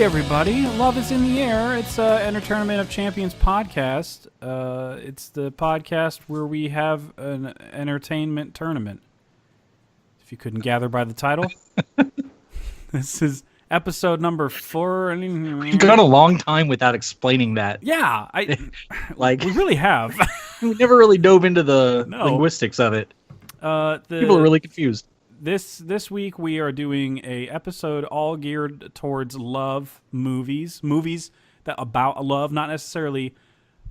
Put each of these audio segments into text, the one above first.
Hey everybody, Love is in the Air. It's Enter Tournament of Champions podcast. It's the podcast where we have an entertainment tournament. If you couldn't gather by the title. This is episode number 4. We've gone a long time without explaining that. Yeah, we really have. We never really dove into the linguistics of it. People are really confused. This week we are doing a episode all geared towards love movies that about love, not necessarily.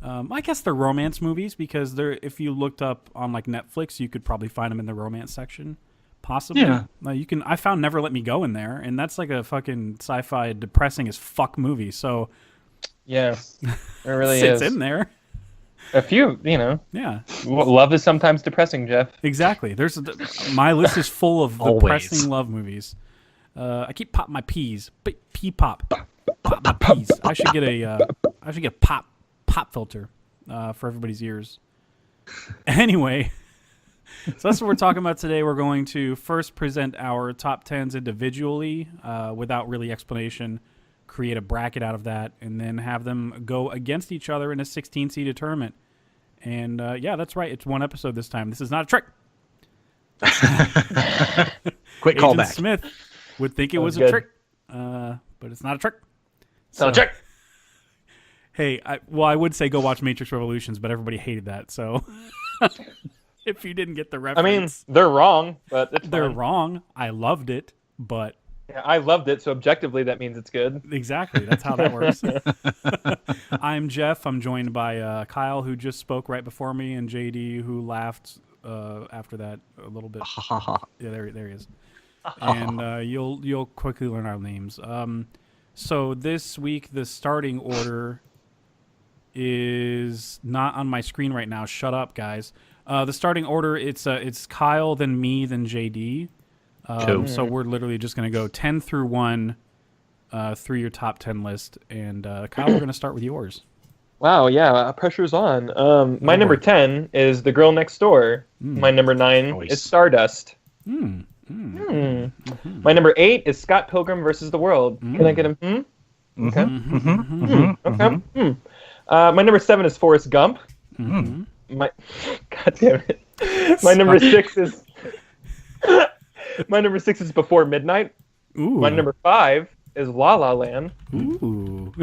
I guess they're romance movies because if you looked up on like Netflix, you could probably find them in the romance section, possibly. Yeah. You can. I found Never Let Me Go in there, and that's like a fucking sci-fi, depressing as fuck movie. So yeah, it really sits is in there. A few, Yeah. Love is sometimes depressing, Jeff. Exactly. My list is full of depressing love movies. I keep popping my peas. Pea pop. Pop my peas. I should get a pop filter for everybody's ears. Anyway, so that's what we're talking about today. We're going to first present our top 10s individually without really explanation. Create a bracket out of that, and then have them go against each other in a 16-seeded tournament. And yeah, that's right. It's one episode this time. This is not a trick. Quick Agent callback. Smith would think it was a trick, but it's not a trick. It's not a trick. Hey, I would say go watch Matrix Revolutions, but everybody hated that. So if you didn't get the reference, I mean, they're wrong, but it's they're fine. wrong. I loved it, but. Yeah, I loved it, so objectively that means it's good. Exactly. That's how that works. I'm Jeff. I'm joined by Kyle, who just spoke right before me, and JD, who laughed after that a little bit. Yeah, there he is. And you'll quickly learn our names. So this week, the starting order is not on my screen right now. Shut up, guys. The starting order, it's Kyle, then me, then JD. Cool. So we're literally just going to go 10 through 1 through your top 10 list. And Kyle, we're going to start with yours. Wow, yeah, pressure's on. My number 10 is The Girl Next Door. My number 9 is Stardust. My number 8 is Scott Pilgrim versus the World. Can I get him? Okay. My number 7 is Forrest Gump. God damn it. My number 6 is... My number 6 is Before Midnight. Ooh. My number 5 is La La Land. Ooh.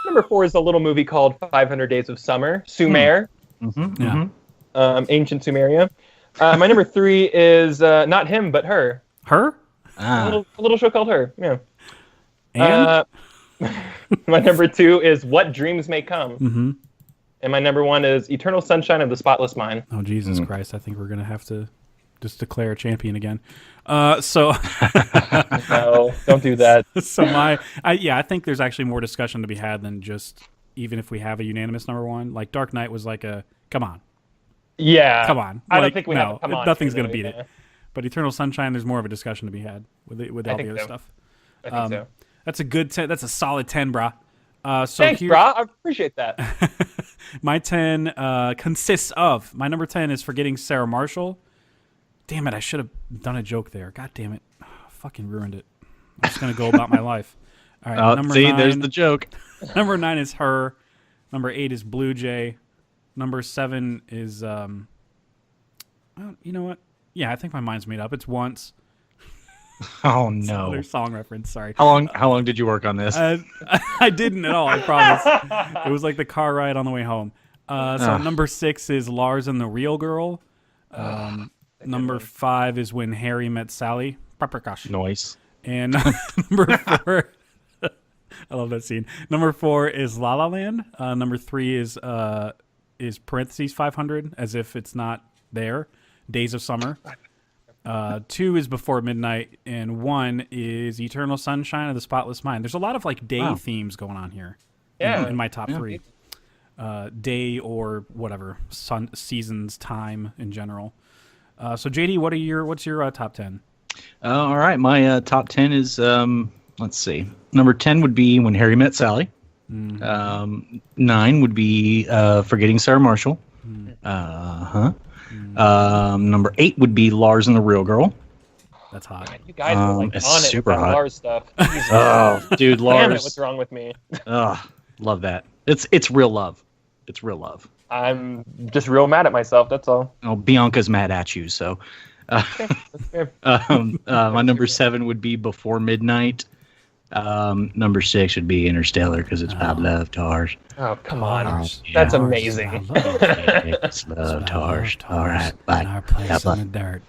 Number 4 is a little movie called 500 Days of Summer. Sumer. Ancient Sumeria. My number 3 is not him, but her. Her? A little show called Her. Yeah. And? My number 2 is What Dreams May Come. And my number 1 is Eternal Sunshine of the Spotless Mind. Oh, Jesus Christ. I think we're going to have to just declare a champion again. So no, don't do that. So I think there's actually more discussion to be had than just even if we have a unanimous number 1. Like Dark Knight was like come on. Yeah. Come on. I don't think we have a come on. Nothing's going to beat it. But Eternal Sunshine, there's more of a discussion to be had with all the other stuff. I think so. That's a good 10. That's a solid 10, brah. Thanks, brah. I appreciate that. My 10 consists of, my number 10 is Forgetting Sarah Marshall. Damn it, I should have done a joke there. God damn it. Fucking ruined it. I'm just going to go about my life. All right, number 9, there's the joke. Number 9 is Her. Number 8 is Blue Jay. Number 7 is, you know what? Yeah, I think my mind's made up. It's Once. Oh, no. Another song reference, sorry. How long did you work on this? I didn't at all, I promise. It was like the car ride on the way home. So number 6 is Lars and the Real Girl. Number 5 is When Harry Met Sally. Noise. And number 4, I love that scene. Number 4 is La La Land. Number 3 is parentheses 500, as if it's not there. Days of Summer. 2 is Before Midnight, and 1 is Eternal Sunshine of the Spotless Mind. There's a lot of like day themes going on here. Yeah. In my top 3. Day or whatever, seasons, time in general. So JD, what's your top 10? All right, my top 10 is let's see. Number 10 would be When Harry Met Sally. 9 would be Forgetting Sarah Marshall. Number 8 would be Lars and the Real Girl. That's hot. Man, you guys are like it's on it super with that hot. Lars stuff. Jesus. Oh, dude, Damn it, Lars. what's wrong with me? Love that. It's real love. It's real love. I'm just real mad at myself, that's all. Oh, Bianca's mad at you, so. Okay, that's fair. My number 7 would be Before Midnight. Number 6 would be Interstellar because it's about love, Tars. Oh, come on. Cars. That's Cars. amazing. I love It's love, Tars. Tars. All right, In our place God in the dirt.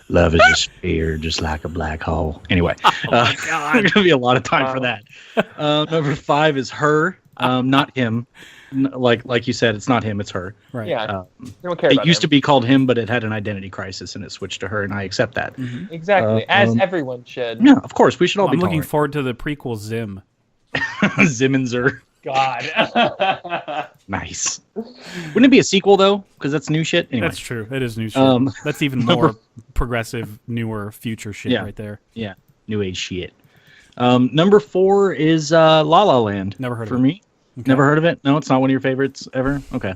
Love is a sphere, just like a black hole. Anyway, there's gonna be a lot of time for that. Number 5 is Her, not Him. Like you said, it's not him, it's her. Right. Yeah. I don't care It about used him. to be called Him, but it had an identity crisis, and it switched to Her, and I accept that. Mm-hmm. Exactly, as everyone should. Yeah, of course, we should all I'm be looking tolerant. forward to the prequel Zim. Zim and Zer. God. Nice. Wouldn't it be a sequel, though? Because that's new shit? Anyway. That's true. It is new shit. That's even more progressive, newer, future shit right there. Yeah, new age shit. Number 4 is La La Land. Never heard of for it. me. Okay. Never heard of it? No, it's not one of your favorites ever? Okay.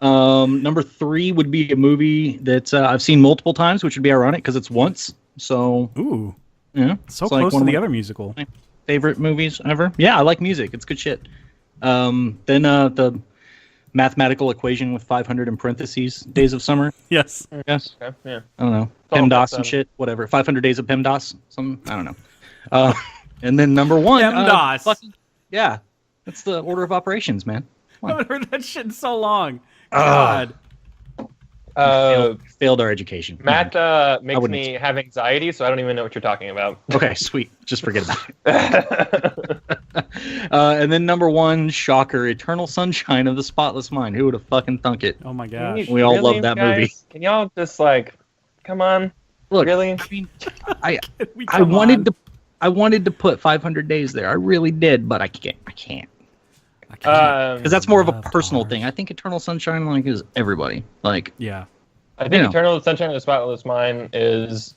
Number 3 would be a movie that I've seen multiple times, which would be ironic because it's once. So, Ooh. yeah. So it's close like to one of the my other musical. favorite movies ever. Yeah, I like music. It's good shit. Then the mathematical equation with 500 in parentheses, Days of Summer. Yes. Yes. Okay, yeah. I don't know. all PEMDAS about and them. shit. Whatever. 500 Days of PEMDAS. Some. I don't know. And then number 1. PEMDAS. Yeah. That's the order of operations, man. I haven't heard that shit in so long. God. Failed our education. Matt makes wouldn't me have anxiety, so I don't even know what you're talking about. Okay, sweet. Just forget about it. And then number 1, shocker, Eternal Sunshine of the Spotless Mind. Who would have fucking thunk it? Oh my gosh. We all Really, love that guys? movie. Can y'all just come on? Look, Really? I mean, I Come wanted on. to. I wanted to put 500 Days there. I really did, but I can't. I can't. Because that's more of a Love personal Tars. thing. I think Eternal Sunshine is everybody. Yeah. I think Eternal Sunshine of the Spotless Mind is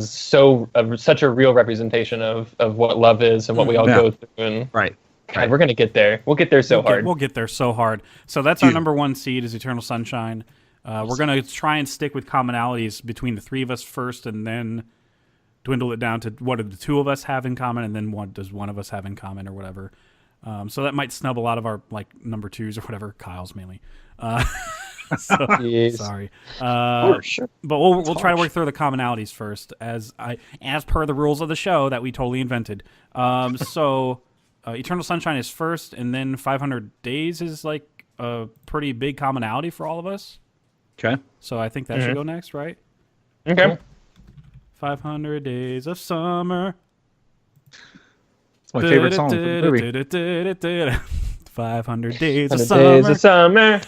such a real representation of what love is and what we all go through. And right. God, we're gonna get there. We'll get there hard. We'll get there so hard. So that's our number 1 seed is Eternal Sunshine. We're going to try and stick with commonalities between the 3 of us first and then dwindle it down to what do the 2 of us have in common and then what does one of us have in common or whatever. So that might snub a lot of our number 2s or whatever, Kyle's mainly. Sorry. Sure. But we'll try to work through the commonalities first as per the rules of the show that we totally invented. So Eternal Sunshine is first and then 500 Days is like a pretty big commonality for all of us. Okay. So I think that should go next, right? Okay. Cool. 500 Days of Summer. It's my favorite song from the movie. 500 Days of 100 Summer. Days of Summer.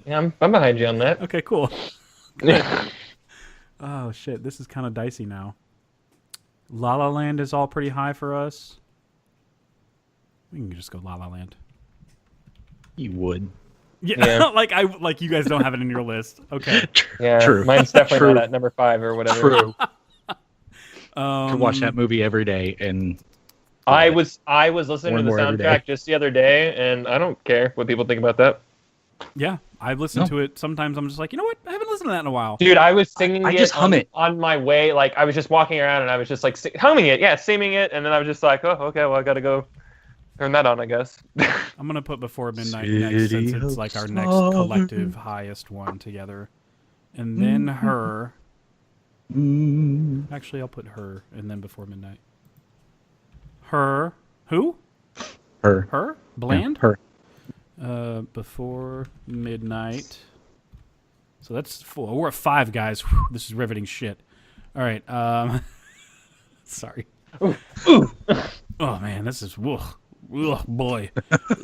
I'm behind you on that. Okay, cool. Oh, shit. This is kind of dicey now. La La Land is all pretty high for us. We can just go La La Land. You would. Yeah. like you guys don't have it in your list. Okay. Yeah, True. mine's definitely True. not at number 5 or whatever. True. Could watch that movie every day and. I was listening to the More every day. soundtrack just the other day, and I don't care what people think about that. Yeah. I've listened to it. Sometimes I'm just like, you know what? I haven't listened to that in a while. Dude, I was singing I it, just hum it. on my way. Like, I was just walking around, and I was just, like, humming it. Yeah, singing it, and then I was just like, oh, okay, well, I gotta go turn that on, I guess. I'm going to put Before Midnight next since it's like our next collective highest one together. And then Her. Actually, I'll put Her and then Before Midnight. Her. Who? Her. Her? Bland? Her. Before Midnight. So that's 4. We're at 5, guys. Whew, this is riveting shit. All right. Sorry. Ooh. Oh, man. This is... Ugh, boy.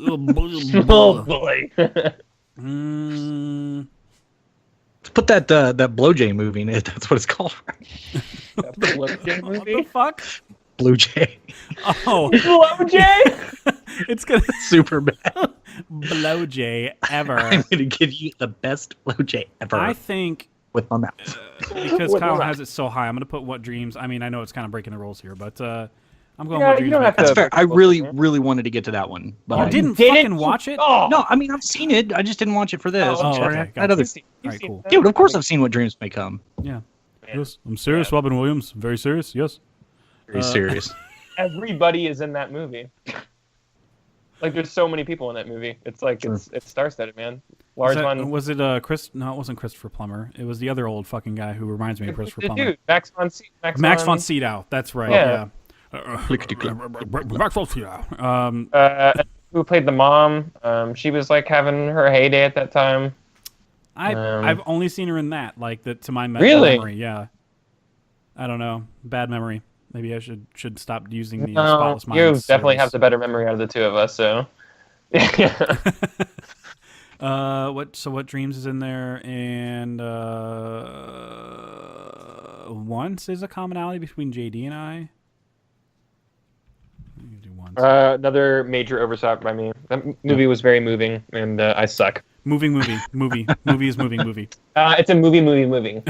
Oh, boy. Put that Blue Jay movie in it. That's what it's called. What the fuck? Blue Jay. Oh. Hello, Jay? It's gonna Super bad. Blow Jay ever. I'm gonna give you the best Blue Jay ever. I think with my mouth. because With Kyle my has it so high, I'm gonna put What Dreams. I mean, I know it's kind of breaking the rules here, but I'm going Yeah, What you Dreams. don't have That's to- fair. I really wanted to get to that one, but You I didn't Didn't fucking you- watch it? Oh, No, I mean I've seen it. I just didn't watch it for this. Oh, I'm sorry. okay, I gotcha. had other. You've Alright, seen cool. that? Dude, of course I've seen What Dreams May Come. Yeah. Yes, I'm serious, Robin Williams. Very serious. Yes. Very serious. Everybody is in that movie. Like, there's so many people in that movie. It's like it's star-studded, man. Was it Chris? No, it wasn't Christopher Plummer. It was the other old fucking guy who reminds me of Christopher Plummer. Dude, Max von Sydow. That's right. Yeah. Max von Sydow. Who played the mom? She was like having her heyday at that time. I've only seen her in that. Like that to my really? memory. Yeah. I don't know. Bad memory. Maybe I should stop using the spotless mind. You definitely have the better memory out of the two of us. So. What dreams is in there, and once is a commonality between JD and I. Do once. Another major oversight by me. That movie was very moving, and I suck. Movie is moving movie. It's a movie.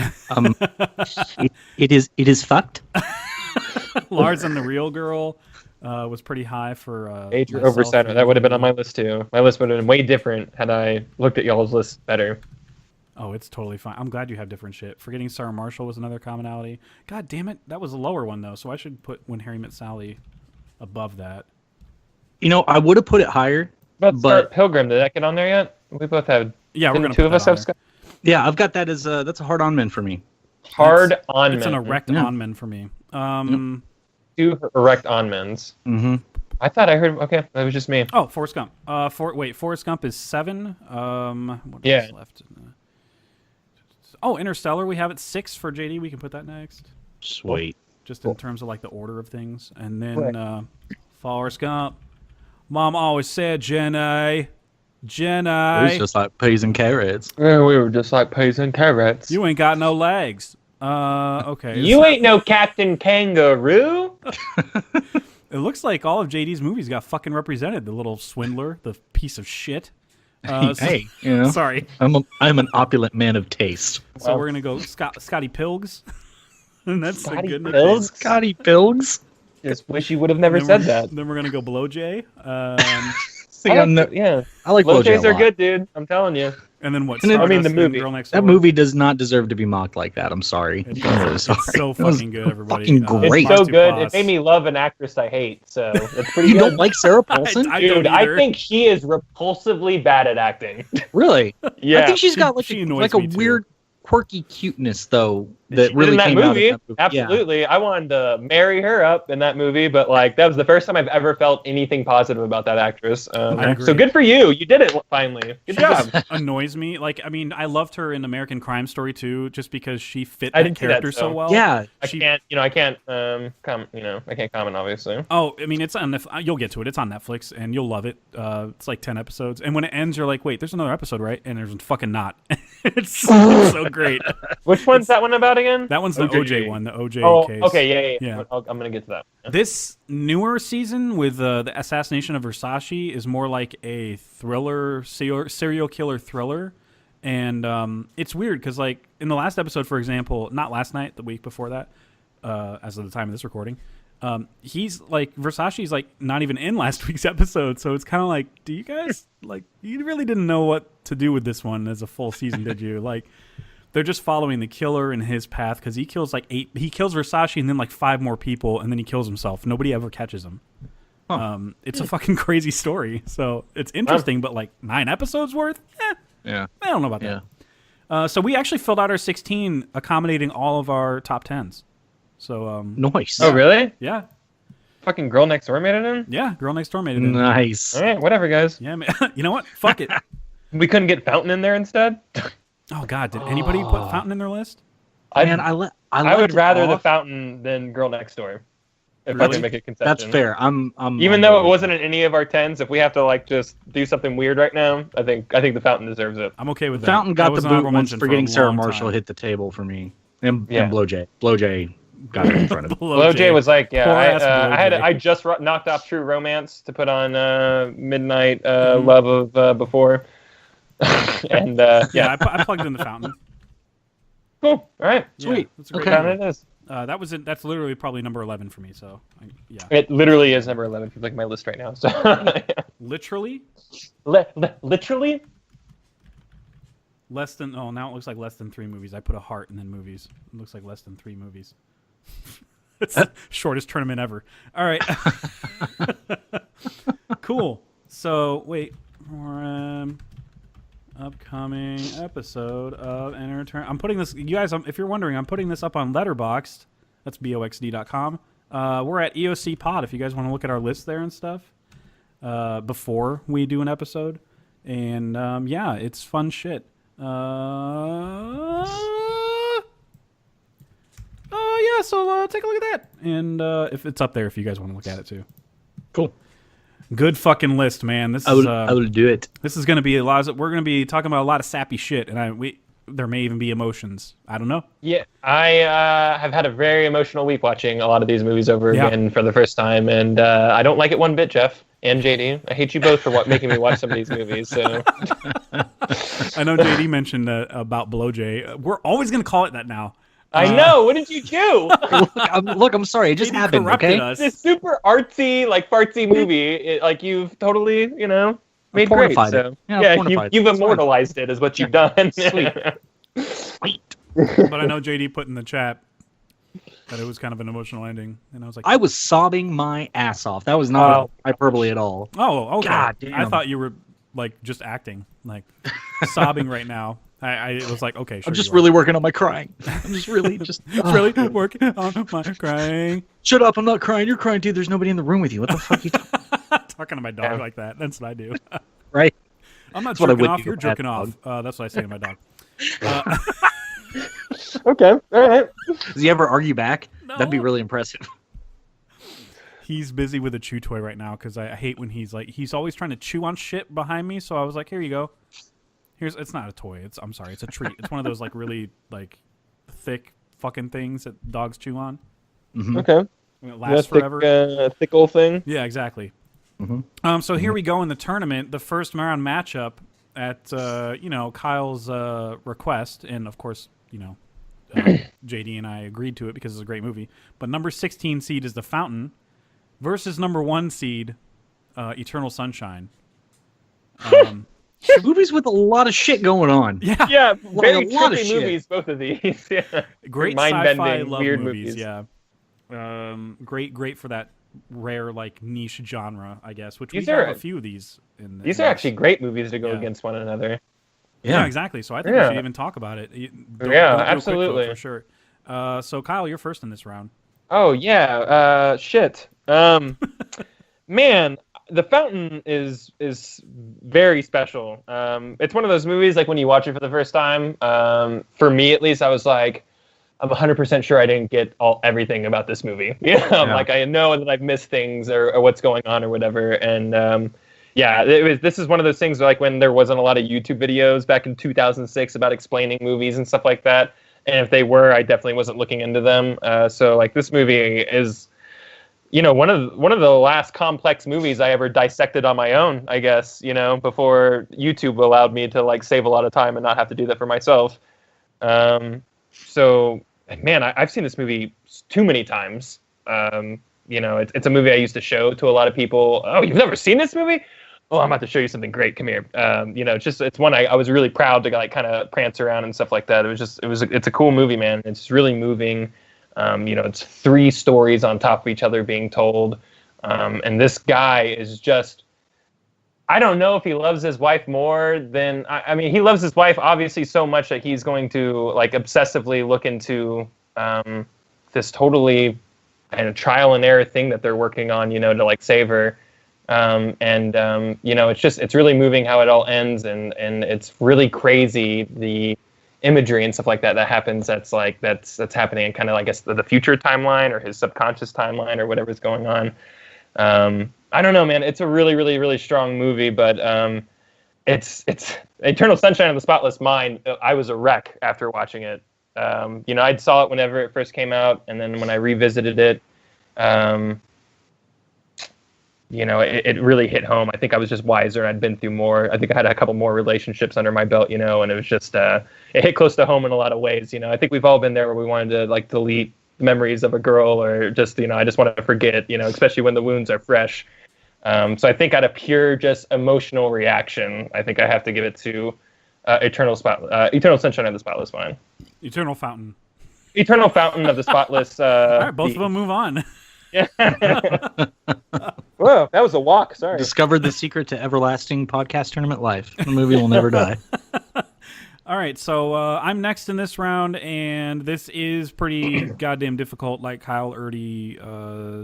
It is fucked. Lars and the Real Girl was pretty high for major oversight. That would have been on my list too. My list would have been way different had I looked at y'all's list better. Oh, it's totally fine. I'm glad you have different shit. Forgetting Sarah Marshall was another commonality. God damn it, that was a lower one though, so I should put When Harry Met Sally above that. You know, I would have put it higher. But Scott Pilgrim, did that get on there yet? We both have. Yeah, we're gonna. Two of us have Scott. Yeah, I've got that as that's a hard-on men for me. On-men. It's an erect on-men for me. Two erect on-mens. Mm-hmm. I thought I heard. Okay, that was just me. Oh, Forrest Gump. Forrest Gump is 7. What is left? Interstellar. We have it 6 for JD. We can put that next. Sweet. Just in terms of like the order of things, and then Forrest Gump. Mom always said, Jenny. It was just like peas and carrots. Yeah, we were just like peas and carrots. You ain't got no legs. Okay. You ain't no Captain Kangaroo. It looks like all of JD's movies got fucking represented. The little swindler, the piece of shit. Hey, you know, sorry. I'm an opulent man of taste. So we're gonna go Scotty Pilgs. And that's Scotty a good Pilgs? Scotty Pilgs. Just wish you would have never said that. Then we're gonna go Blow J. I like Blow Blow J Jays are good, dude. I'm telling you. And then what? The movie. Girl Next That Door? movie does not deserve to be mocked like that. I'm sorry. I'm really sorry. It's so fucking good, everybody. Fucking great. It's so good. It made me love an actress I hate. So it's pretty You good. don't like Sarah Paulson? Dude, I think she is repulsively bad at acting. Really? Yeah. I think she's got like a weird, quirky cuteness though that really in that came movie. out of that movie. Absolutely. Yeah. I wanted to marry her up in that movie, but like that was the first time I've ever felt anything positive about that actress. I agree. So good for you. You did it finally. Good job. Annoys me. Like, I mean, I loved her in American Crime Story too, just because she fit that character so well. Yeah. I can't comment obviously. Oh, I mean, it's on. You'll get to it. It's on Netflix, and you'll love it. It's like 10 episodes, and when it ends, you're like, wait, there's another episode, right? And there's fucking not. it's so great. Which one's that one about again? That one's the OJ one, the OJ case. Okay, yeah. I'm gonna get to that. Yeah. This newer season with the assassination of Versace is more like a thriller, serial killer thriller, and it's weird because like in the last episode, for example, not last night, the week before that, as of the time of this recording, he's like Versace's like not even in last week's episode, so it's kind of like, do you guys like you really didn't know what to do with this one as a full season, did you? Like. They're just following the killer in his path because he kills like 8. He kills Versace and then like 5 more people, and then he kills himself. Nobody ever catches him. Huh. It's a fucking crazy story. So it's interesting, but like 9 episodes worth? Yeah. I don't know about that. So we actually filled out our 16, accommodating all of our top 10s. So nice. Oh really? Yeah. Fucking Girl Next Door made it in? Yeah, Girl Next Door made it in. Nice. All right, whatever, guys. Yeah, man. You know what? Fuck it. We couldn't get Fountain in there instead? Oh God! Did anybody put Fountain in their list? I would rather the Fountain than Girl Next Door. If I can make a concession. That's fair. I'm even though it wasn't in any of our 10s. If we have to like just do something weird right now, I think the Fountain deserves it. I'm okay with that. Fountain got the boot once forgetting Sarah Marshall hit the table for me, and Blow J. Blow J got it in front of me. Blow J was like, I just knocked off True Romance to put on Midnight Love of Before. And I plugged in the Fountain. Cool. All right. Sweet. That's a great Fountain it is. That's literally probably number 11 for me. So yeah. It literally is number 11 for like my list right now. So literally. Literally. Less than. Oh, now it looks like less than 3 movies. I put a heart and then movies. It looks like less than 3 movies. It's the shortest tournament ever. All right. Cool. So wait for upcoming episode of Enter. I'm putting this. You guys, if you're wondering, I'm putting this up on Letterboxd. That's boxd.com. We're at EoC Pod. If you guys want to look at our list there and stuff before we do an episode, and yeah, it's fun shit. Yeah, so take a look at that. And if it's up there, if you guys want to look at it too. Cool. Good fucking list, man. This I will do it. This is going to be a lot. We're going to be talking about a lot of sappy shit, and there may even be emotions. I don't know. Yeah, I have had a very emotional week watching a lot of these movies over again for the first time, and I don't like it one bit, Jeff and JD. I hate you both for making me watch some of these movies. So. I know JD mentioned about Blow J. We're always going to call it that now. I know. What did you do? Look, I'm sorry. It just happened. Okay. Us. This super artsy, fartsy movie. You've totally, made great. So you've immortalized it, is what you've done. Sweet. But I know JD put in the chat that it was kind of an emotional ending, and I was like, I was sobbing my ass off. That was not hyperbole at all. Oh, okay. God damn. I thut you were just acting, sobbing right now. I was like, okay, sure. I'm just really working on my crying. I'm just really really working on my crying. Shut up! I'm not crying. You're crying too. There's nobody in the room with you. What the fuck are you talking to my dog like that? That's what I do. Right. I'm not jerking off. You're jerking off. That's what I say to my dog. Okay. All right. Does he ever argue back? No. That'd be really impressive. He's busy with a chew toy right now because I hate when he's always trying to chew on shit behind me. So I was like, here you go. It's not a toy. I'm sorry. It's a treat. It's one of those really thick fucking things that dogs chew on. Mm-hmm. Okay. It lasts forever. Thick old thing. Yeah, exactly. Mm-hmm. So here we go in the tournament, the first round matchup at Kyle's request, and of course JD and I agreed to it because it's a great movie. But number 16 seed is The Fountain versus number 1 seed Eternal Sunshine. Movies with a lot of shit going on. Yeah, very trippy movies, both of these. Yeah. Great sci-fi love weird movies. Yeah, great for that rare niche genre, I guess. Which we have a few of these. These are actually great movies to go against one another. Yeah, exactly. So I think we should even talk about it. Don't absolutely, for sure. So Kyle, you're first in this round. Oh yeah, shit. Man. The Fountain is very special. It's one of those movies when you watch it for the first time. For me, at least, I was like, I'm 100% sure I didn't get everything about this movie. I know that I've missed things or what's going on or whatever. And this is one of those things when there wasn't a lot of YouTube videos back in 2006 about explaining movies and stuff like that. And if they were, I definitely wasn't looking into them. So this movie is. One of the last complex movies I ever dissected on my own, I guess, before YouTube allowed me to save a lot of time and not have to do that for myself. So, man, I've seen this movie too many times. It's a movie I used to show to a lot of people. Oh, you've never seen this movie? Oh, I'm about to show you something great. Come here. It's one I was really proud to kind of prance around and stuff like that. It's a cool movie, man. It's really moving. It's 3 stories on top of each other being told. And this guy is just, I don't know if he loves his wife more than, he loves his wife obviously so much that he's going to obsessively look into this totally trial and error thing that they're working on, to save her. It's really moving how it all ends. And it's really crazy. The imagery and stuff like that happens that's happening in kind of I guess the future timeline or his subconscious timeline or whatever's going on. I don't know, man. It's a really, really, really strong movie, but it's Eternal Sunshine of the Spotless Mind. I was a wreck after watching it. I saw it whenever it first came out, and then when I revisited it, it really hit home. I think I was just wiser and I'd been through more. I think I had a couple more relationships under my belt, and it was just, it hit close to home in a lot of ways. I think we've all been there where we wanted to delete memories of a girl or just, I just want to forget, especially when the wounds are fresh. So I think out of pure just emotional reaction, I think I have to give it to Eternal Sunshine of the Spotless Mind. Eternal Fountain. Eternal Fountain of the Spotless. All right, both of them move on. Yeah. Whoa, that was a walk. Sorry. Discovered the secret to everlasting podcast tournament life. The movie will never die. All right, so I'm next in this round, and this is pretty goddamn difficult, like Kyle Erdy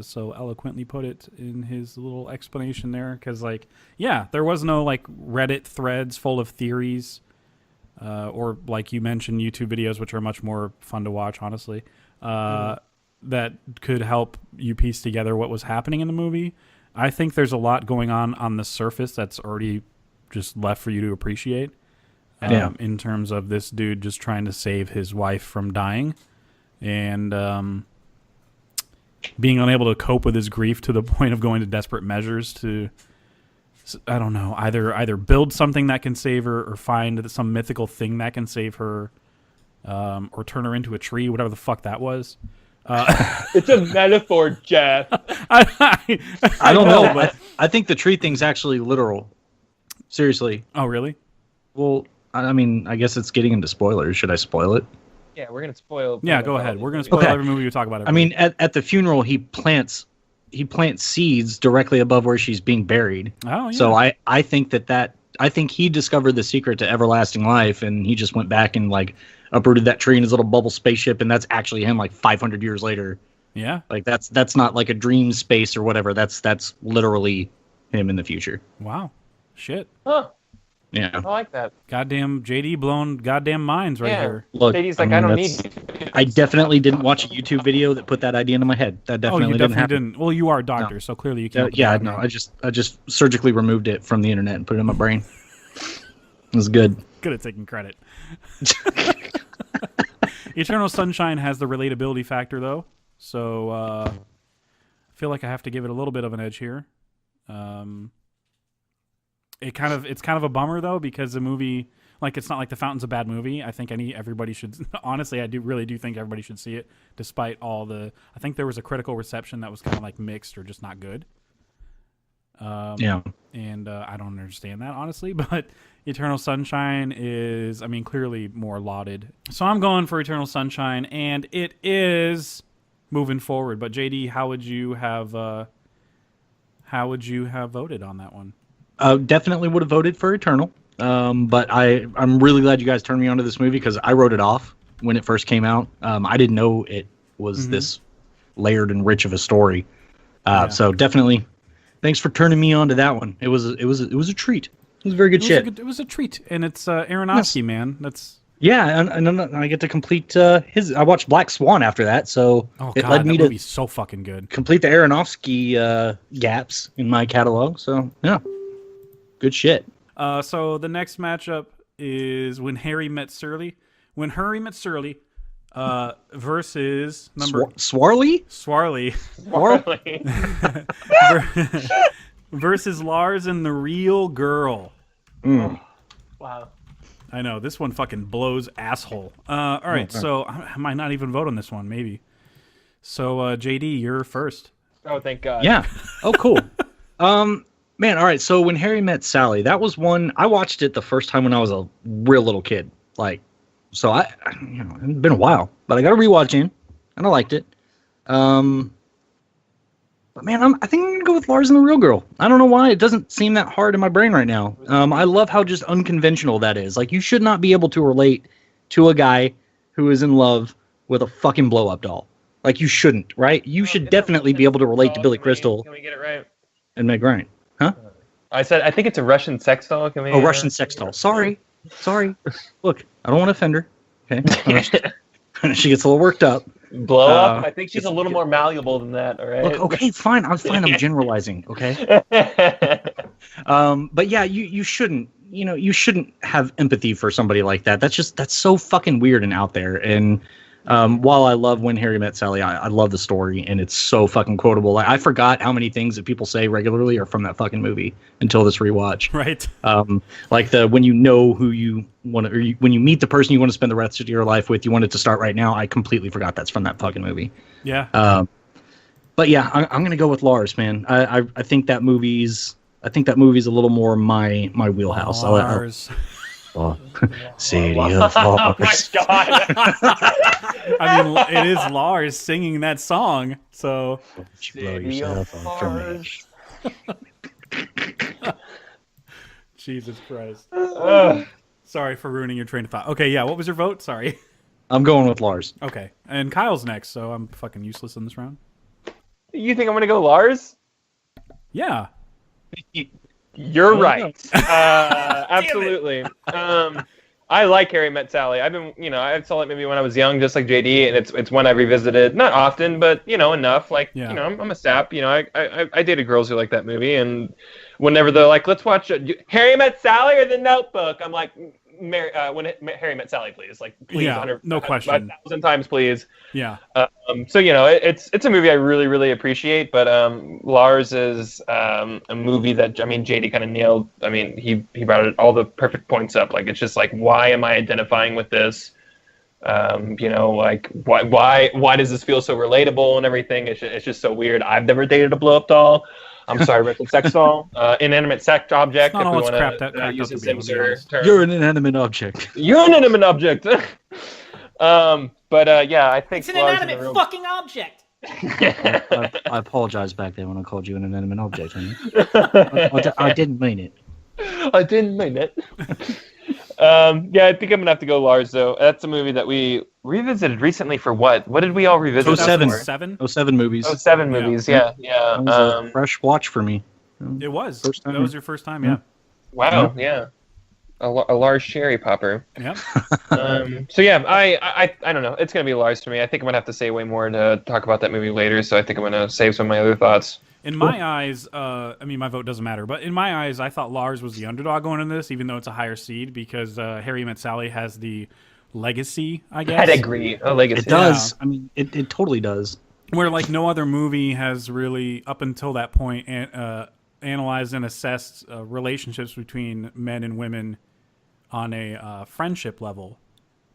so eloquently put it in his little explanation there. Because, like, yeah, there was no, like, Reddit threads full of theories, or, like you mentioned, YouTube videos, which are much more fun to watch, honestly, that could help you piece together what was happening in the movie. I think there's a lot going on the surface that's already just left for you to appreciate. In terms of this dude just trying to save his wife from dying and being unable to cope with his grief to the point of going to desperate measures to, I don't know, either build something that can save her or find some mythical thing that can save her, or turn her into a tree, whatever the fuck that was. It's a metaphor, Jeff. I don't know, but I think the tree thing's actually literal. Seriously. Oh, really? Well, I mean, I guess it's getting into spoilers. Should I spoil it? Yeah, we're gonna spoil. Yeah, go ahead. We're gonna spoil every movie we talk about. I mean, at the funeral, he plants seeds directly above where she's being buried. Oh, yeah. So I think I think he discovered the secret to everlasting life, and he just went back and like uprooted that tree in his little bubble spaceship, and that's actually him like 500 years later. Yeah. Like that's not like a dream space or whatever. That's literally him in the future. Wow. Shit. Huh. Yeah. I like that. Goddamn JD blown goddamn minds right here. Look, JD's like, I don't need. I definitely didn't watch a YouTube video that put that idea into my head. That definitely didn't happen. Well, you are a doctor, so clearly you can't. Yeah, no, I just surgically removed it from the internet and put it in my brain. It was good. Good at taking credit. Eternal Sunshine has the relatability factor, though, so I feel like I have to give it a little bit of an edge here. It's kind of a bummer though, because the movie, like, it's not like The Fountain's a bad movie. I think everybody should. Honestly, I really do think everybody should see it, despite all the. I think there was a critical reception that was kind of like mixed or just not good. Yeah. And I don't understand that, honestly, but Eternal Sunshine is, I mean, clearly more lauded. So I'm going for Eternal Sunshine, and it is moving forward. But JD, how would you have voted on that one? Definitely would have voted for Eternal. But I'm really glad you guys turned me on to this movie because I wrote it off when it first came out. I didn't know it was this layered and rich of a story. So definitely, thanks for turning me on to that one. It was a treat. It was very good shit. It was a treat, and it's Aronofsky, yes. Man. That's and I get to complete his. I watched Black Swan after that, so it led me to. Movie's so fucking good. Complete the Aronofsky gaps in my catalog. So yeah, good shit. So the next matchup is When Harry Met Sally. When Harry Met Sally versus number Swarley versus Lars and the Real Girl. Wow. I know, this one fucking blows asshole. All right, so I might not even vote on this one, maybe. So JD, you're first. Oh, thank God. Yeah. Oh, cool. Man, all right. So When Harry Met Sally, that was one I watched it the first time when I was a real little kid. Like, so it's been a while, but I got a rewatch in, and I liked it. But man, I think I'm gonna go with Lars and the Real Girl. I don't know why. It doesn't seem that hard in my brain right now. I love how just unconventional that is. Like, you should not be able to relate to a guy who is in love with a fucking blow-up doll. Like, you shouldn't, right? You should definitely be able to relate to Billy Crystal. Can we get it right? And Meg Ryan. Huh? I think it's a Russian sex doll. Can we? Oh, Russian sex doll. Sorry. Look, I don't want to offend her. Okay. She gets a little worked up. Blow up? I think she's a little more malleable than that, all right? Look, okay, fine. I'm generalizing, okay? But yeah, you shouldn't, you shouldn't have empathy for somebody like that. That's so fucking weird and out there. And while I love When Harry Met Sally, I love the story, and it's so fucking quotable. I forgot how many things that people say regularly are from that fucking movie until this rewatch. Right. Like when you know who you want to, or when you meet the person you want to spend the rest of your life with, you want it to start right now. I completely forgot that's from that fucking movie. Yeah. But yeah, I'm gonna go with Lars, man. I think that movie's a little more my wheelhouse. Lars. City of Oh my Lars. god! I mean, it is Lars singing that song, so Blow yourself up from me. Jesus Christ. Sorry for ruining your train of thought. Okay, yeah, what was your vote? Sorry. I'm going with Lars. Okay, and Kyle's next, so I'm fucking useless in this round. You think I'm gonna go Lars? Yeah. You're right. Absolutely. I like Harry Met Sally. I saw it maybe when I was young, just like JD, and it's one I revisited not often, but enough. Like, I'm a sap. I dated girls who like that movie, and whenever they're like, let's watch Harry Met Sally or The Notebook, I'm like, Harry Met Sally, please. Like, please, yeah, no question. 1,000 times, please. Yeah. So it's a movie I really, really appreciate. But Lars is a movie that JD kind of nailed. I mean, he brought all the perfect points up. Like, it's just like, why am I identifying with this? Like, why does this feel so relatable and everything? It's just so weird. I've never dated a blow up doll. I'm sorry, rental sex doll, inanimate sex object. If we want to use a Simser term. You're an inanimate object. You're an inanimate object. Yeah, I think it's an inanimate fucking object. I apologize back there when I called you an inanimate object, honey. I didn't mean it. I didn't mean it. Yeah, I think I'm gonna have to go Lars though. That's a movie that we revisited recently for what? What did we all revisit? 07 movies. 07 movies. Yeah. That was a fresh watch for me. It was. First time. That was your first time, yeah. Wow. Yeah. A large cherry popper. Yeah. So yeah, I don't know. It's gonna be Lars for me. I think I'm gonna have to say way more to talk about that movie later. So I think I'm gonna save some of my other thoughts. In my eyes, my vote doesn't matter, but in my eyes, I thought Lars was the underdog going into this, even though it's a higher seed, because Harry Met Sally has the legacy, I guess. Pedigree, a legacy. It does. Yeah. I mean, it totally does. Where, like, no other movie has really, up until that point, analyzed and assessed relationships between men and women on a friendship level.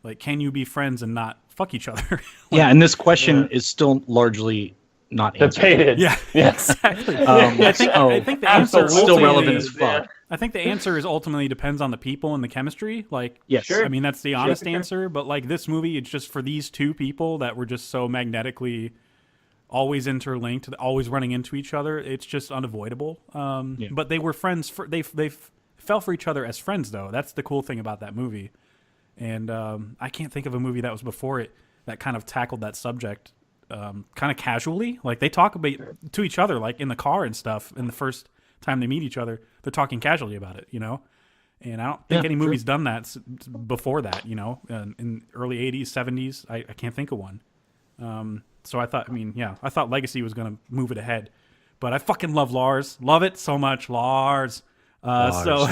Like, can you be friends and not fuck each other? Yeah, and this question is still largely not debated. Yeah, exactly. I think the answer is still relevant as fuck. Yeah. I think the answer is ultimately depends on the people and the chemistry. Like, yes, I mean, that's the honest answer. But like this movie, it's just for these two people that were just so magnetically always interlinked, always running into each other. It's just unavoidable. But they were friends. They fell for each other as friends, though. That's the cool thing about that movie. And I can't think of a movie that was before it that kind of tackled that subject. Kind of casually, like they talk about to each other, like in the car and stuff. In the first time they meet each other, they're talking casually about it, And I don't think any movie's done that before that, in early '80s, '70s. I can't think of one. So I thought, I thought Legacy was gonna move it ahead, but I fucking love Lars, love it so much, Lars. So,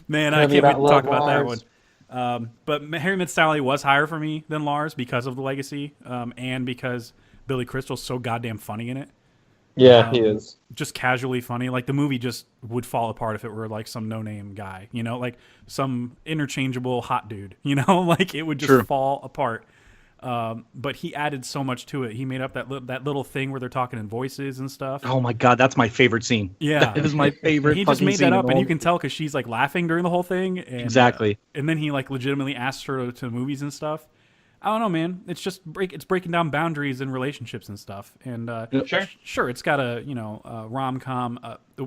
man, I can't wait to talk about that one. But Harry Met Sally was higher for me than Lars because of the legacy, and because Billy Crystal's so goddamn funny in it. Yeah, he is. Just casually funny. Like, the movie just would fall apart if it were like some no-name guy, like some interchangeable hot dude, like it would just fall apart. But he added so much to it. He made up that little thing where they're talking in voices and stuff. Oh my god, that's my favorite scene. Yeah, it is my favorite. He just made that up, and you can tell because she's like laughing during the whole thing. And, exactly. And then he like legitimately asks her to movies and stuff. I don't know, man. It's just it's breaking down boundaries and relationships and stuff. And sure, it's got a rom-com,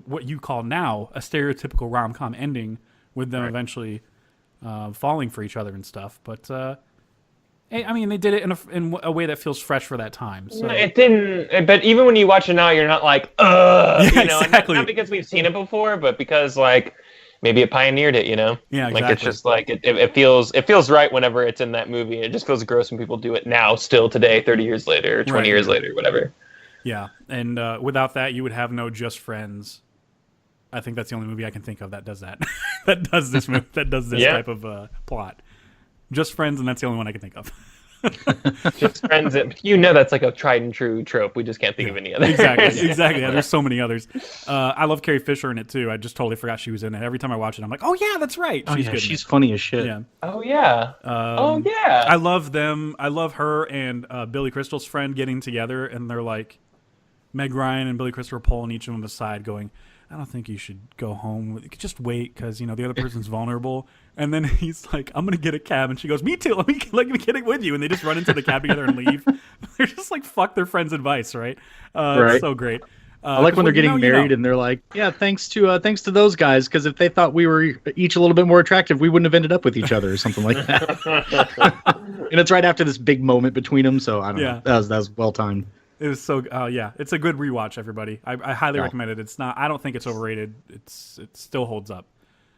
what you call now a stereotypical rom-com ending with them eventually falling for each other and stuff. But I mean, they did it in a way that feels fresh for that time. So. It didn't, but even when you watch it now, you're not like, exactly. Not because we've seen it before, but because like maybe it pioneered it, Yeah, exactly. Like it's just like it feels right whenever it's in that movie. It just feels gross when people do it now, still today, 30 years later, or 20 years later, whatever. Yeah, and without that, you would have no Just Friends. I think that's the only movie I can think of that does that. that does this type of plot. Just Friends, and that's the only one I can think of. Just Friends, that's like a tried and true trope. We just can't think of any others. Exactly. Yeah, there's so many others. I love Carrie Fisher in it too. I just totally forgot she was in it. Every time I watch it, I'm like, oh yeah, that's right. She's good. She's funny as shit. Yeah. Oh yeah. I love them. I love her and Billy Crystal's friend getting together, and they're like, Meg Ryan and Billy Crystal are pulling each of them aside, going, I don't think you should go home. Just wait, because the other person's vulnerable. And then he's like, I'm gonna get a cab, and she goes, me too. Let me get it with you. And they just run into the cab together and leave. They're just like, fuck their friend's advice, right? It's so great. I like when they're getting married and they're like, yeah, thanks to those guys, because if they thought we were each a little bit more attractive, we wouldn't have ended up with each other or something like that. And it's right after this big moment between them, so I don't know. That was well timed. It was so it's a good rewatch, everybody. I highly recommend it. It's not. I don't think it's overrated. It still holds up.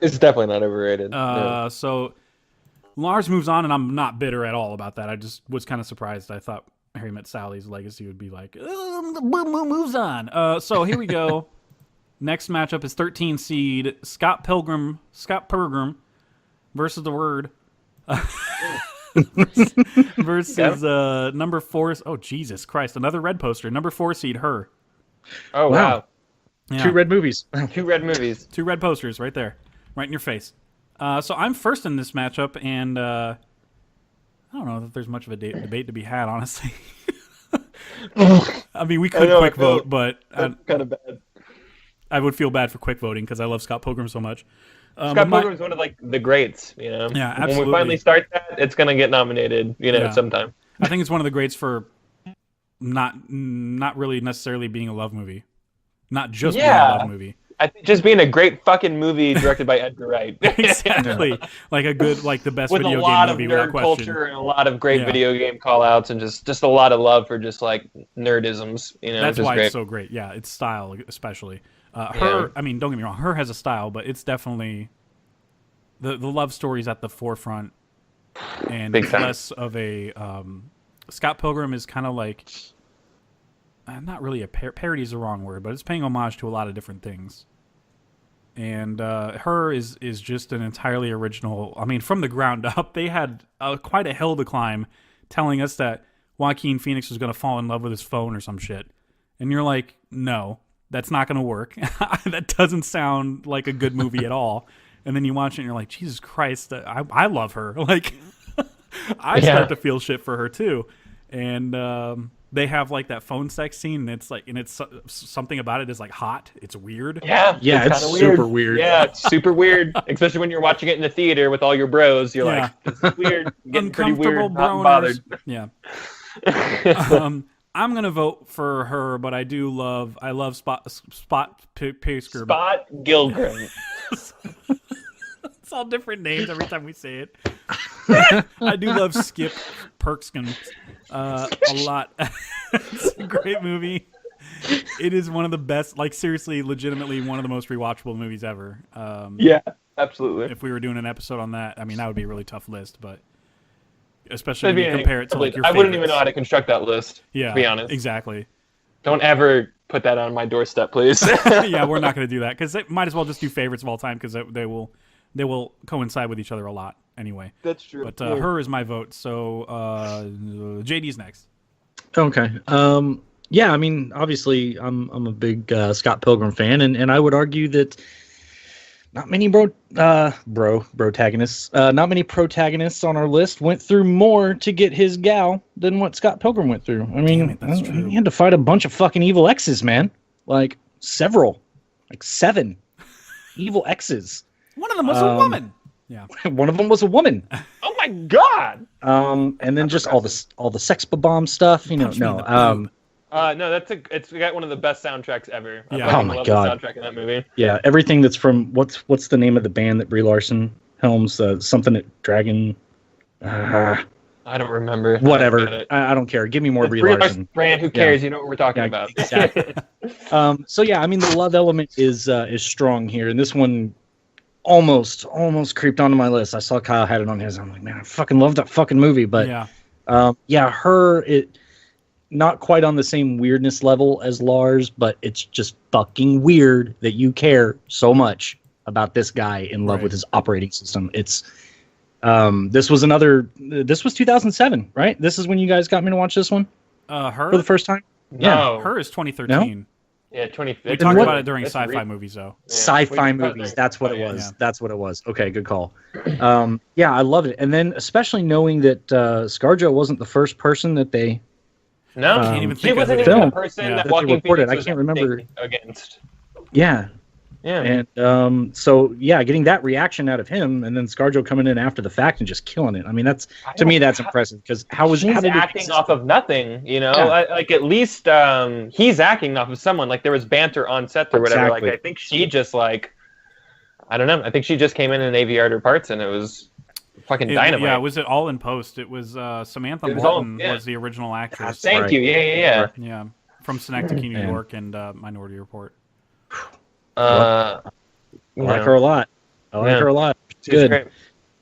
It's definitely not overrated. So Lars moves on, and I'm not bitter at all about that. I just was kind of surprised. I thought Harry Met Sally's legacy would be like moves on. So here we go. Next matchup is 13 seed Scott Pilgrim versus the Word. versus number 4. Oh, Jesus Christ. Another red poster. Number 4 seed, Her. Oh, wow. Yeah. 2 red movies. 2 red movies. 2 red posters right there. Right in your face. So I'm first in this matchup, and I don't know if there's much of a debate to be had, honestly. I mean, we could quick vote, but that's kind of bad. I would feel bad for quick voting because I love Scott Pilgrim so much. Scott Pilgrim's one of the greats, Yeah, absolutely. When we finally start that, it's gonna get nominated, sometime. I think it's one of the greats for not really necessarily being a love movie, not just being a love movie. I think just being a great fucking movie directed by Edgar Wright. Exactly, like a good, like the best with video a lot game movie of nerd culture and a lot of great video game call-outs and just a lot of love for just like nerdisms. That's why it's so great. Yeah, its style especially. Her, I mean, don't get me wrong. Her has a style, but it's definitely the love story's at the forefront, and less of a Scott Pilgrim is kind of like not really a parody is the wrong word, but it's paying homage to a lot of different things. And Her is just an entirely original. I mean, from the ground up, they had quite a hill to climb, telling us that Joaquin Phoenix was going to fall in love with his phone or some shit, and you're like, no. That's not going to work. That doesn't sound like a good movie at all. And then you watch it and you're like, Jesus Christ, I love her. Like, I start to feel shit for her too. And they have like that phone sex scene, and it's something about it is like hot. It's weird. Yeah, it's super weird. Yeah, it's super weird, especially when you're watching it in the theater with all your bros. You're like, it's weird, getting pretty weird, not bothered. Yeah. I'm gonna vote for Her, but I love Spot Pilgrim. Spot Pilgrim. It's all different names every time we say it. I do love Skip Perkins a lot. It's a great movie. It is one of the best, like seriously, legitimately one of the most rewatchable movies ever. Yeah, absolutely. If we were doing an episode on that, I mean, that would be a really tough list, but. Especially when you compare it to like your favorites. I wouldn't even know how to construct that list, to be honest. Exactly. Don't ever put that on my doorstep, please. Yeah, we're not going to do that because they might as well just do favorites of all time because they will coincide with each other a lot anyway. That's true. But Her is my vote, so JD's next. Okay. Yeah, I mean, obviously, I'm a big Scott Pilgrim fan, and I would argue that not many protagonists on our list went through more to get his gal than what Scott Pilgrim went through. I mean, he had to fight a bunch of fucking evil exes, man. Like, several. Like 7 evil exes. One of them was a woman. Yeah. One of them was a woman. Oh my god! And then just all the sex bomb stuff, No, it's got one of the best soundtracks ever. Yeah. Oh my god, the soundtrack in that movie. Yeah, everything that's from what's the name of the band that Brie Larson helms? Something that Dragon. I don't remember. Whatever. I don't care. Give me more Brie Larson. Brand. Who cares? You know what we're talking about. Exactly. So yeah, I mean the love element is strong here, and this one almost creeped onto my list. I saw Kyle had it on his. I'm like, man, I fucking love that fucking movie, but Her not quite on the same weirdness level as Lars, but it's just fucking weird that you care so much about this guy in love with his operating system. It's this was 2007, right? This is when you guys got me to watch this one? Her? For the first time? No. Yeah. Her is 2013. No? Yeah, 2015. We talked about it during sci-fi movies, though. Yeah. Sci-fi movies, that's what it was. Yeah. That's what it was. Okay, good call. Yeah, I love it. And then especially knowing that ScarJo wasn't the first person that they No, I can't even think he wasn't of even the the person that Joaquin Phoenix was I can't remember against. Yeah, Yeah. And so yeah, getting that reaction out of him, and then ScarJo coming in after the fact and just killing it. I mean, that's impressive because she's acting off of nothing, you know. Yeah. Like at least he's acting off of someone. Like there was banter on set or whatever. Exactly. Like I think she just like, I don't know. I think she just came in and AVR'd her parts, and it was fucking dynamite. Yeah, was it all in post? It was Samantha Morton was the original actress. Thank you. Yeah. Yeah, from Synecdoche, New York, and Minority Report. I like her a lot. It's good. Great.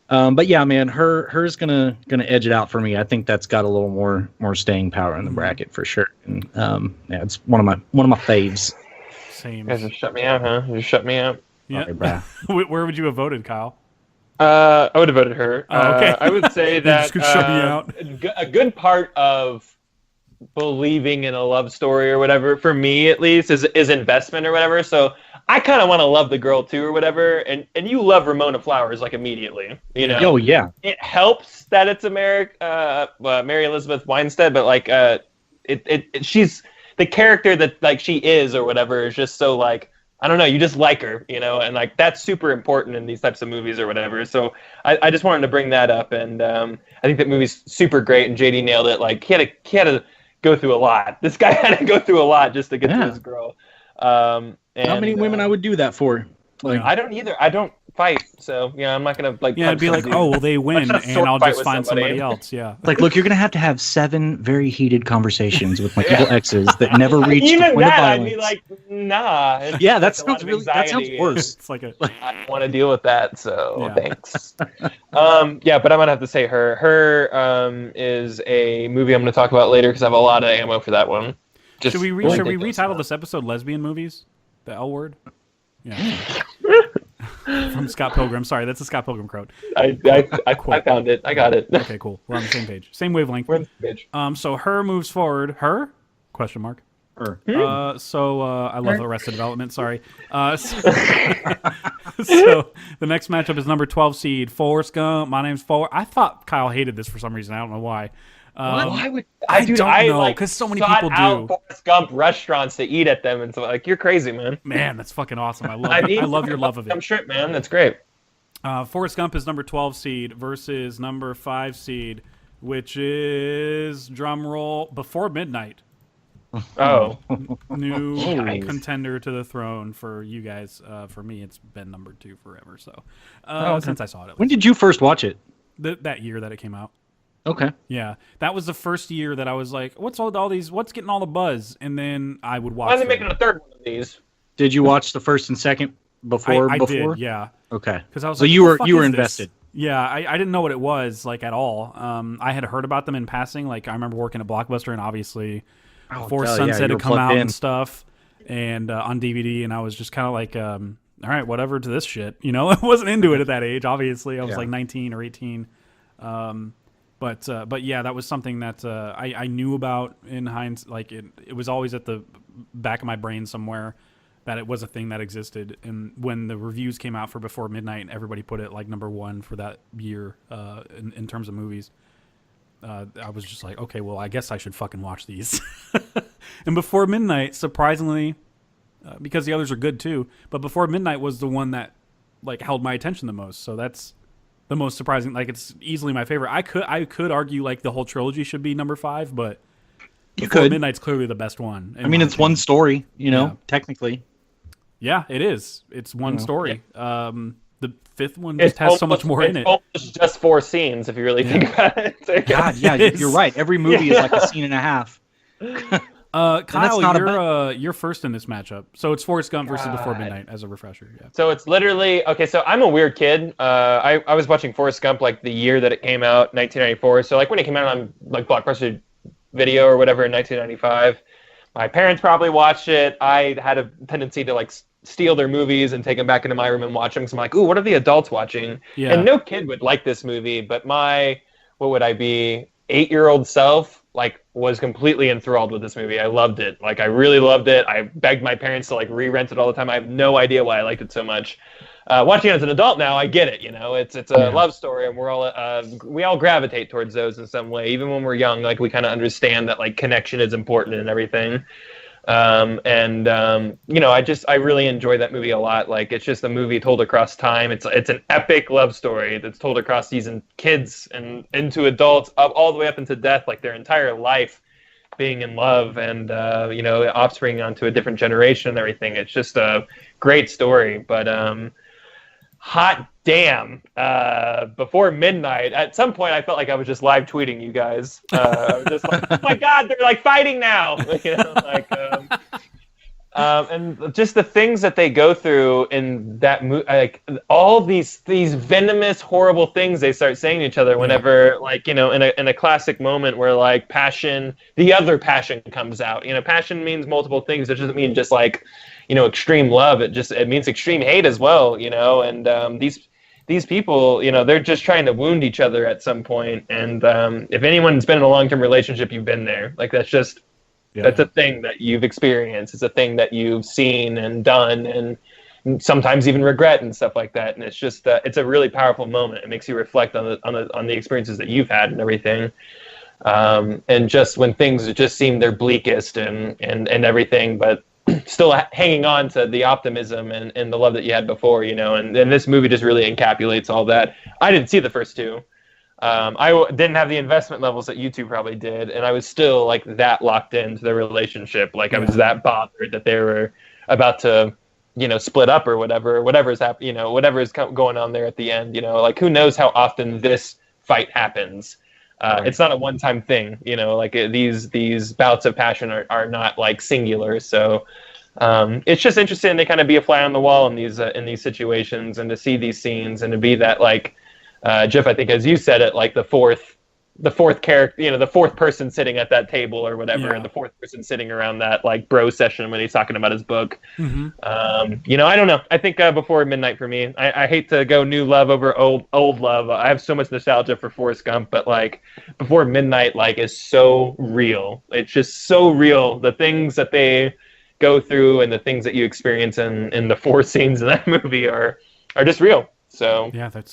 But yeah, man, her's gonna edge it out for me. I think that's got a little more staying power in the bracket for sure. And yeah, it's one of my faves. Same. You guys just shut me out, huh? You just shut me out. Yeah. Right, Where would you have voted, Kyle? I would have voted her. Oh, okay. I would say that just shut me out. A good part of believing in a love story or whatever, for me at least, is investment or whatever. So I kind of want to love the girl too or whatever. And you love Ramona Flowers like immediately, you know? Oh yeah. It helps that it's Mary Elizabeth Winstead, but like she's the character that like she is or whatever is just so like, I don't know, you just like her, you know, and like that's super important in these types of movies or whatever. So I just wanted to bring that up, and I think that movie's super great, and JD nailed it. Like he had to go through a lot. This guy had to go through a lot just to get to this girl. How many women I would do that for? Like I don't either. I don't fight, so yeah, I'm not gonna like. Yeah, it'd be like, oh well, they win, and I'll just find somebody else. Yeah. Like, look, you're gonna have 7 very heated conversations with my evil exes that never reached the even point that. of I'd violence. be like, nah. Yeah, that sounds that sounds worse. It's like I don't want to deal with that, so Yeah. thanks. Yeah, but I'm gonna have to say her. Her is a movie I'm gonna talk about later because I have a lot of ammo for that one. Should we retitle this episode "Lesbian Movies"? The L word. Yeah. From Scott Pilgrim. Sorry, that's a Scott Pilgrim quote. I found it. I got it. Okay, cool. We're on the same page. Same wavelength. We're on the page. So her moves forward. Her? Question mark. Her. I love Arrested Development. Sorry. So the next matchup is number 12 seed Forrest Gump. My name's Forrest. I thought Kyle hated this for some reason. I don't know why. Why would I don't know, because so many people do. Forrest Gump restaurants to eat at them, and so like you're crazy, man. Man, that's fucking awesome. I love your love of it. Shrimp, man. That's great. Forrest Gump is number 12 seed versus number 5 seed, which is drum roll Before Midnight. Oh, New contender to the throne for you guys. For me, it's been number 2 forever. So since I saw it, When did you first watch it? That year that it came out. Okay. Yeah, that was the first year that I was like, "What's all these? What's getting all the buzz?" And then I would watch. Why are they making a third one of these? Did you watch the first and second before? I did, yeah. Okay. Because I was so like, you were this? invested. Yeah, I didn't know what it was like at all. I had heard about them in passing. Like I remember working at Blockbuster, and obviously before Sunset had come out and stuff, and on DVD, and I was just kind of like, all right, whatever to this shit. You know, I wasn't into it at that age. Obviously, I was like 19 or 18. But yeah, that was something that I knew about in hindsight. Like it was always at the back of my brain somewhere that it was a thing that existed. And when the reviews came out for Before Midnight, everybody put it like number 1 for that year in terms of movies. I was just like, okay, well, I guess I should fucking watch these. And Before Midnight, surprisingly, because the others are good too, but Before Midnight was the one that like held my attention the most. So that's the most surprising. Like it's easily my favorite. I could argue like the whole trilogy should be number 5, but Before Midnight's clearly the best one. I mean, it's one story, you know, technically. Yeah, it is. It's one story. Yeah. The 5th one just has so much more in it. It's just 4 scenes if you really think about it. God, yeah, you're right. Every movie is like a scene and a half. Kyle, you're first in this matchup. So it's Forrest Gump versus Before Midnight as a refresher. Yeah. So it's literally okay. So I'm a weird kid. I was watching Forrest Gump like the year that it came out, 1994. So like when it came out on like Blockbuster Video or whatever in 1995, my parents probably watched it. I had a tendency to like steal their movies and take them back into my room and watch them. So I'm like, ooh, what are the adults watching? Yeah. And no kid would like this movie, but my, what would I be, 8-year-old self, like, was completely enthralled with this movie. I loved it. Like, I really loved it. I begged my parents to, like, re-rent it all the time. I have no idea why I liked it so much. Watching it as an adult now, I get it, you know. It's a love story, and we all gravitate towards those in some way. Even when we're young, like, we kind of understand that, like, connection is important and everything. I really enjoy that movie a lot. Like, it's just a movie told across time. It's an epic love story that's told across season kids and into adults, all the way up into death, like their entire life being in love, and offspring onto a different generation and everything. It's just a great story. But hot damn, Before Midnight, at some point I felt like I was just live tweeting you guys. I was just like, oh my god, they're like fighting now. And just the things that they go through in that movie, like all these venomous, horrible things they start saying to each other whenever, in a classic moment where like the other passion comes out. Passion means multiple things. It doesn't mean just like, extreme love. It means extreme hate as well. And these people, they're just trying to wound each other at some point. And if anyone's been in a long-term relationship, you've been there. Like that's just. Yeah. That's a thing that you've experienced. It's a thing that you've seen and done, and sometimes even regret and stuff like that. And it's just it's a really powerful moment. It makes you reflect on the experiences that you've had and everything. And just when things just seem their bleakest and everything, but still hanging on to the optimism and the love that you had before, And this movie just really encapsulates all that. I didn't see the first two. I didn't have the investment levels that you two probably did, and I was still like that locked into the relationship. Like I was that bothered that they were about to, split up or whatever's happening, whatever is going on there at the end. Like who knows how often this fight happens. Right. It's not a one-time thing. These bouts of passion are not like singular. So it's just interesting to kind of be a fly on the wall in these situations and to see these scenes and to be that like. Jeff, I think as you said it, like the fourth character, the fourth person sitting at that table or whatever, and the fourth person sitting around that like bro session when he's talking about his book. Mm-hmm. I don't know. I think Before Midnight for me. I hate to go new love over old love. I have so much nostalgia for Forrest Gump, but like Before Midnight, like is so real. It's just so real. The things that they go through and the things that you experience in the 4 scenes in that movie are just real. So God,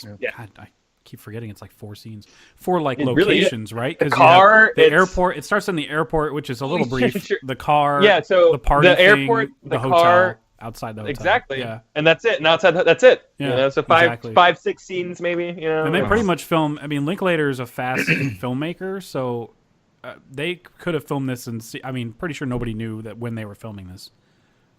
I keep forgetting it's like 4 scenes, 4 like locations, really right? The car, the airport. It starts in the airport, which is a little brief. The car, So the party, the airport, thing, the hotel, car, outside the hotel, exactly. And that's it. And outside, that's it. Yeah, so 5, 6 scenes maybe. And they pretty much film. I mean, Linklater is a fast filmmaker, so they could have filmed this pretty sure nobody knew that when they were filming this,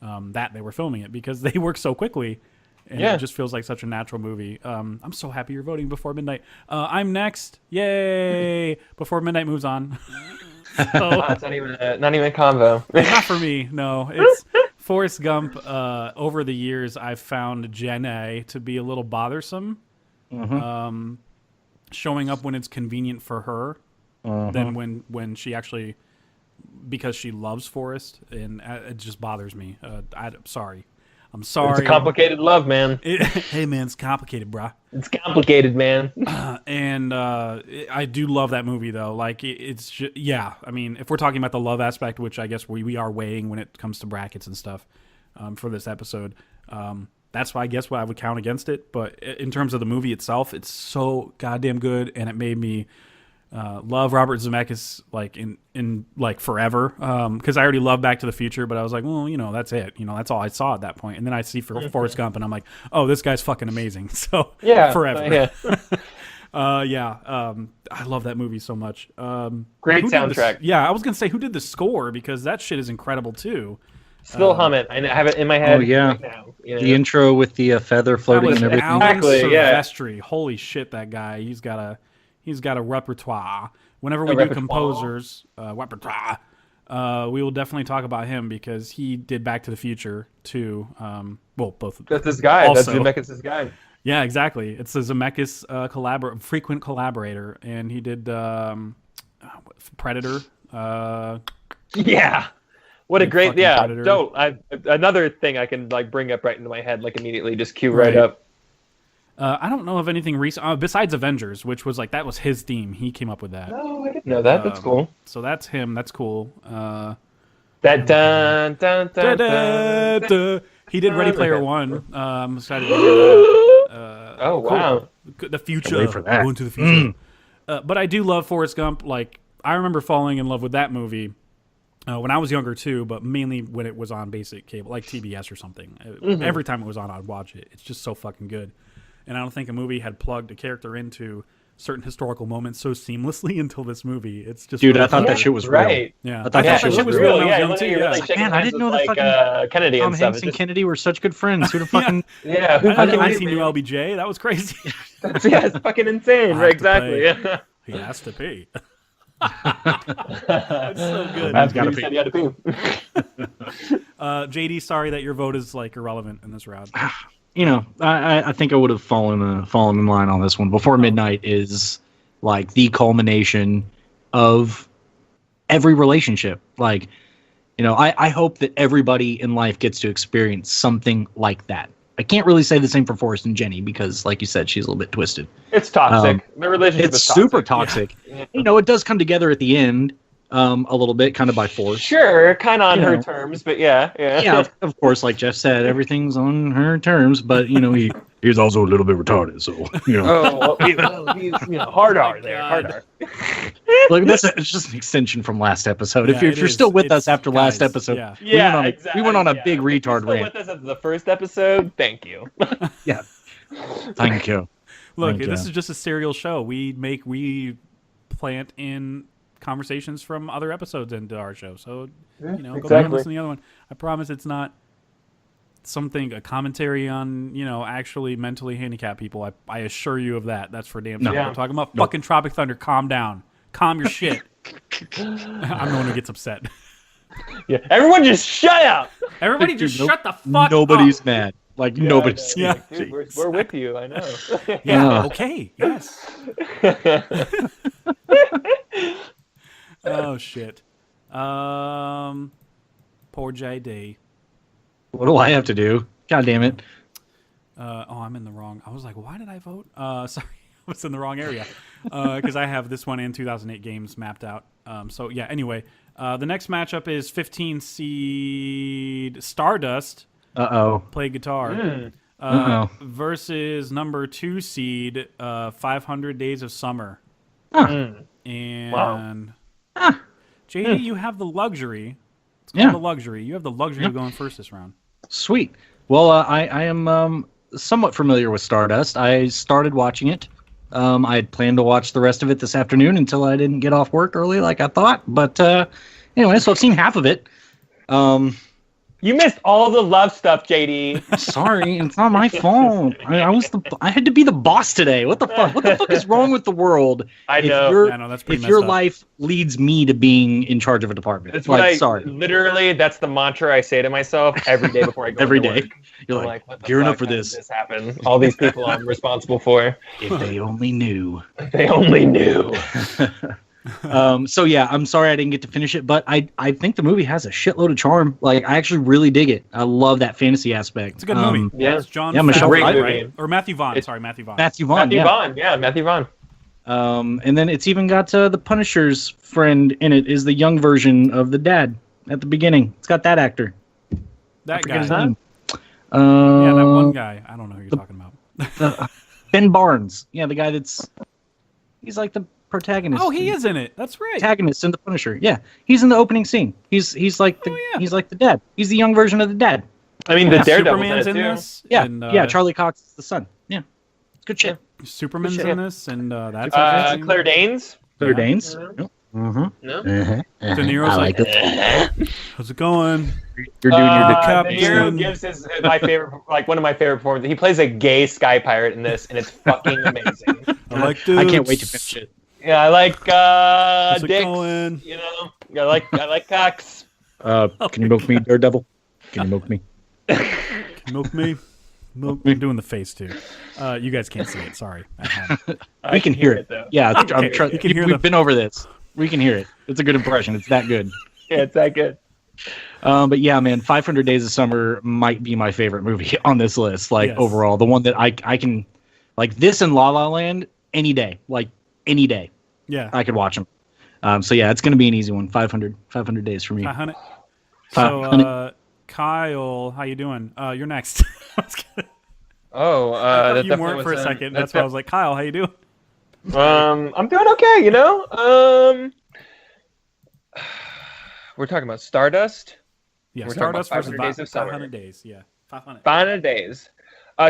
that they were filming it because they work so quickly. And it just feels like such a natural movie. I'm so happy you're voting Before Midnight. I'm next. Yay! Before Midnight moves on. It's not even a convo. Not for me, no. It's Forrest Gump. Over the years, I've found Jenna to be a little bothersome. Mm-hmm. Showing up when it's convenient for her than when she actually... Because she loves Forrest, and it just bothers me. I'm sorry. It's a complicated love, man. Hey, man, it's complicated, brah. It's complicated, man. I do love that movie, though. Like, it's just, I mean, if we're talking about the love aspect, which I guess we are weighing when it comes to brackets and stuff for this episode, that's why I guess what I would count against it. But in terms of the movie itself, it's so goddamn good, and it made me love Robert Zemeckis like in like forever because I already love Back to the Future, but I was like, well, that's it, that's all I saw at that point. And then I see Forrest Gump, and I'm like, oh, this guy's fucking amazing. So forever. I love that movie so much. Great soundtrack. I was gonna say who did the score because that shit is incredible too. Still hum it. I have it in my head. Oh yeah, right now, the intro with the feather floating and everything. Exactly. Silvestri. Holy shit, that guy. He's got a repertoire. Whenever we do composers, repertoire, we will definitally talk about him because he did Back to the Future too. Both. That's his guy. Also. That's Zemeckis' guy. Yeah, exactly. It's a Zemeckis frequent collaborator, and he did Predator. What a great Predator. Another thing I can like bring up right into my head like immediately, just cue right up. I don't know of anything recent besides Avengers, which was like that was his theme. He came up with that. No, I didn't know that. That's cool. So that's him. That's cool. That dun dun dun dun. Dun. He did Ready Player One. I'm excited to hear that. Oh wow! Cool. The future. Wait for that. Going to the future. But I do love Forrest Gump. Like I remember falling in love with that movie when I was younger too, but mainly when it was on basic cable, like TBS or something. Every time it was on, I'd watch it. It's just so fucking good. And I don't think a movie had plugged a character into certain historical moments so seamlessly until this movie. It's just dude, I thought that shit was right. real. Yeah, I thought that shit was real. Yeah, man, I didn't know that fucking Kennedy Tom and stuff. Hanks and Kennedy were such good friends. Who the fucking I seen new LBJ. That was crazy. It's fucking insane. Right, exactly. Yeah. He has to pee. That's so good. That's gotta pee. Said he had to pee. JD, sorry that your vote is like irrelevant in this round. You know, I think I would have fallen in line on this one. Before Midnight is like the culmination of every relationship. Like, you know, I hope that everybody in life gets to experience something like that. I can't really say the same for Forrest and Jenny because, like you said, she's a little bit twisted. It's toxic. The relationship is toxic. Super toxic. Yeah. You know, it does come together at the end a little bit, kind of by force. Sure, kind of on her terms, but yeah. Yeah, of course, like Jeff said, everything's on her terms, but, you know, he's also a little bit retarded, so, you know. He's hard R there, hard R. Like, it's just an extension from last episode. If you're still with us after last episode, we went on a big retard rant. With us after the first episode, thank you. Yeah. Thank you. Look, this is just a serial show. We plant in conversations from other episodes into our show. So, you know, go back and listen to the other one. I promise it's not a commentary on, you know, actually mentally handicapped people. I assure you of that. That's for damn sure. We're talking about fucking Tropic Thunder. Calm down. Calm your shit. I'm the one who gets upset. Yeah, everyone just shut up. Everybody just shut the fuck Nobody's up. Mad. Like, nobody's mad. Dude, we're with you, I know. Yeah, okay, yes. Oh, shit. Poor JD. What do I have to do? God damn it. I'm in the wrong. I was like, why did I vote? Sorry, I was in the wrong area. Because I have this one and 2008 games mapped out. So, yeah, anyway. The next matchup is 15 seed Stardust. Play guitar. Versus number 2 seed 500 Days of Summer. And JD, you have the luxury. It's called the luxury. You have the luxury of going first this round. Sweet. Well, I am somewhat familiar with Stardust. I started watching it. I had planned to watch the rest of it this afternoon until I didn't get off work early like I thought. But anyway, so I've seen half of it. You missed all the love stuff, JD. Sorry, it's not my fault. I had to be the boss today. What the fuck? What the fuck is wrong with the world? I know. If your life leads me to being in charge of a department, it's like, sorry. Literally, that's the mantra I say to myself every day before I go. Every to day, work. you're like gearing up for this. This happened. All these people I'm responsible for. If they only knew. If they only knew. So yeah, I'm sorry I didn't get to finish it, but I think the movie has a shitload of charm. Like, I actually really dig it. I love that fantasy aspect. It's a good movie. Yeah, it's John. Yeah, Michelle Favreau, right? Or Matthew Vaughn. Sorry, Matthew Vaughn. Matthew Vaughn. Matthew Vaughn. And then it's even got the Punisher's friend in it. Is the young version of the dad at the beginning. It's got that actor. That guy. His name. Yeah, that one guy. I don't know who you're talking about. Ben Barnes. Yeah, the guy he's like the protagonist. Oh, he is in it. That's right. Protagonist in the Punisher. Yeah, he's in the opening scene. He's like he's like the dad. He's the young version of the dad. I mean, the Daredevil's Superman's in too. this. Yeah, And, Charlie Cox is the son. Yeah, it's good shit. Superman's in this, and that's Claire Danes. Claire Danes. No. De Niro's like it. How's it going? You're doing your Captain. De Niro gives my favorite, like one of my favorite performances. He plays a gay sky pirate in this, and it's fucking amazing. I like dudes. I can't wait to finish it. Yeah, I like dicks. Going? You know, I like cocks. Can you milk me, Daredevil? Can you milk me? Milk me. Milk me. I'm doing the face too. You guys can't see it. Sorry. We can hear it though. Yeah, Okay. we've been over this. We can hear it. It's a good impression. It's that good. Yeah, it's that good. But yeah, man, 500 Days of Summer might be my favorite movie on this list. Like, overall, the one that I can, like, this and La La Land any day. Like, any day. Yeah. I could watch them. So yeah, it's going to be an easy one. 500 days for me. 500. So, Kyle, how you doing? You're next. Oh, I you weren't for a second. That's why I was like, Kyle, how you doing? I'm doing okay, you know. we're talking about Stardust. Yeah, We're talking about Stardust versus 500 Days of Summer. 500 Days. Yeah, 500. 500 Days.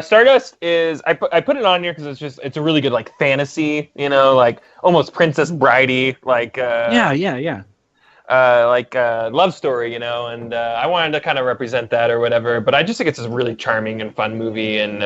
Stardust is I put it on here because it's a really good like fantasy, like almost Princess Bridey, like love story, and I wanted to kind of represent that or whatever. But I just think it's a really charming and fun movie, and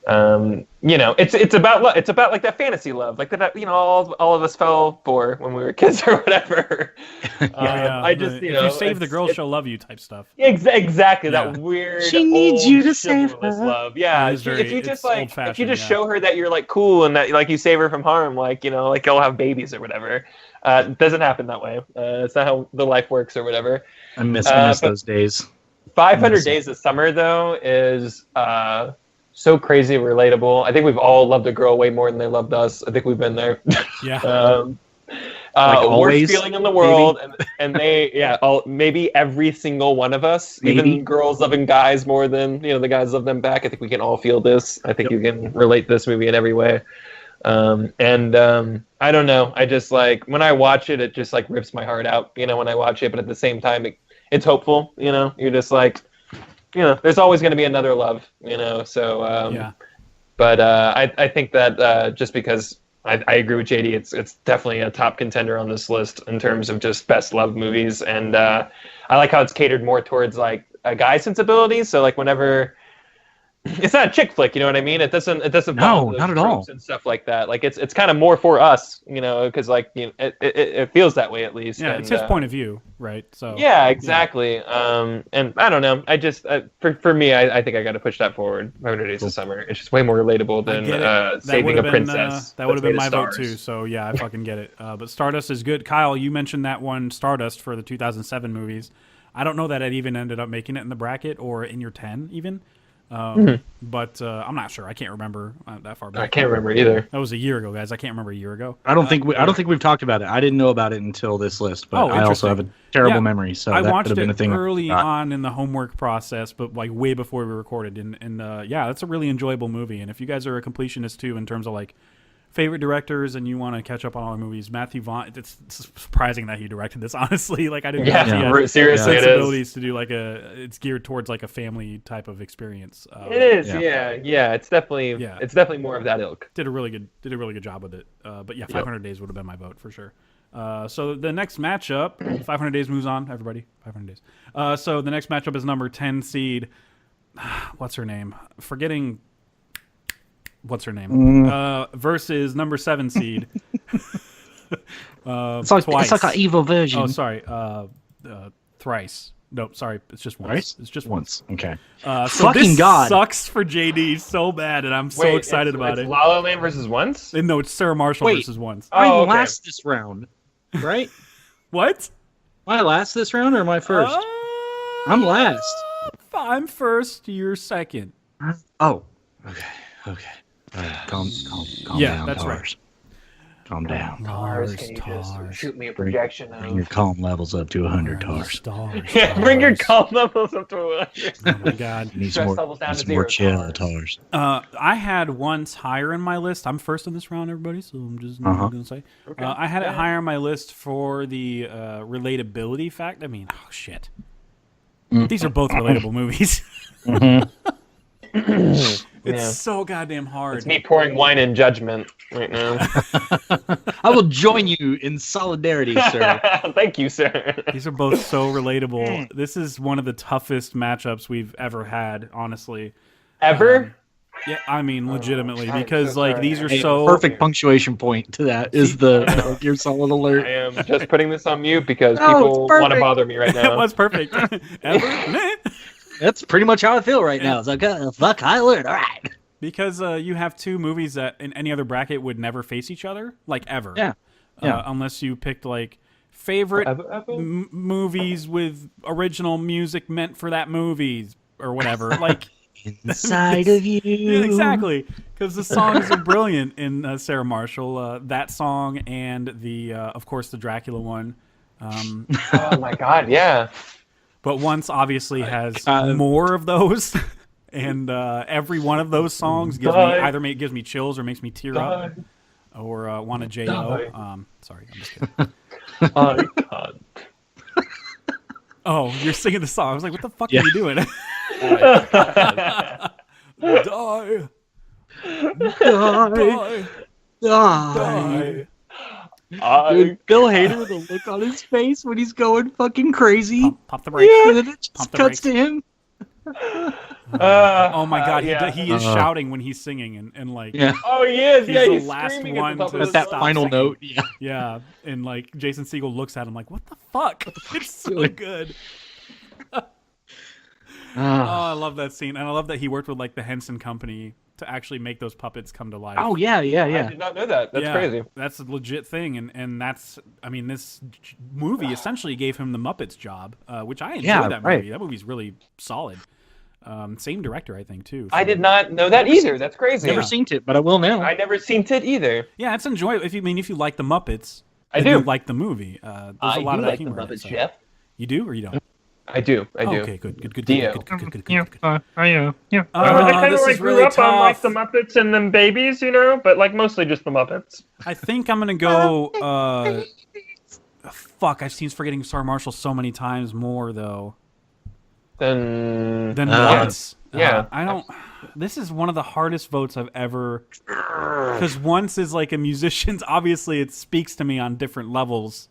it's about like that fantasy love, like that all of us fell for when we were kids or whatever. I just if you save the girl, she'll love you type stuff. Exactly that weird. She needs you to save her. Love. Yeah, if you just show her that you're like cool and that like you save her from harm, like you'll have babies or whatever. It doesn't happen that way. It's not how the life works or whatever. I miss those days. 500 Days of Summer though is so crazy relatable. I think we've all loved a girl way more than they loved us. I think we've been there. Yeah. Worst feeling in the world, and they, maybe every single one of us, even girls loving guys more than the guys love them back. I think we can all feel this. I think you can relate this movie in every way. I don't know. I just like when I watch it, it just like rips my heart out. When I watch it, but at the same time, it's hopeful. You're just like. There's always going to be another love, so, but I think that just because I agree with JD, it's definitely a top contender on this list in terms of just best love movies. And I like how it's catered more towards like a guy sensibility. So like whenever it's not a chick flick, you know what I mean? It doesn't no, not at all, and stuff like that. Like it's kind of more for us, because like it feels that way at least. Yeah, it's his point of view, right? So yeah, exactly. And I don't know. I just for me, I think I got to push that forward. 500 Days of Summer. It's just way more relatable than saving a princess. That would have been my vote too. So yeah, I fucking get it. But Stardust is good. Kyle, you mentioned that one Stardust for the 2007 movies. I don't know that it even ended up making it in the bracket or in your 10 even. But I'm not sure. I can't remember that far back. I can't remember either. That was a year ago, guys. I can't remember a year ago. I don't think we've talked about it. I didn't know about it until this list, but I also have a terrible memory, so I that watched could have been a thing. Early on in the homework process, but like way before we recorded. And that's a really enjoyable movie. And if you guys are a completionist too, in terms of like favorite directors and you want to catch up on all the movies, Matthew Vaughn. It's surprising that he directed this. Honestly, like I didn't. Seriously, sensibilities to do like it's geared towards like a family type of experience. It is, yeah. It's definitely more of that ilk. Did a really good job with it. But yeah, 500 Days would have been my vote for sure. So the next matchup, 500 Days moves on. Everybody, 500 Days. So the next matchup is number 10 seed. What's her name? Forgetting. What's her name? Versus number 7 seed. It's like an evil version. Oh, sorry. Thrice. No, sorry. It's just once. Thrice? It's just once. Okay. So fucking this God. sucks for JD so bad, and I'm so excited about it. La La Land versus Once? No, it's Sarah Marshall versus Once. I last this round, right? What? Am I last this round or am I first? I'm last. I'm first. You're second. Oh. Okay. Calm down, that's Tars. right. Calm down. Tars, can you just shoot me a projection? Bring your calm levels up to 100, Tars. Yeah, bring your calm levels up to 100. Oh my God. You need some more chill, Tars. I had Once higher in my list. I'm first in this round, everybody, so I'm just going to say. Okay. I had it higher on my list for the relatability fact. I mean, oh, shit. These are both relatable movies. It's so goddamn hard. It's me pouring wine in judgment right now. I will join you in solidarity, sir. Thank you, sir. These are both so relatable. This is one of the toughest matchups we've ever had, honestly. Ever? Yeah, I mean, legitimately, because like these are so perfect punctuation point to that is the Metal Gear Solid alert. I am just putting this on mute because people want to bother me right now. That was perfect. Ever? That's pretty much how I feel right now. It's like, fuck, high alert. All right. Because you have two movies that in any other bracket would never face each other, like ever. Yeah. Unless you picked like favorite movies with original music meant for that movie or whatever. Like inside of you. Yeah, exactly. Because the songs are brilliant in Sarah Marshall. That song and the, of course, the Dracula one. Oh my God! Yeah. But Once obviously has more of those, and every one of those songs gives me chills or makes me tear up, or want to J.O. Sorry, I'm just kidding. Oh, you're singing the song. I was like, what the fuck Yeah. are you doing? Die. Die. Die. Dude, Bill Hader, the look on his face when he's going fucking crazy. Pop the brakes. And then it just Pump the cuts brakes. to him. Oh my god, yeah. he is shouting when he's singing and like Yeah. Oh, he is. He's Yeah, the he's last screaming one at the top to of At his that stop final singing. note, yeah. Yeah, and like Jason Segel looks at him like, what the fuck? It's so doing? good. Oh, I love that scene, and I love that he worked with like the Henson Company to actually make those puppets come to life. Oh yeah, yeah, I yeah. did not know that. That's Yeah, crazy. That's a legit thing, and that's, I mean, this movie essentially gave him the Muppets job, which I enjoyed Yeah, that right. movie. That movie's really solid. Same director, I think, too. I so- did not know that either. That's crazy. Never seen it, but I will now. I never seen it either. Yeah, it's enjoyable. If you like the Muppets, I then do. you like the movie. There's a lot of that humor in it, so. Chef. You do or you don't? I do. I do. Okay, good. Dio. Good. I kind This of is like really grew up on like tough. the Muppets and them babies, you know, but like mostly just the Muppets. I think I'm gonna go. Fuck, I've seen Forgetting Sarah Marshall so many times more though Then than once. yeah. I don't. This is one of the hardest votes I've ever. Because once is like a musician's. Obviously, it speaks to me on different levels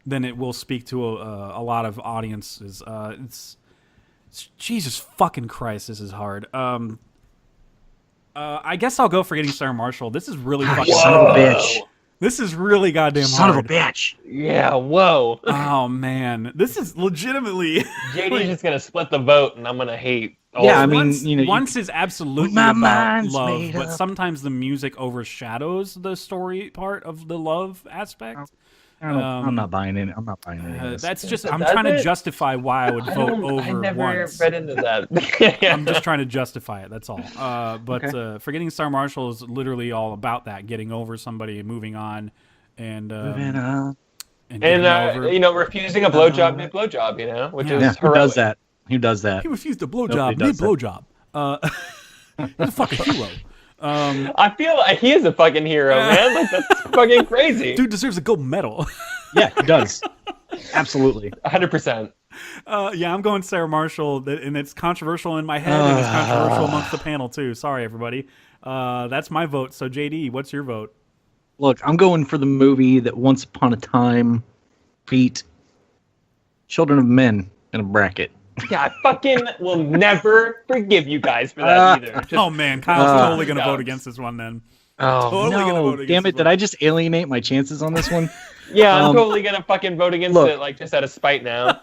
than it will speak to a lot of audiences. It's Jesus fucking Christ. This is hard. I guess I'll go Forgetting Sarah Marshall. This is really fucking. Son of a bitch. This is really goddamn Son hard. of a bitch. yeah. Whoa. Oh man, this is legitimately. JD's just gonna split the vote, and I'm gonna hate. Yeah, I mean, once, you know, you once is absolutely My about mind's love, made but up. sometimes the music overshadows the story part of the love aspect. I'm not buying it. I'm not buying it. That's just. I'm Does trying to it? justify why I would vote I over never once. read into that. I'm just trying to justify it. That's all. But Forgetting Sarah Marshall is literally all about that: getting over somebody and moving on, and Moving on. getting over. you know, refusing a blowjob mid blowjob, you know, which Yeah. is Yeah, who heroic. does that? Who does that? He refused a Nobody blowjob does mid that. blowjob. He's a fucking hero. I feel like he is a fucking hero, man. Like that's fucking crazy. Dude deserves a gold medal. Yeah, he does. Absolutely. 100%. Yeah, I'm going Sarah Marshall, and it's controversial in my head, and it's controversial amongst the panel too. Sorry, everybody. That's my vote. So, JD, what's your vote? Look, I'm going for the movie that once upon a time beat Children of Men in a bracket. Yeah, I fucking will never forgive you guys for that either. Just, Oh man, Kyle's totally gonna no. vote against this one then. oh, Totally gonna vote No, against damn this it! Did one. I just alienate my chances on this one? yeah, I'm Um, totally gonna fucking vote against look. it, like just out of spite now.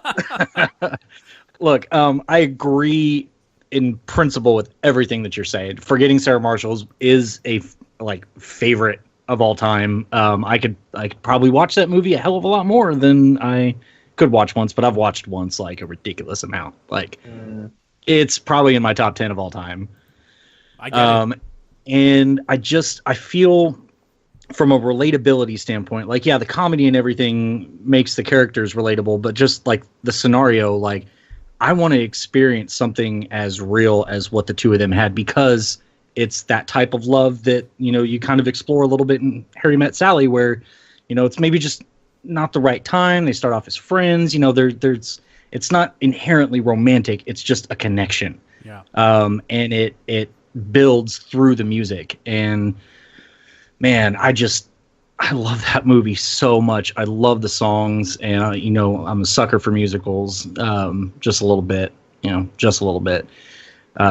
Look, I agree in principle with everything that you're saying. Forgetting Sarah Marshall is a favorite of all time. I could probably watch that movie a hell of a lot more than I could watch once, but I've watched once like a ridiculous amount. Like it's probably in my top 10 of all time. I get it. And I feel from a relatability standpoint, like, yeah, the comedy and everything makes the characters relatable, but just like the scenario, like I want to experience something as real as what the two of them had, because it's that type of love that, you know, you kind of explore a little bit in Harry Met Sally, where, you know, it's maybe just not the right time. They start off as friends, you know, it's not inherently romantic. It's just a connection. Yeah. And it builds through the music. And man, I love that movie so much. I love the songs, and you know, I'm a sucker for musicals. Just a little bit, you know, just a little bit.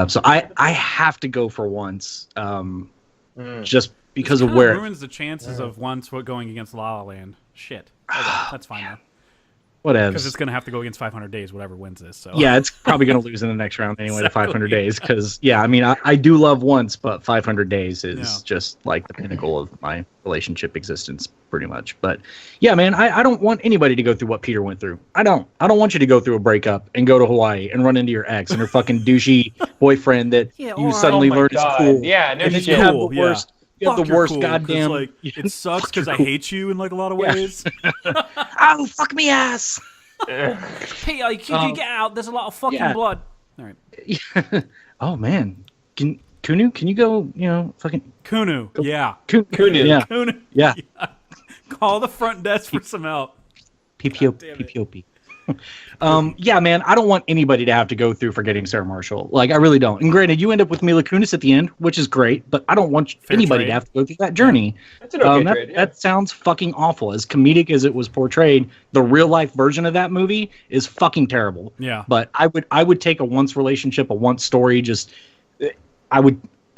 So I have to go for Once, just because of Kinda where. ruins the chances of once going against La La Land. Shit. Okay, that's fine though. Because it's Whatevs. gonna have to go against 500 Days, whatever wins this. So Yeah, it's probably going to lose in the next round anyway, to 500 Exactly. days. Because, yeah, I mean, I do love Once, but 500 days is Yeah. just like the pinnacle of my relationship existence, pretty much. But, yeah, man, I don't want anybody to go through what Peter went through. I don't want you to go through a breakup and go to Hawaii and run into your ex and her fucking douchey boyfriend that Yeah, you or- suddenly Oh my learn God. is cool. Yeah, no and then shit. you have Cool, the yeah. worst. You have Fuck, the you're worst cool, 'cause, goddamn. like, it sucks because I cool. hate you in like a lot of Yeah. ways. Oh, fuck me ass. Hey, could you get out? There's a lot of fucking yeah. blood. All right, Oh, man. Kunu, can you go, you know, fucking. Kunu. Yeah, Kunu. Yeah. Kunu. Yeah. Call the front desk for some help. PPO, damn it. PPOP. Yeah, man, I don't want anybody to have to go through Forgetting Sarah Marshall. Like, I really don't. And granted, you end up with Mila Kunis at the end, which is great, but I don't want anybody to have to go through that journey. That's an okay trade. That sounds fucking awful. As comedic as it was portrayed, the real life version of that movie is fucking terrible. Yeah. But I would take a once relationship, a once story.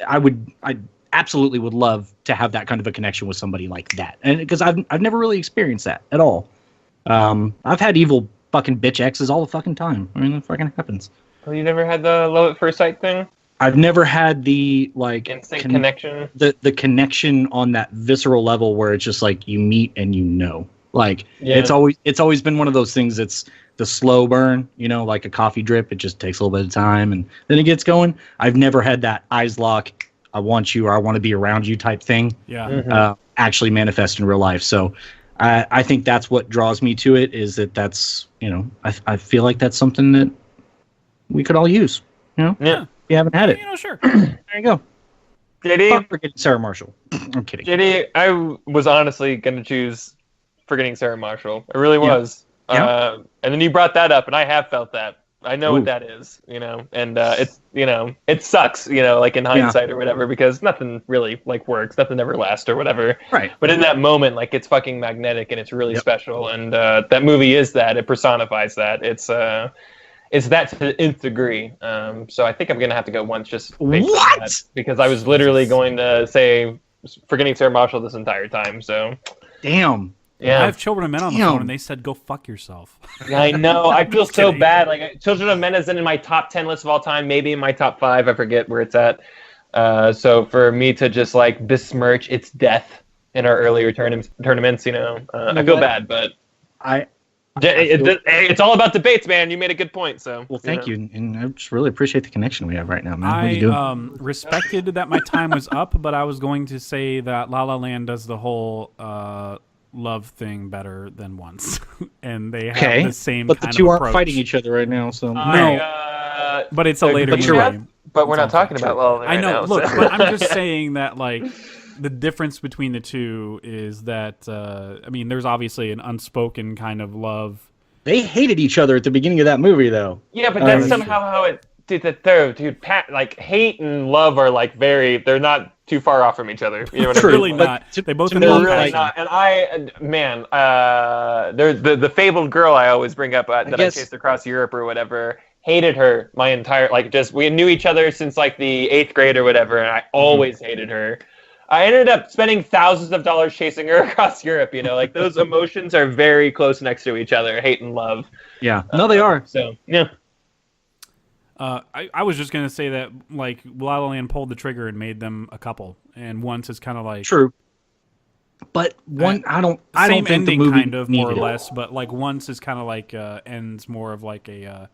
I absolutely would love to have that kind of a connection with somebody like that, and because I've never really experienced that at all. I've had evil fucking bitch exes all the fucking time. I mean, that fucking happens. Well, you never had the love at first sight thing? I've never had the like instant connection. The connection on that visceral level where it's just like you meet and you know. Like it's always been one of those things that's the slow burn, like a coffee drip. It just takes a little bit of time and then it gets going. I've never had that eyes lock, I want you or I want to be around you type thing. Yeah. Actually manifest in real life. So I think that's what draws me to it is that's, I feel like that's something that we could all use, Yeah. If you haven't had it. Sure. There you go. JD, Forgetting Sarah Marshall. I'm kidding. JD, I was honestly going to choose Forgetting Sarah Marshall. It really was. Yeah. And then you brought that up, and I have felt that. I know what that is, and it's, it sucks, like in hindsight or whatever, because nothing really like works, nothing ever lasts or whatever. Right. But in that moment, like it's fucking magnetic and it's really special. And that movie is that. It personifies that. It's that to the nth degree. So I think I'm gonna have to go once just based on that, because I was literally going to say Forgetting Sarah Marshall this entire time. So damn. Yeah. I have Children of Men on the phone, and they said, "Go fuck yourself." Yeah, I know. I feel so bad. Like Children of Men isn't in my top 10 list of all time. Maybe in my top 5. I forget where it's at. So for me to just like besmirch its death in our earlier tournaments, I feel bad. But it's all about debates, man. You made a good point. So thank you, and I just really appreciate the connection we have right now, man. What are I you doing? respected that my time was up, but I was going to say that La La Land does the whole love thing better than Once, and they have the same. But kind the two of aren't approach. fighting each other right now, so no. But it's a later movie. But we're not talking about La La Land I know. right now, Look, so. but I'm just saying that like the difference between the two is that there's obviously an unspoken kind of love. They hated each other at the beginning of that movie, though. Yeah, but that's somehow how it did the third, dude. Like hate and love are like they're not too far off from each other. You know what I mean? Really not. They both they're really not. And there's the fabled girl I always bring up that I chased across Europe or whatever. Hated her my entire we knew each other since like the 8th grade or whatever, and I always hated her. I ended up spending thousands of dollars chasing her across Europe. Like those emotions are very close next to each other, hate and love. Yeah, no, they are. So yeah. I was just gonna say that like La La Land pulled the trigger and made them a couple, and Once is kind of like true. But I don't think the movie kind of more or less, but like Once is kind of like ends more of like a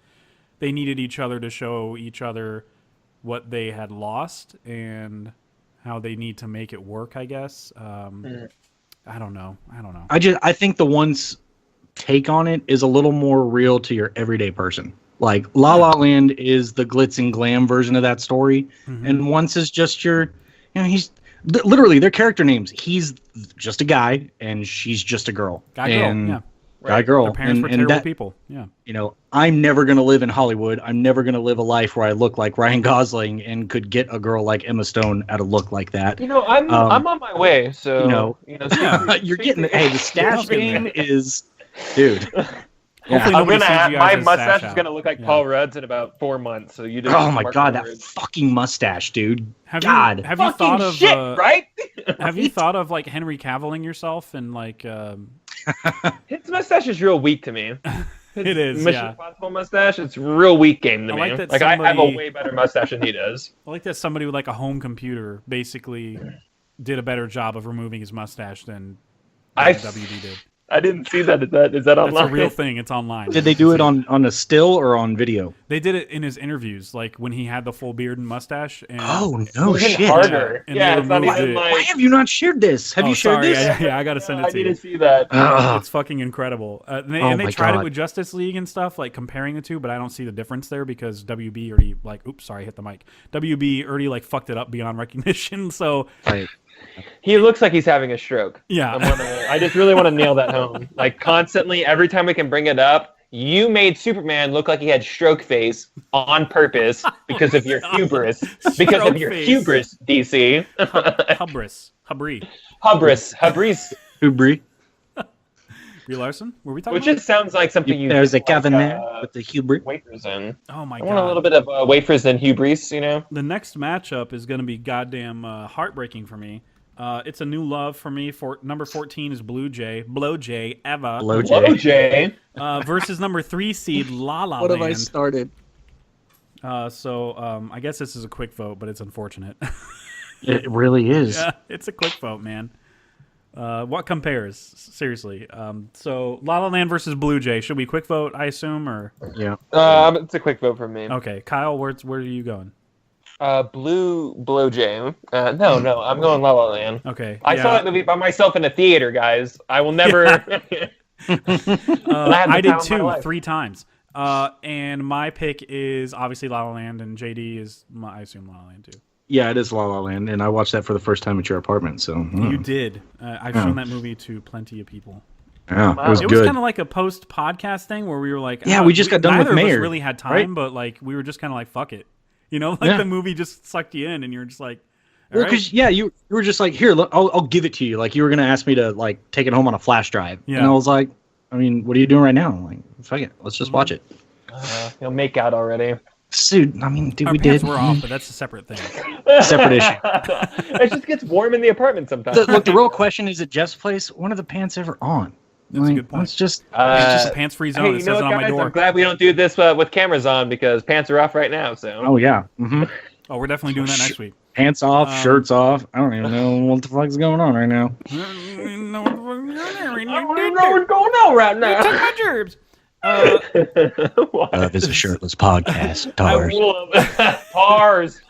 they needed each other to show each other what they had lost and how they need to make it work. I guess I don't know. I think the Once take on it is a little more real to your everyday person. Like La La Land is the glitz and glam version of that story, and Once is just he's literally their character names. He's just a guy, and she's just a girl. Guy girl. Their parents were terrible people. Yeah. I'm never gonna live in Hollywood. I'm never gonna live a life where I look like Ryan Gosling and could get a girl like Emma Stone at a look like that. I'm on my way. So you're getting the stash game is, dude. I'm gonna have my mustache is gonna look like Paul Rudd's in about 4 months. So you just oh my god, that fucking mustache, dude. Have you thought of shit, right? Have you thought of like Henry Cavilling yourself and like? His mustache is real weak to me. It is Mission Impossible mustache. It's real weak game to me. Like I have a way better mustache than he does. I like that somebody with like a home computer basically did a better job of removing his mustache than WD did. I didn't see that. Is that online? That's a real thing. It's online. Did they do it on a still or on video? They did it in his interviews, like when he had the full beard and mustache. And oh no shit! Harder. Yeah, it's not even like. Why have you not shared this? Have you shared this? Yeah, I gotta send it to you. I need to see that. It's fucking incredible. And they tried it with Justice League and stuff, like comparing the two, but I don't see the difference there because WB already like, oops, sorry, I hit the mic. WB already like fucked it up beyond recognition. So. Right. He looks like he's having a stroke. Yeah. I just really want to nail that home. Like constantly, every time we can bring it up, You made Superman look like he had stroke face on purpose because of your hubris. Because of your hubris, DC. Hubris. Hubris. Hubris. Brie Larson? Were we talking Which about? just sounds like something you There's a like, Kevin there with the hubris. Wafers in. Oh my I god. want a little bit of wafers and hubris, you know? The next matchup is going to be goddamn heartbreaking for me. It's a new love for me. Number 14 is Blue Jay, Eva. Blow Jay. Versus number 3 seed La La What Land. have I started? So I guess this is a quick vote, but it's unfortunate. It really is. Yeah, it's a quick vote, man. What compares? Seriously. So La La Land versus Blue Jay. Should we quick vote, I assume, or? Yeah. It's a quick vote from me. Okay, Kyle, where are you going? Blue Jay. No, I'm going La La Land. Okay. I saw that movie by myself in a theater, guys. I will never. I did too, 3 times. And my pick is obviously La La Land, and JD is, I assume, La La Land too. Yeah, it is La La Land, and I watched that for the first time at your apartment. So You did. I've shown that movie to plenty of people. Yeah, Wow. it was It good. was kind of like a post-podcast thing where we were like, Yeah, we just got done with neither of us Mayor, really had time, right? but like we were just kind of like, fuck it. You know, like Yeah. the movie just sucked you in, and you're just like, all Well, right. because you were just like, here, look, I'll give it to you. Like you were gonna ask me to like take it home on a flash drive, Yeah. and I was like, I mean, what are you doing right now? I'm like, fuck it, let's just watch it. You'll make out already. Dude, I mean, dude, Our we pants did. were off, but that's a separate thing. Separate issue. It just gets warm in the apartment sometimes. Look, the real question is at Jeff's place, when are the pants ever on? That's a good point. It's just It's just a pants-free zone. Hey, It you says know it what, on my guys? door. I'm glad we don't do this with cameras on because pants are off right now. So. oh yeah, Oh, we're definitely doing that next week. pants off, shirts off. I don't even know what the fuck's going on right now. I don't know what's going on right now. Took my gerbs. This is a shirtless podcast. Tars.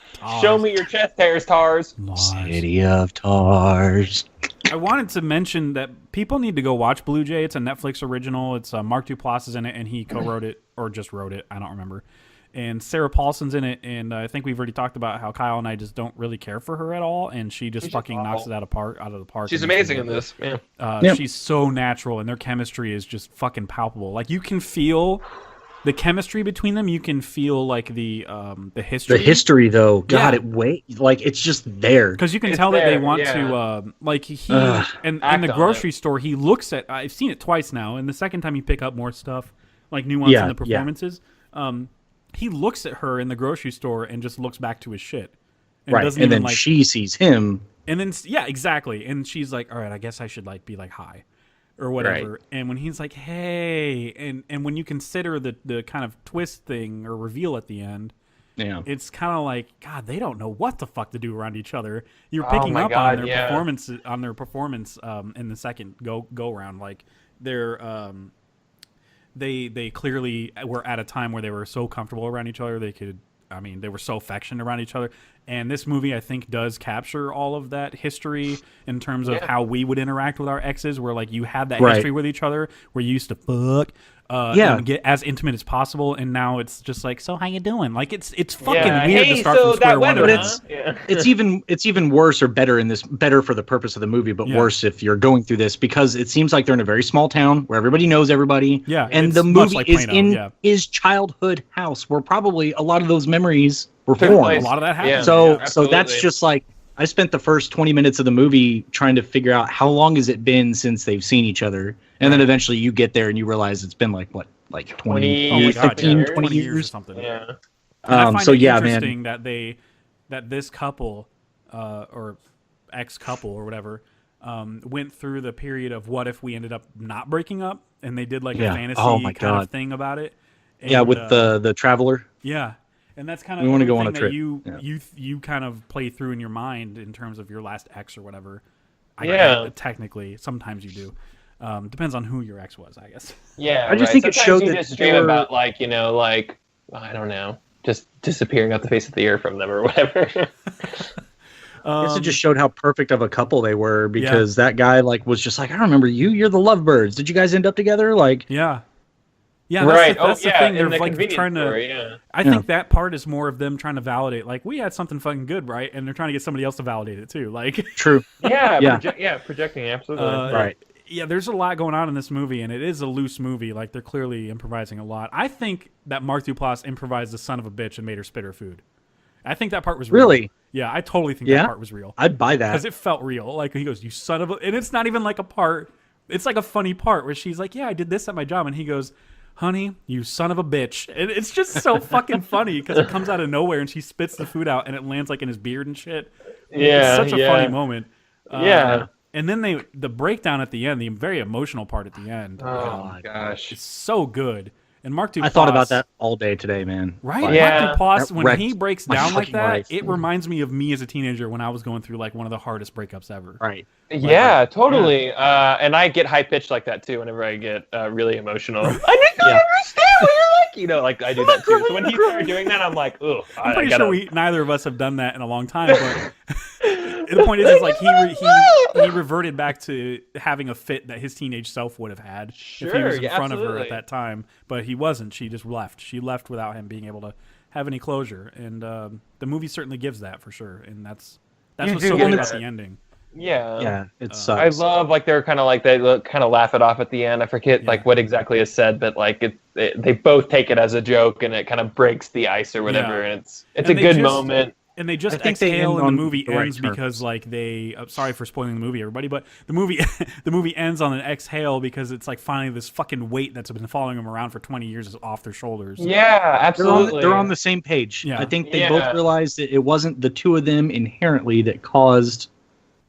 Show me your chest hairs, Tars. City of Tars. I wanted to mention that people need to go watch Blue Jay. It's a Netflix original. It's Mark Duplass is in it, and he co-wrote it, or just wrote it. I don't remember. And Sarah Paulson's in it, and I think we've already talked about how Kyle and I just don't really care for her at all, and she just fucking knocks it out of the park. She's amazing in this. Yeah. She's so natural, and their chemistry is just fucking palpable. Like you can feel the chemistry between them. You can feel like the history. The history, though, God, Yeah. it's just there. Because you can It's tell that they there, want yeah. to, like he in Act the on grocery store, he looks at. I've seen it twice now, and the second time you pick up more stuff, like nuance in the performances. He looks at her in the grocery store and just looks back to his shit, and Right, doesn't and even then she sees him. and then yeah, exactly, and she's like, all right, I guess I should like be like hi, or whatever. Right. And when he's like, hey, and when you consider the kind of twist thing or reveal at the end. Yeah. It's kind of like, God, they don't know what the fuck to do around each other. You're Oh picking my up God, on their yeah. performance in the second go round. Like they're they clearly were at a time where they were so comfortable around each other. They were so affectionate around each other. And this movie, I think, does capture all of that history in terms of how we would interact with our exes, where like you had that Right. history with each other, where you used to fuck, Yeah. and get as intimate as possible, and now it's just like, so how you doing? Like it's fucking Yeah. weird Hey, to start so from square that one. weather, around. huh? Yeah. It's even worse or better for the purpose of the movie, but Yeah. worse if you're going through this because it seems like they're in a very small town where everybody knows everybody. Yeah, and it's the much movie like is Plano, in yeah. his childhood house where probably a lot of those memories were Took formed. place. A lot of that happened. Yeah. So Yeah, so that's absolutely. just like I spent the first 20 minutes of the movie trying to figure out how long has it been since they've seen each other, and then eventually you get there and you realize it's been like 20 Oh my years, God, 15, yeah, 20 years or years. something. Yeah. And I find So it yeah, man. interesting that this couple, or ex-couple or whatever, went through the period of what if we ended up not breaking up, and they did like Yeah. a fantasy Oh my kind of God. thing about it. And, Yeah, with the traveler. yeah, and that's kind of We wanna go on a that trip. You Yeah. you kind of play through in your mind in terms of your last ex or whatever. Yeah. Technically, sometimes you do. Depends on who your ex was, I guess. Yeah, I just right. think it Sometimes showed you that just they dream were- about like I don't know, just disappearing off the face of the earth from them or whatever. I guess it just showed how perfect of a couple they were because that guy like was just like, I remember you. You're the lovebirds. Did you guys end up together? Like, Yeah. Yeah, right. That's the thing. They're in the like convenience trying to. store, yeah. I think that part is more of them trying to validate. Like we had something fucking good, right? And they're trying to get somebody else to validate it too. Like, true. Yeah, Yeah. projecting absolutely. Right. Yeah, there's a lot going on in this movie, and it is a loose movie. Like, they're clearly improvising a lot. I think that Mark Duplass improvised the son of a bitch and made her spit her food. I think that part was real. Really? Yeah, I totally think that part was real. I'd buy that. Because it felt real. Like, he goes, you son of a... And it's not even like a part... It's like a funny part where she's like, yeah, I did this at my job. And he goes, honey, you son of a bitch. And it's just so fucking funny because it comes out of nowhere and she spits the food out and it lands like in his beard and shit. Yeah, it's such a funny moment. Yeah. And then the breakdown at the end, the very emotional part at the end. Oh, my gosh. It's so good. And Mark Duplass... I thought about that all day today, man. Right? Like, Mark Duplass, when he breaks my down like fucking that, life. it reminds me of me as a teenager when I was going through like one of the hardest breakups ever. Right. Yeah, totally. And I get high pitched like that too whenever I get really emotional. I just don't understand what you're like. You know, like I do that too. So when he started doing that, I'm like, ugh. I'm pretty sure neither of us have done that in a long time. But the point is like he reverted back to having a fit that his teenage self would have had if he was in front of her at that time. But he wasn't. She just left. She left without him being able to have any closure. And the movie certainly gives that for sure. And that's what's so good about the ending. Yeah, it sucks. I love like they're kind of like they kind of laugh it off at the end. I forget like what exactly is said, but like they both take it as a joke and it kind of breaks the ice or whatever. And it's a good moment. And they just exhale and the movie ends because like they sorry for spoiling the movie, everybody, but the movie ends on an exhale because it's like finally this fucking weight that's been following them around for 20 years is off their shoulders. Yeah, absolutely. They're on the same page. Yeah. I think they both realized that it wasn't the two of them inherently that caused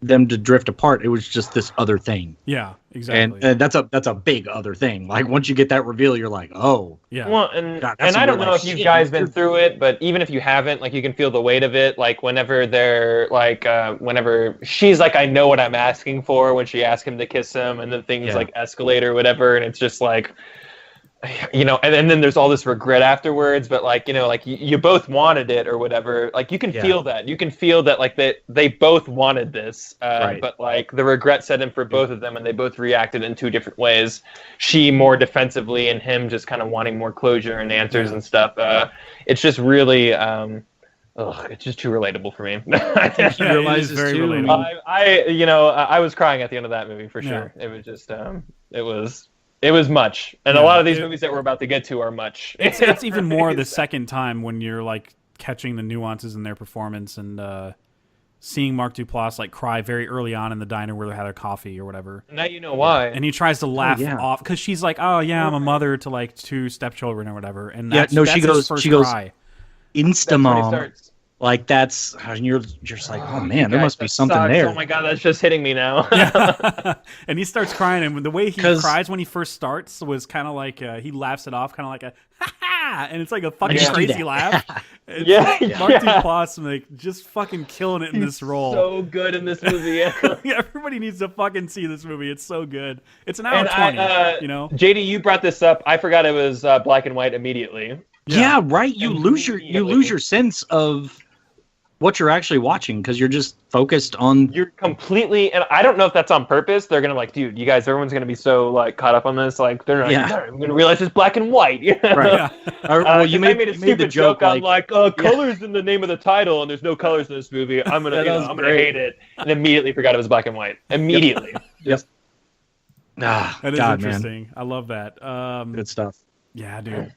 them to drift apart. It was just this other thing. Yeah, exactly. And that's a big other thing. Like once you get that reveal, you're like, oh. Yeah. Well, and I don't know if you guys been through it, but even if you haven't, like you can feel the weight of it. Like whenever they're like, whenever she's like, I know what I'm asking for when she asks him to kiss him, and then things like escalate or whatever, and it's just like, you know, and then there's all this regret afterwards, but like, you know, like you both wanted it or whatever, like you can feel that. You can feel that like they both wanted this, but like the regret set in for both of them and they both reacted in two different ways. She more defensively and him just kind of wanting more closure and answers and stuff. It's just really, it's just too relatable for me. I think he realizes very too. relatable. I was crying at the end of that movie for sure. It was just, it was much, and a lot of these movies that we're about to get to are much. It's even more the second time when you're like catching the nuances in their performance and seeing Mark Duplass like cry very early on in the diner where they had a coffee or whatever. Now you know why. And he tries to laugh off because she's like, "Oh yeah, I'm a mother to like 2 stepchildren or whatever." And that's she goes cry. Instamom. Like that's you're just like, oh man, there must be something there. Oh my god, that's just hitting me now. And he starts crying, and the way he cries when he first starts was kind of like he laughs it off, kind of like a ha ha, and it's like a fucking crazy laugh. Mark Duplass like just fucking killing it in this role. So good in this movie. Everybody needs to fucking see this movie. It's so good. It's an hour 20. You know, JD, you brought this up. I forgot it was black and white immediately. Yeah, right. You lose your sense of what you're actually watching because you're just focused on. You're completely, and I don't know if that's on purpose. They're gonna like, dude, you guys, everyone's gonna be so like caught up on this, like they're not even gonna realize it's black and white. You know? Right. Well, you made a stupid joke. I'm like, colors in the name of the title, and there's no colors in this movie. I'm gonna, I'm gonna hate it, and immediately forgot it was black and white. Immediately. Yep. That is interesting. Man. I love that. Good stuff. Yeah, dude.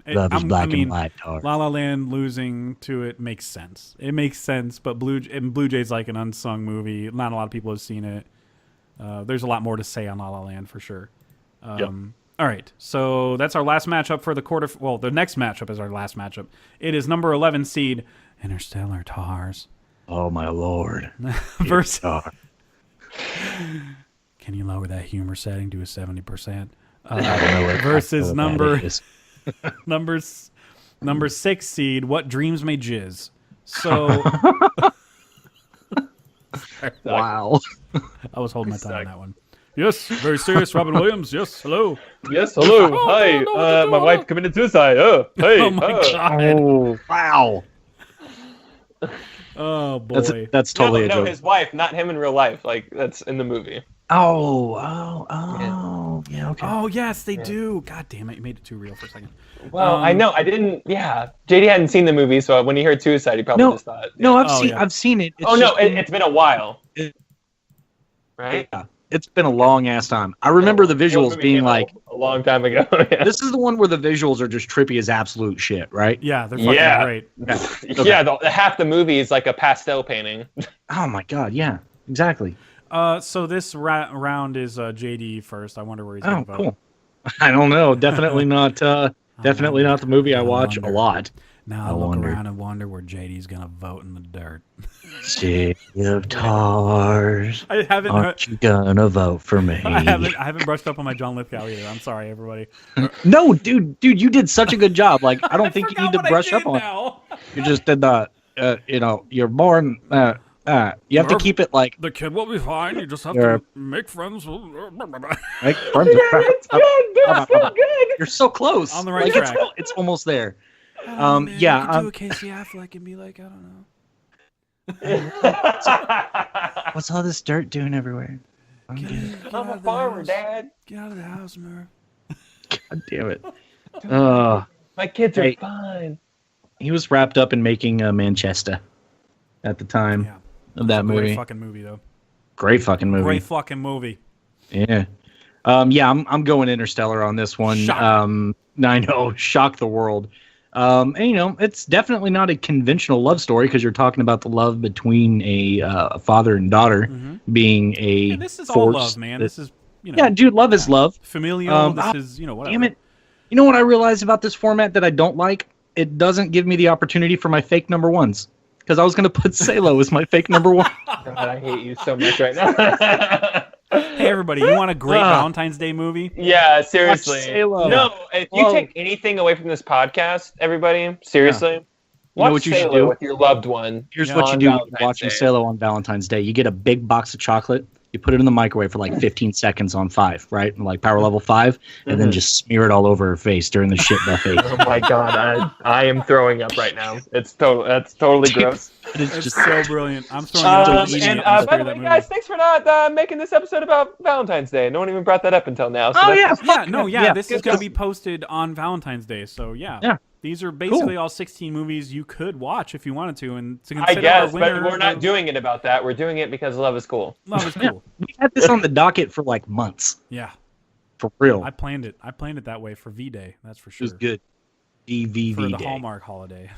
Love is black and white. La La Land losing to it makes sense. It makes sense, but Blue Jay's like an unsung movie. Not a lot of people have seen it. There's a lot more to say on La La Land for sure. All right, so that's our last matchup for the quarter. Well, the next matchup is our last matchup. It is number 11 seed Interstellar Tars. Oh my lord! Versus. Can you lower that humor setting to a 70%? Versus number 6 seed, What Dreams May Jizz. So wow. I was holding my tongue on that one. Yes, very serious, Robin Williams. Yes, hello. Yes, hello. Hi. My wife committed suicide. Oh, hey. Oh my god. Oh, wow. Oh boy. That's totally a joke. No, his wife, not him in real life. Like that's in the movie. Yeah, okay. Oh yes, they do. God damn it, you made it too real for a second. Well, I know, I didn't. Yeah, JD hadn't seen the movie, so when he heard suicide, he probably just thought. No, I've seen it. It's been a while. Right? It's been a long ass time. I remember the visuals being like a long time ago. Yeah. This is the one where the visuals are just trippy as absolute shit, right? Yeah, they're fucking great. Okay. Yeah, half the movie is like a pastel painting. Oh my god, yeah, exactly. So this round is JD first. I wonder where he's going to vote. Cool. I don't know. Definitely not. Definitely not the movie I watch a lot. Now I look around and wonder where JD's going to vote in the dirt. City of Stars. Aren't you gonna vote for me? I haven't brushed up on my John Lithgow either. I'm sorry, everybody. No, dude, you did such a good job. Like, I don't think you need to brush up on it. You just did the, you're born. You have to keep it like the kid will be fine. You just have to make friends. Make friends. So good. You're so close. On the right track. It's almost there. Oh, man, you could do a Casey Affleck and be like, I don't know. What's all this dirt doing everywhere? I'm a farmer, Dad. Get out of the house, Murph. God damn it. My kids are fine. He was wrapped up in making Manchester at the time of that movie. Great fucking movie, though. Great fucking movie. Great fucking movie. Yeah. I'm going Interstellar on this one. I know, shock the world. And it's definitely not a conventional love story because you're talking about the love between a father and daughter being a this is force all love, man. This is, dude, love is love. Familial, this is, whatever. Damn it. You know what I realized about this format that I don't like? It doesn't give me the opportunity for my fake number ones. Because I was going to put Salo as my fake number one. God, I hate you so much right now. Hey, everybody, you want a great Valentine's Day movie? Yeah, seriously. No, if you take anything away from this podcast, everybody, seriously, watch what you should Salo do? with your loved one. Here's what you do when you're watching Salo on Valentine's Day. You get a big box of chocolate. You put it in the microwave for like 15 seconds on 5, right? Like power level 5, and then just smear it all over her face during the shit buffet. Oh my god, I am throwing up right now. That's totally gross. It's just so brilliant. I'm throwing up. And by the way, guys, thanks for not making this episode about Valentine's Day. No one even brought that up until now. So this is going to be posted on Valentine's Day. So yeah. These are basically all 16 movies you could watch if you wanted to. And to consider I guess, our winner, but we're not doing it about that. We're doing it because love is cool. Love is cool. We've had this on the docket for like months. Yeah. For real. I planned it that way for V-Day. That's for sure. It was good. DVV for the Day. Hallmark holiday.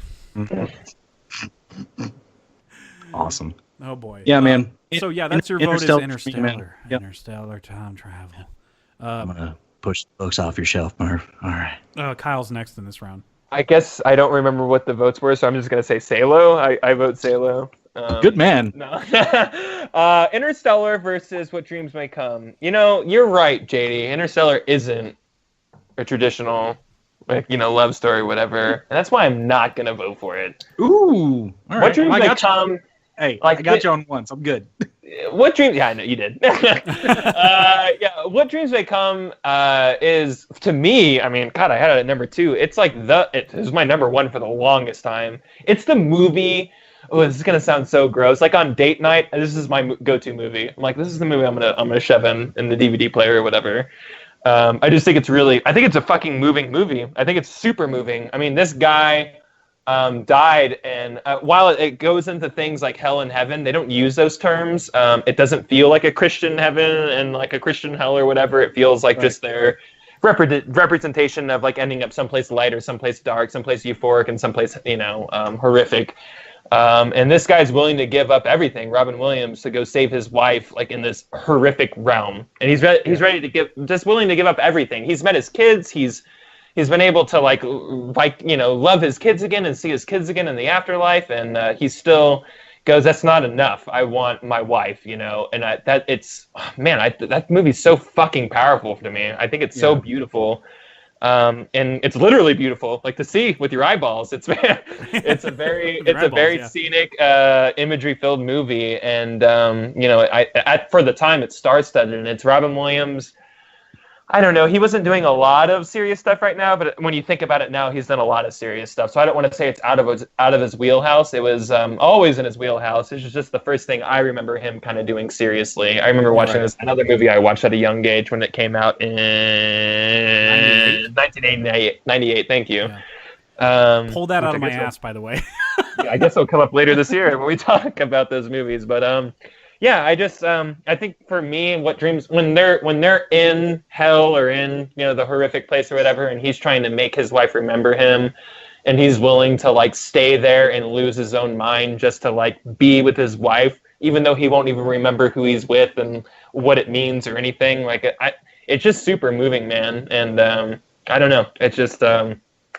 Awesome. Oh boy. Yeah, man. So that's your vote is Interstellar. Yep. Interstellar time travel. I'm gonna push the books off your shelf, Murph. All right. Kyle's next in this round. I guess I don't remember what the votes were, so I'm just gonna say Salo. I vote Salo. Good man. No. Interstellar versus What Dreams May Come. You're right, JD. Interstellar isn't a traditional, love story, whatever. And that's why I'm not gonna vote for it. Ooh. All right. What Dreams May Come. Hey, I got you on once. I'm good. What Dreams... Yeah, I know, you did. What Dreams May Come is, to me, I mean, God, I had it at number 2. It's like it was my number 1 for the longest time. It's the movie... Oh, this is going to sound so gross. Like on date night, this is my go-to movie. I'm like, this is the movie I'm gonna shove in the DVD player or whatever. I just think it's a fucking moving movie. I think it's super moving. I mean, this guy... died, and while it goes into things like hell and heaven, they don't use those terms. It doesn't feel like a Christian heaven and like a Christian hell or whatever. It feels like just their representation of like ending up someplace light or someplace dark, someplace euphoric, and someplace horrific. And this guy's willing to give up everything, Robin Williams, to go save his wife, like in this horrific realm. And he's ready to willing to give up everything. He's met his kids. He's been able to love his kids again and see his kids again in the afterlife, and he still goes, that's not enough. I want my wife, and that movie's so fucking powerful to me. I think it's so beautiful, and it's literally beautiful, like to see with your eyeballs. It's a very scenic, imagery-filled movie, and for the time it's star-studded, and it's Robin Williams. I don't know. He wasn't doing a lot of serious stuff right now, but when you think about it now, he's done a lot of serious stuff. So I don't want to say it's out of his wheelhouse. It was always in his wheelhouse. It's just the first thing I remember him kind of doing seriously. I remember watching another movie I watched at a young age when it came out in 1998. Thank you. Yeah. Pull that out of my ass, by the way. I guess it'll come up later this year when we talk about those movies. But Yeah, I think for me, what dreams when they're in hell or in the horrific place or whatever, and he's trying to make his wife remember him, and he's willing to like stay there and lose his own mind just to like be with his wife, even though he won't even remember who he's with and what it means or anything. Like it's just super moving, man. And I don't know, it's just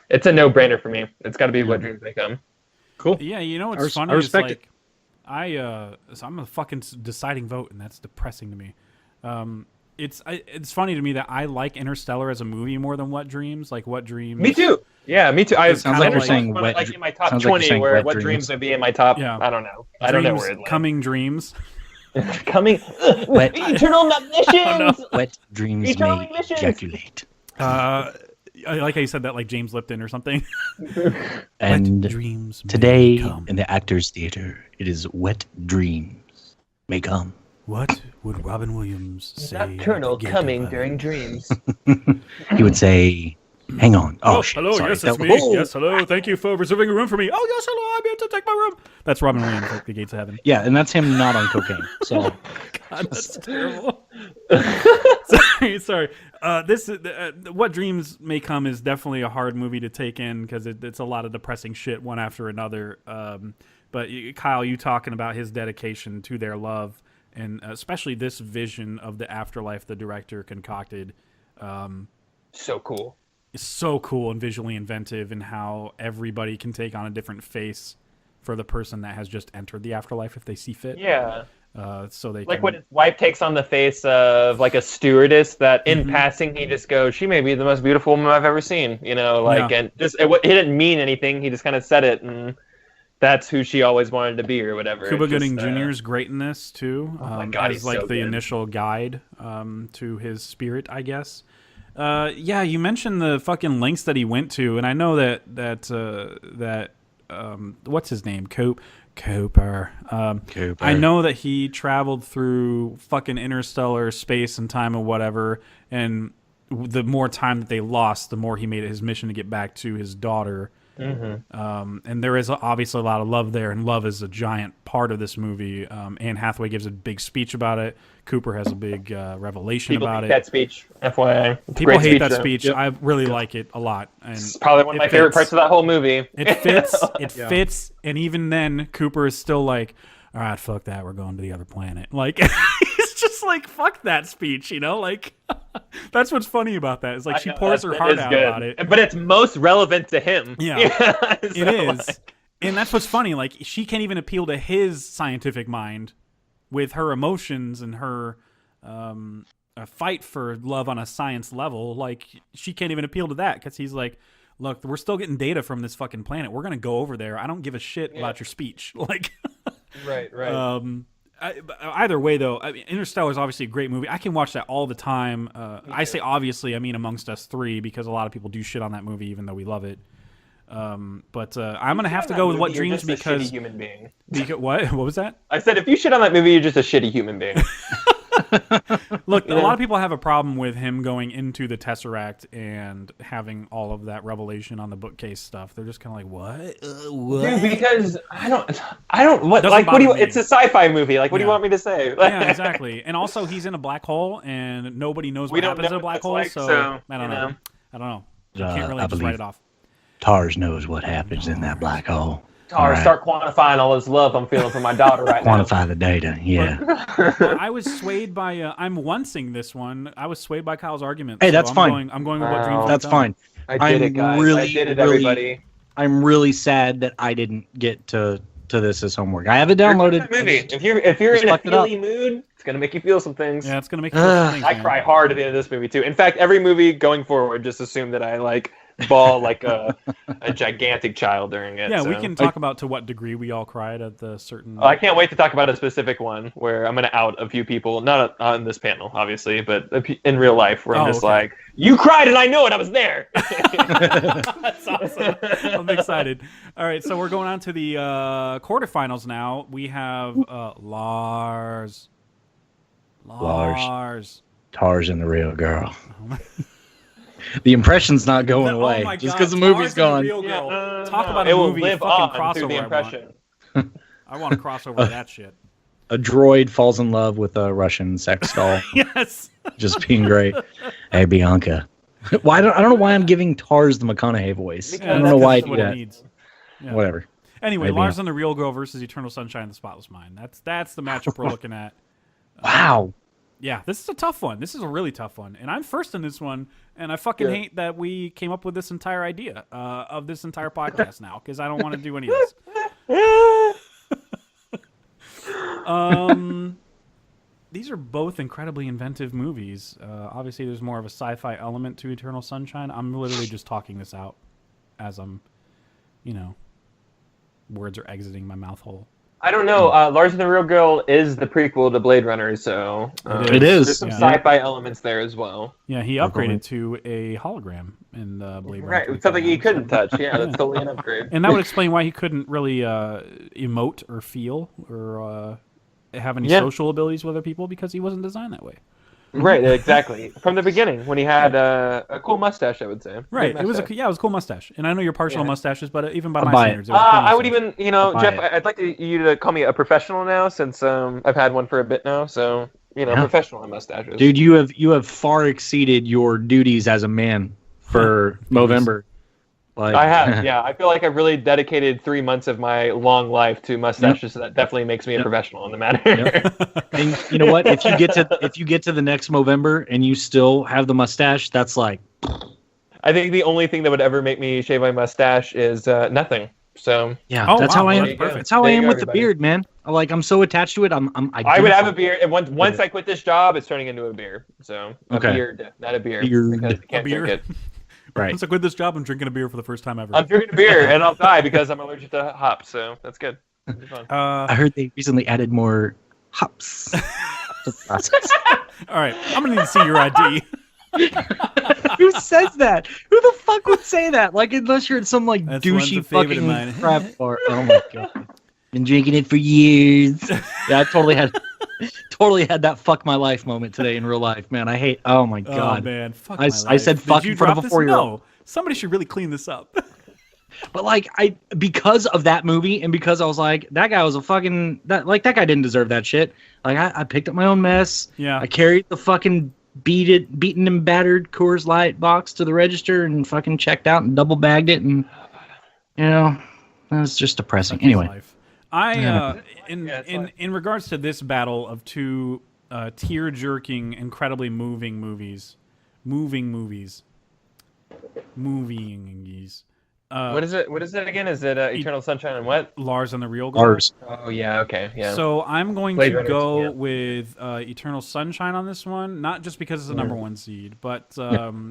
it's a no-brainer for me. It's got to be What Dreams May Come. Cool. Yeah, you know what's funny? I respect it. So I'm a fucking deciding vote, and that's depressing to me. It's funny to me that I like Interstellar as a movie more than What Dreams. Like What Dreams. Me too. Yeah, me too. It sounds like you're saying in my top 20, where What Dreams would be in my top. Yeah. I don't know. I don't know where it lands. Coming Dreams. Coming. Eternal omniscience. Wet dreams may ejaculate. I like how you said that like James Lipton or something. And dreams today in the Actors Theater, it is Wet Dreams May Come. What would Robin Williams say? Nocturnal coming during dreams. He would say, hang on. Oh, shit. Hello, sorry. yes, it's me. Oh. Yes, hello. Thank you for reserving a room for me. Oh, yes, hello. I'm here to take my room. That's Robin Williams, like the Gates of Heaven. Yeah, and that's him not on cocaine. So, God, that's terrible. Sorry. This What Dreams May Come is definitely a hard movie to take in because it's a lot of depressing shit one after another. But Kyle, you talking about his dedication to their love, and especially this vision of the afterlife the director concocted. So cool. It's so cool and visually inventive, and how everybody can take on a different face for the person that has just entered the afterlife if they see fit. Yeah. So they like when his wife takes on the face of like a stewardess that in passing he just goes, she may be the most beautiful woman I've ever seen, and just it didn't mean anything. He just kind of said it, and that's who she always wanted to be or whatever. Cuba Gooding Jr.'s great in this too. Oh my God, as like so the good. initial guide to his spirit, I guess. Yeah, you mentioned the fucking lengths that he went to, and I know that what's his name? Cooper. I know that he traveled through fucking interstellar space and time and whatever, and the more time that they lost, the more he made it his mission to get back to his daughter. And there is obviously a lot of love there, and love is a giant part of this movie. Anne Hathaway gives a big speech about it. Cooper has a big revelation about it. That speech, FYI. People hate that speech. Yep. I really like it a lot. And it's probably one of my favorite parts of that whole movie. It fits. It fits. And even then, Cooper is still like, all right, fuck that. We're going to the other planet. Like, he's just like, fuck that speech, Like, that's what's funny about that. Is like she pours her heart out about it. But it's most relevant to him. Yeah, it is. And that's what's funny. Like, she can't even appeal to his scientific mind with her emotions and her a fight for love on a science level. Like, she can't even appeal to that because he's like, look, we're still getting data from this fucking planet. We're going to go over there. I don't give a shit about your speech. Like, right. Either way, though, Interstellar is obviously a great movie. I can watch that all the time. I say obviously, I mean amongst us three, because a lot of people do shit on that movie, even though we love it. But I'm gonna have to go with What Dreams because. A human being. What was that? I said if you shit on that movie, you're just a shitty human being. Look, a lot of people have a problem with him going into the Tesseract and having all of that revelation on the bookcase stuff. They're just kind of like, what? Dude, because I don't. What? Like, what do you? It's a sci-fi movie. Like, what do you want me to say? Yeah, exactly. And also, he's in a black hole, and nobody knows what happens in a black hole. So I don't know. I don't know. You can't really just write it off. Tars knows what happens in that black hole. Tars, start quantifying all this love I'm feeling for my daughter right now. Quantify the data, yeah. Well, I was swayed by, I'm oncing this one. I was swayed by Kyle's argument. Hey, that's fine. I'm going with What Dreams. That's fine. I did it, guys. I did it, everybody. I'm really sad that I didn't get to this as homework. I have it downloaded. Movie. If you're in a feely mood, it's gonna make you feel some things. Yeah, it's gonna make you feel some things. I cry hard at the end of this movie too. In fact, every movie going forward, just assume that I like bawl like a gigantic child during it. Yeah, we can talk about to what degree we all cried at the certain. I can't wait to talk about a specific one where I'm going to out a few people, not on this panel, obviously, but in real life, where I'm just like, you cried and I know it, I was there. That's awesome. I'm excited. All right, so we're going on to the quarterfinals now. We have Lars. Tars and the real girl. The impression's not going away just because the movie's gone. Talk about a movie fucking crossover. I want to cross over that shit. a droid falls in love with a Russian sex doll. Yes. Just being great. Hey, Bianca. I don't know why I'm giving Tars the McConaughey voice. I don't know why I do that. Yeah. Whatever. Anyway, Maybe Lars and the Real Girl versus Eternal Sunshine of the Spotless Mind. That's the matchup we're looking at. Wow. Yeah, this is a tough one. This is a really tough one. And I'm first in this one, and I fucking hate that we came up with this entire idea of this entire podcast now, because I don't want to do any of this. These are both incredibly inventive movies. Obviously, there's more of a sci-fi element to Eternal Sunshine. I'm literally just talking this out as I'm, words are exiting my mouth hole. I don't know. Lars and the Real Girl is the prequel to Blade Runner, so it is. There's some sci-fi elements there as well. Yeah, he upgraded to a hologram in Blade Runner. Right, something he couldn't touch. Yeah, that's totally an upgrade. And that would explain why he couldn't really emote or feel or have any social abilities with other people, because he wasn't designed that way. Right, exactly. From the beginning, when he had a cool mustache, I would say. Right, it was a cool mustache. And I know you're partial to mustaches, but even by my standards, it was a cool mustache. I would even, Jeff, I'd like you to call me a professional now, since I've had one for a bit now. So, professional on mustaches. Dude, you have far exceeded your duties as a man for Movember. Like, I have, yeah. I feel like I've really dedicated 3 months of my long life to mustaches, so that definitely makes me a professional in the matter. And you know what? If you get to the next Movember and you still have the mustache, that's like. I think the only thing that would ever make me shave my mustache is nothing. So yeah, that's how I am. That's how I am with the beard, man. I'm so attached to it. I would have a beard, and once I quit this job, it's turning into a beard. So a beard, not a beard. Because I can't drink it. Right. Once I quit this job, I'm drinking a beer for the first time ever. I'm drinking a beer, and I'll die because I'm allergic to hops. So that's good. I heard they recently added more hops. All right, I'm gonna need to see your ID. Who says that? Who the fuck would say that? Like, unless you're at some That's douchey fucking crap bar. Oh my god. Been drinking it for years. Yeah, I totally had that fuck my life moment today in real life, man. I hate. Oh my god. Oh man, fuck my life. I said fuck in front of a 4-year-old. No, somebody should really clean this up. But because of that movie, and because I was like, that guy was a fucking that guy didn't deserve that shit. Like, I picked up my own mess. Yeah. I carried the fucking beaten and battered Coors Light box to the register and fucking checked out and double bagged it, and that was just depressing. Anyway. In regards to this battle of two tear-jerking, incredibly moving movies. What is it? What is it again? Is it Eternal Sunshine and what? Lars and the Real Girl. Lars. Oh yeah, okay, yeah. So I'm going to go with Eternal Sunshine on this one, not just because it's the number one seed, but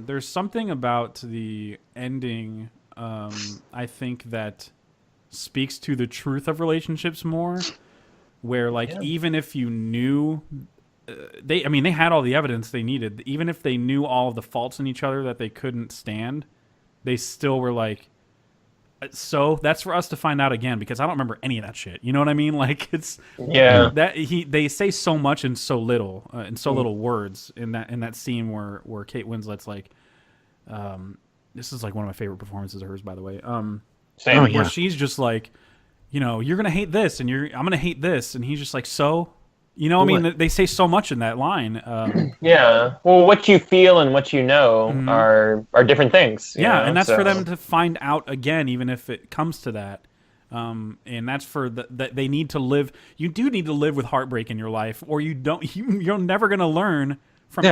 there's something about the ending. I think that speaks to the truth of relationships more, where even if you knew they had all the evidence they needed, even if they knew all of the faults in each other that they couldn't stand, they still were like, so that's for us to find out again, because I don't remember any of that shit. You know what I mean? Like, it's they say so much in so little little words in that scene where Kate Winslet's like, this is like one of my favorite performances of hers, by the way. Same. Where she's just like, you're gonna hate this, and I'm gonna hate this, and he's just like, so, they say so much in that line. Yeah. Well, what you feel and what you know are different things. Yeah, and that's for them to find out again, even if it comes to that. And that's for that they need to live. You do need to live with heartbreak in your life, or you don't. You're never gonna learn from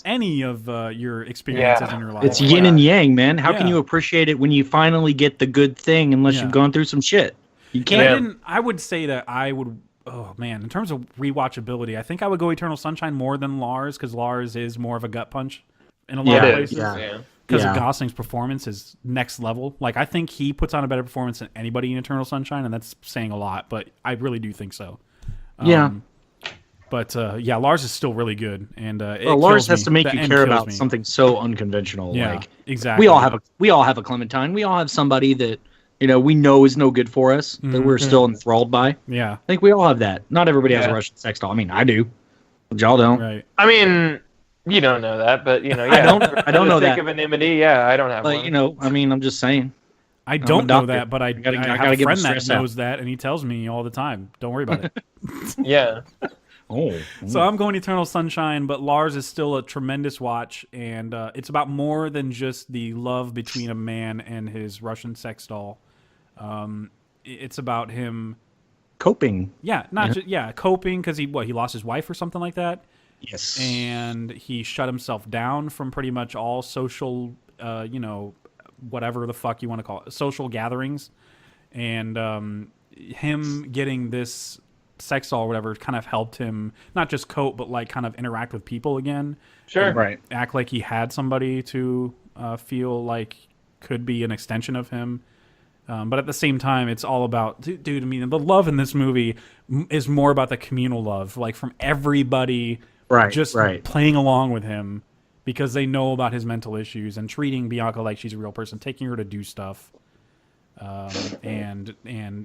any of your experiences in your life. It's yin and yang, man. How can you appreciate it when you finally get the good thing unless you've gone through some shit? You can't. I would say that I would. Oh man, in terms of rewatchability, I think I would go Eternal Sunshine more than Lars, because Lars is more of a gut punch in a lot of places. Because of Gosling's performance is next level. Like, I think he puts on a better performance than anybody in Eternal Sunshine, and that's saying a lot, but I really do think so. But Lars is still really good, and Lars has to make you care about something so unconventional. Yeah, like, exactly. We all have a Clementine. We all have somebody that we know is no good for us, that we're still enthralled by. Yeah, I think we all have that. Not everybody has a Russian sex doll. I mean, I do. But y'all don't. Right. I mean, you don't know that, but I don't know that. For anonymity, I don't have one. But I'm just saying. I don't know doctor. that, but I gotta have a get my friend that stress out. knows that, and he tells me all the time, don't worry about it. Yeah. So I'm going Eternal Sunshine, but Lars is still a tremendous watch, and it's about more than just the love between a man and his Russian sex doll. It's about him coping. Yeah, coping because he lost his wife or something like that. Yes. And he shut himself down from pretty much all social, whatever the fuck you want to call it, social gatherings, and him getting this sex doll or whatever kind of helped him not just cope but like kind of interact with people again. Sure. Right. Act like he had somebody to feel like could be an extension of him. But at the same time, it's all about, dude, I mean, the love in this movie is more about the communal love, like from everybody just playing along with him because they know about his mental issues and treating Bianca like she's a real person, taking her to do stuff, and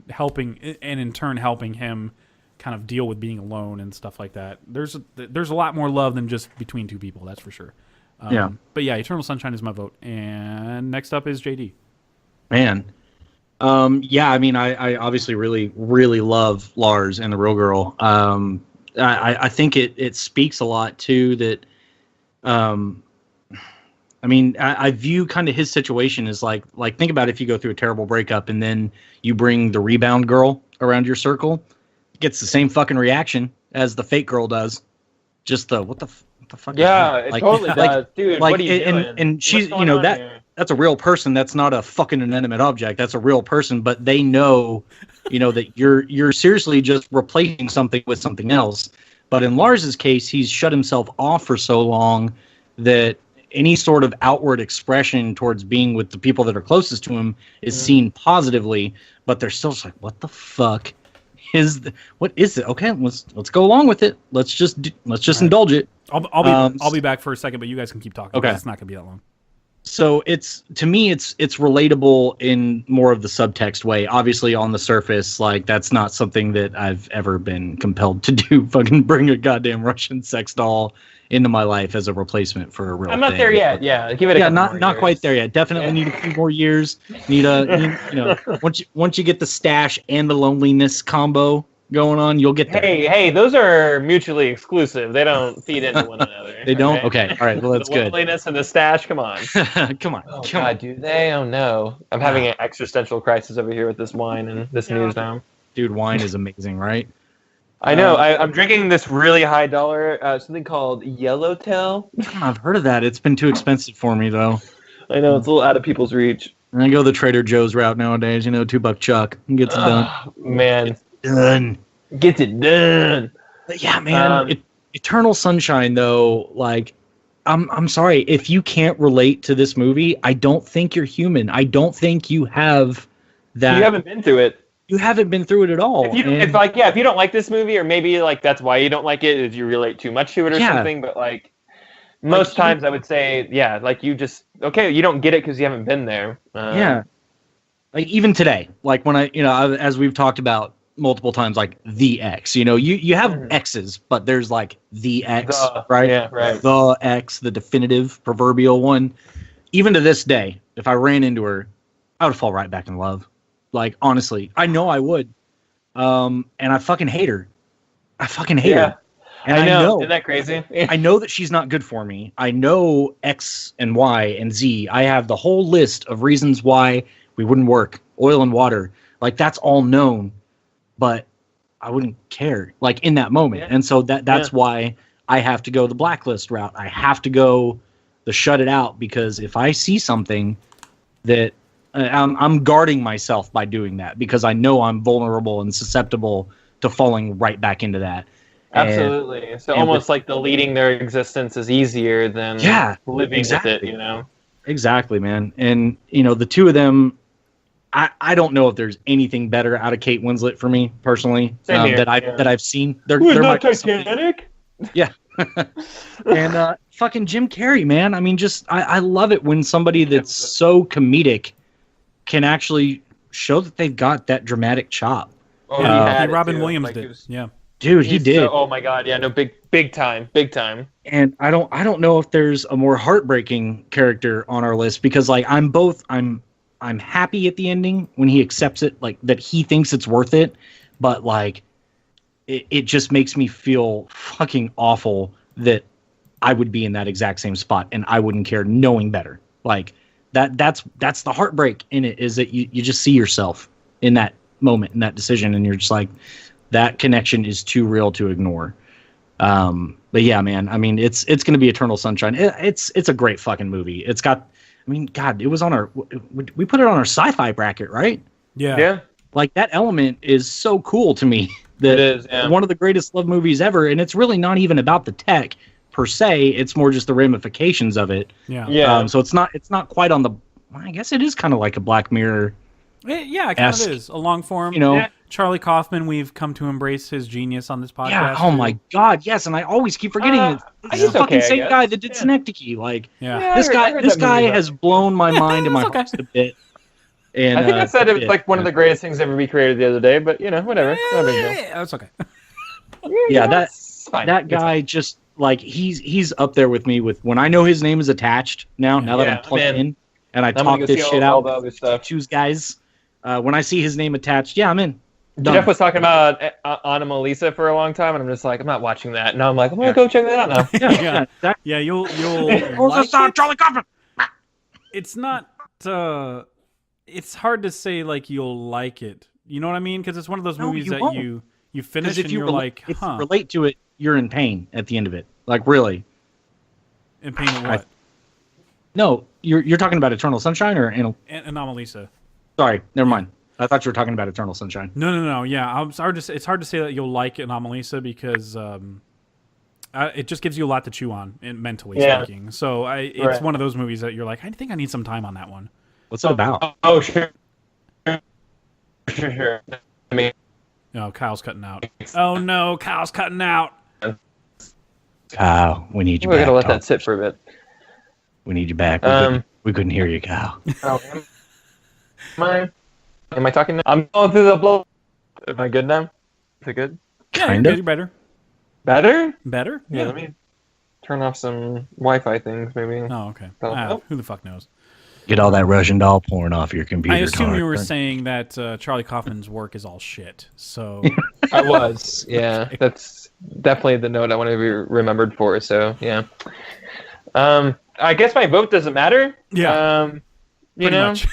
helping, and in turn helping him kind of deal with being alone and stuff like that. There's a lot more love than just between two people, that's for sure. But yeah, Eternal Sunshine is my vote. And next up is JD. Man. I mean, I obviously really, really love Lars and the Real Girl. I think it speaks a lot too that, I mean, I view kind of his situation as like think about if you go through a terrible breakup and then you bring the rebound girl around your circle, it gets the same fucking reaction as the fake girl does. Just what the fuck? Yeah, is that? it totally does, dude. What are you doing? And she's, that's a real person. That's not a fucking inanimate object. That's a real person. But they know, that you're seriously just replacing something with something else. But in Lars's case, he's shut himself off for so long that any sort of outward expression towards being with the people that are closest to him is seen positively. But they're still just like, what the fuck what is it? Okay, let's go along with it. Let's just indulge it. I'll be back for a second, but you guys can keep talking. Okay, it's not gonna be that long. So to me it's relatable in more of the subtext way. Obviously, on the surface, like that's not something that I've ever been compelled to do. Fucking bring a goddamn Russian sex doll into my life as a replacement for a real. I'm not there yet. Yeah, give it. Not quite there yet. Definitely need a few more years. Once you get the stash and the loneliness combo going on, you'll get there. Hey, those are mutually exclusive. They don't feed into one another. They don't? Okay. All right. Well, that's good. The loneliness and the stash, come on. Come on. Oh, God, do they? Oh, no. I'm having an existential crisis over here with this wine and this news now. Dude, wine is amazing, right? I know. I'm drinking this really high dollar, something called Yellowtail. I've heard of that. It's been too expensive for me, though. I know. It's a little out of people's reach. And I go the Trader Joe's route nowadays. $2 chuck. Gets it done. Man. Done. Gets it done. But yeah, man. Eternal Sunshine, though, like, I'm sorry. If you can't relate to this movie, I don't think you're human. I don't think you have that. You haven't been through it. You haven't been through it at all. If you don't like this movie, or maybe like that's why you don't like it, is you relate too much to it or something. But like most times, I would say, like you just you don't get it because you haven't been there. Like even today, like when as we've talked about multiple times, like the X. You have X's, but there's like the X, right? Yeah, right. The X, the definitive proverbial one. Even to this day, if I ran into her, I would fall right back in love. Like, honestly, I know I would. And I fucking hate her. I fucking hate her. And I know. Isn't that crazy? I know that she's not good for me. I know X and Y and Z. I have the whole list of reasons why we wouldn't work. Oil and water. Like, that's all known. But I wouldn't care, like, in that moment. Yeah. And so that's why I have to go the blacklist route. I have to go the shut it out, because if I see something that I'm guarding myself by doing that, because I know I'm vulnerable and susceptible to falling right back into that. Absolutely. So almost like deleting their existence is easier than living with it, Exactly, man. And, the two of them, I don't know if there's anything better out of Kate Winslet for me, personally, that I've seen. They're not Titanic? Yeah. And fucking Jim Carrey, man. I mean, I love it when somebody that's so comedic can actually show that they've got that dramatic chop. Oh, Robin Williams did. Yeah. Dude, he did. Oh my God, yeah, no, big time. And I don't know if there's a more heartbreaking character on our list, because like I'm I'm happy at the ending when he accepts it, like that he thinks it's worth it, but like it just makes me feel fucking awful that I would be in that exact same spot and I wouldn't care knowing better. Like that's the heartbreak in it, is that you just see yourself in that moment, in that decision, and you're just like, that connection is too real to ignore. But yeah, man, I mean, it's going to be Eternal Sunshine. It's a great fucking movie. It's got, I mean, God, it was on we put it on our sci-fi bracket, right? Yeah. Yeah. Like, that element is so cool to me. That It is, yeah. one of the greatest love movies ever, and it's really not even about the tech per se. It's more just the ramifications of it. Yeah. Yeah. So it's not quite on the. I guess it is kind of like a Black Mirror. Yeah, it kind of is. A long form. You know. Yeah. Charlie Kaufman, we've come to embrace his genius on this podcast. Yeah. Oh my God. Yes, and I always keep forgetting I it's guess the fucking okay, I same guess. guy that did Yeah. Synecdoche. Like, Yeah. this I heard guy that movie, has blown my mind and my It's okay. heart a bit. And I think I said it was yeah, like one of the greatest things ever be created the other day, but whatever. No big deal. Yeah, that's okay. Yeah, It's fine. that guy just like he's up there with me with when I know his name is attached now that Yeah, I'm plugged man. in and I I'm gonna talk go this see shit all out the other stuff. choose guys. When I see his name attached, yeah, I'm in. Done. Jeff was talking about Anima Lisa for a long time, and I'm just like, I'm not watching that. Now I'm like, I'm gonna go check that out now. yeah, exactly. Yeah, you'll Oh, like that's not it. Charlie Kaufman. It's not. It's hard to say like you'll like it. You know what I mean? Because it's one of those No, movies you that won't. you finish Because if and you you're rela- like, if you huh? relate to it, you're in pain at the end of it. Like, really? In pain of what? No, you're talking about Eternal Sunshine or Anomalisa. sorry, never mind. I thought you were talking about Eternal Sunshine. No. Yeah, it's hard to say that you'll like Anomalisa because it just gives you a lot to chew on, mentally speaking. So it's Right. one of those movies that you're like, I think I need some time on that one. What's it about? Oh, sure. Sure. I mean, No, Kyle's cutting out. Oh no, Kyle's cutting out. Kyle, we need you we're back. gonna let dog. that sit for a bit. We need you back. We couldn't hear you, Kyle. Oh, am I talking now? I'm going through the blow. Am I good now? Is it good? Yeah, Kinda. you're better. Better? Better? Yeah, let me turn off some Wi-Fi things, maybe. Oh, okay. Oh. Who the fuck knows? Get all that Russian doll porn off your computer. I assume Connor. you were saying that Charlie Kaufman's work is all shit. So I was, yeah. That's definitely the note I want to be remembered for, so, yeah. I guess my vote doesn't matter. Yeah. You pretty know? much.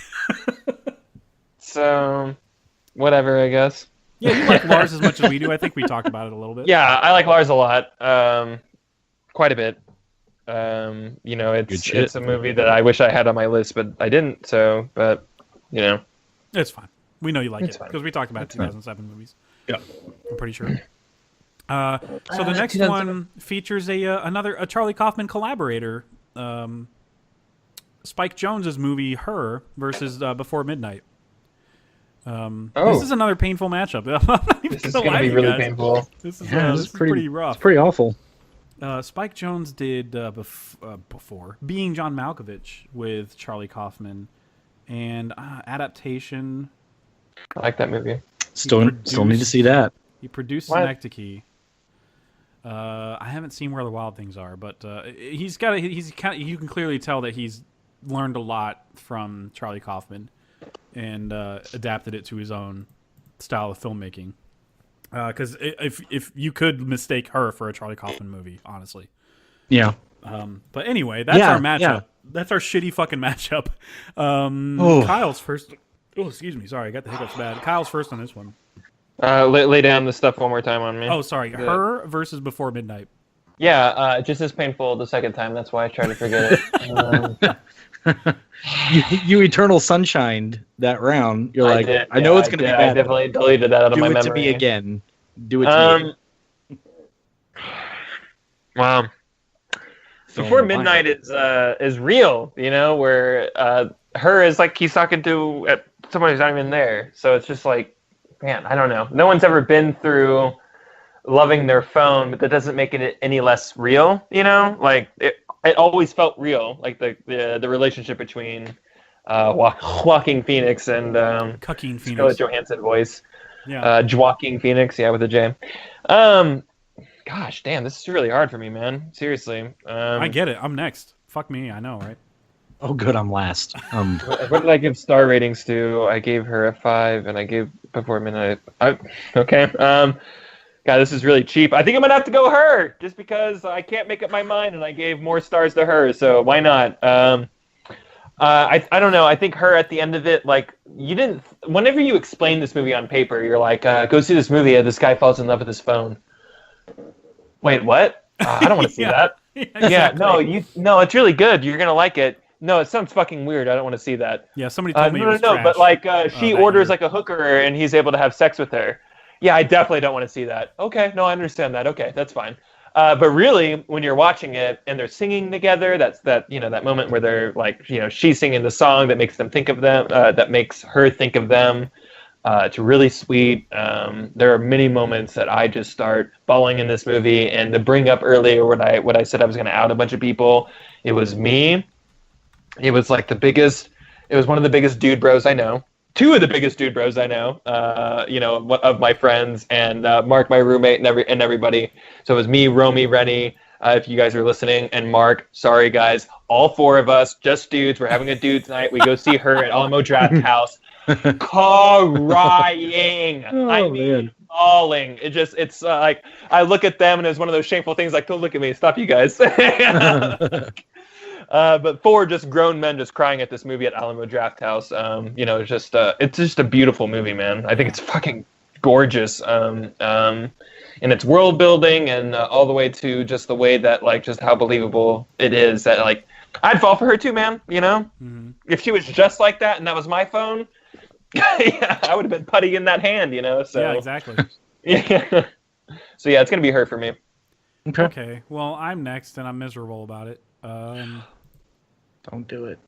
So, whatever, I guess. Yeah, you like Lars as much as we do. I think we talked about it a little bit. Yeah, I like Lars a lot. Quite a bit. Good It's shit. a movie that I wish I had on my list, but I didn't. So, but It's fine. We know you like It's it fine. because we talked about It's fine. 2007 movies. Yeah. I'm pretty sure. So the next 2007. one features a Charlie Kaufman collaborator, Spike Jonze's movie Her versus Before Midnight. This is another painful matchup. I'm not even this is gonna going lie to be you really guys. painful. This is, Yeah, this it's is pretty rough. It's pretty awful. Spike Jonze did before Being John Malkovich with Charlie Kaufman, and adaptation. I like that movie. Still need to see that. He produced What? Synecdoche. I haven't seen Where the Wild Things Are, but you can clearly tell that he's learned a lot from Charlie Kaufman and adapted it to his own style of filmmaking. Because if you could mistake Her for a Charlie Kaufman movie, honestly. Yeah. But anyway, that's Yeah, our matchup. yeah. That's our shitty fucking matchup. Kyle's first. Oh, excuse me. Sorry, I got the hiccups bad. Kyle's first on this one. Lay down the stuff one more time on me. Oh, sorry. Her versus Before Midnight. Yeah, just as painful the second time. That's why I try to forget it. You Eternal Sunshined that round. You're like, did, I know yeah, it's going to be I bad. definitely deleted that out of Do my it memory. to me again. Do it to me. Again. Wow. Before Midnight is real, where Her is like he's talking to someone who's not even there. So it's just like, man, I don't know. No one's ever been through loving their phone, but that doesn't make it any less real, Like it always felt real, like the relationship between Joaquin Phoenix and Joaquin Phoenix. Scarlett Johansson voice. Yeah. Joaquin Phoenix, yeah, with a J. Gosh, damn, this is really hard for me, man. Seriously. I get it. I'm next. Fuck me. I know, right? Oh, good, I'm last. What did I give star ratings to? I gave her a 5, and I gave Before Midnight. Okay. God, this is really cheap. I think I'm gonna have to go her, just because I can't make up my mind, and I gave more stars to her. So why not? I don't know. I think her at the end of it, like you didn't. Whenever you explain this movie on paper, you're like, go see this movie. This guy falls in love with his phone. Wait, what? I don't want to see that. Exactly. No, it's really good. You're gonna like it. No, it sounds fucking weird. I don't want to see that. Yeah, somebody told me it was No. trash. But like, she orders year. like a hooker, and he's able to have sex with her. Yeah, I definitely don't want to see that. Okay, no, I understand that. Okay, that's fine. But really, when you're watching it and they're singing together, that moment where they're like, she's singing the song that makes them think of them, that makes her think of them. It's really sweet. There are many moments that I just start bawling in this movie. And to bring up earlier what I said I was going to out a bunch of people, it was me. It was like it was one of the biggest dude bros I know. Two of the biggest dude bros I know, of my friends, and Mark, my roommate, and everybody. So it was me, Romy, Rennie, if you guys are listening, and Mark. Sorry, guys. All 4 of us, just dudes. We're having a dudes night. We go see her at Alamo Draft House. Crying. Man. Bawling. It's like, I look at them, and it's one of those shameful things like, don't look at me. Stop, you guys. But 4 just grown men just crying at this movie at Alamo Draft House. It's just a beautiful movie, man. I think it's fucking gorgeous. In its world building and all the way to just the way that, like, just how believable it is that, like, I'd fall for her too, man. Mm-hmm. If she was just like that and that was my phone, yeah, I would have been putty in that hand, So yeah, exactly. Yeah. So yeah, it's gonna be her for me. Okay. Well, I'm next, and I'm miserable about it. Don't do it.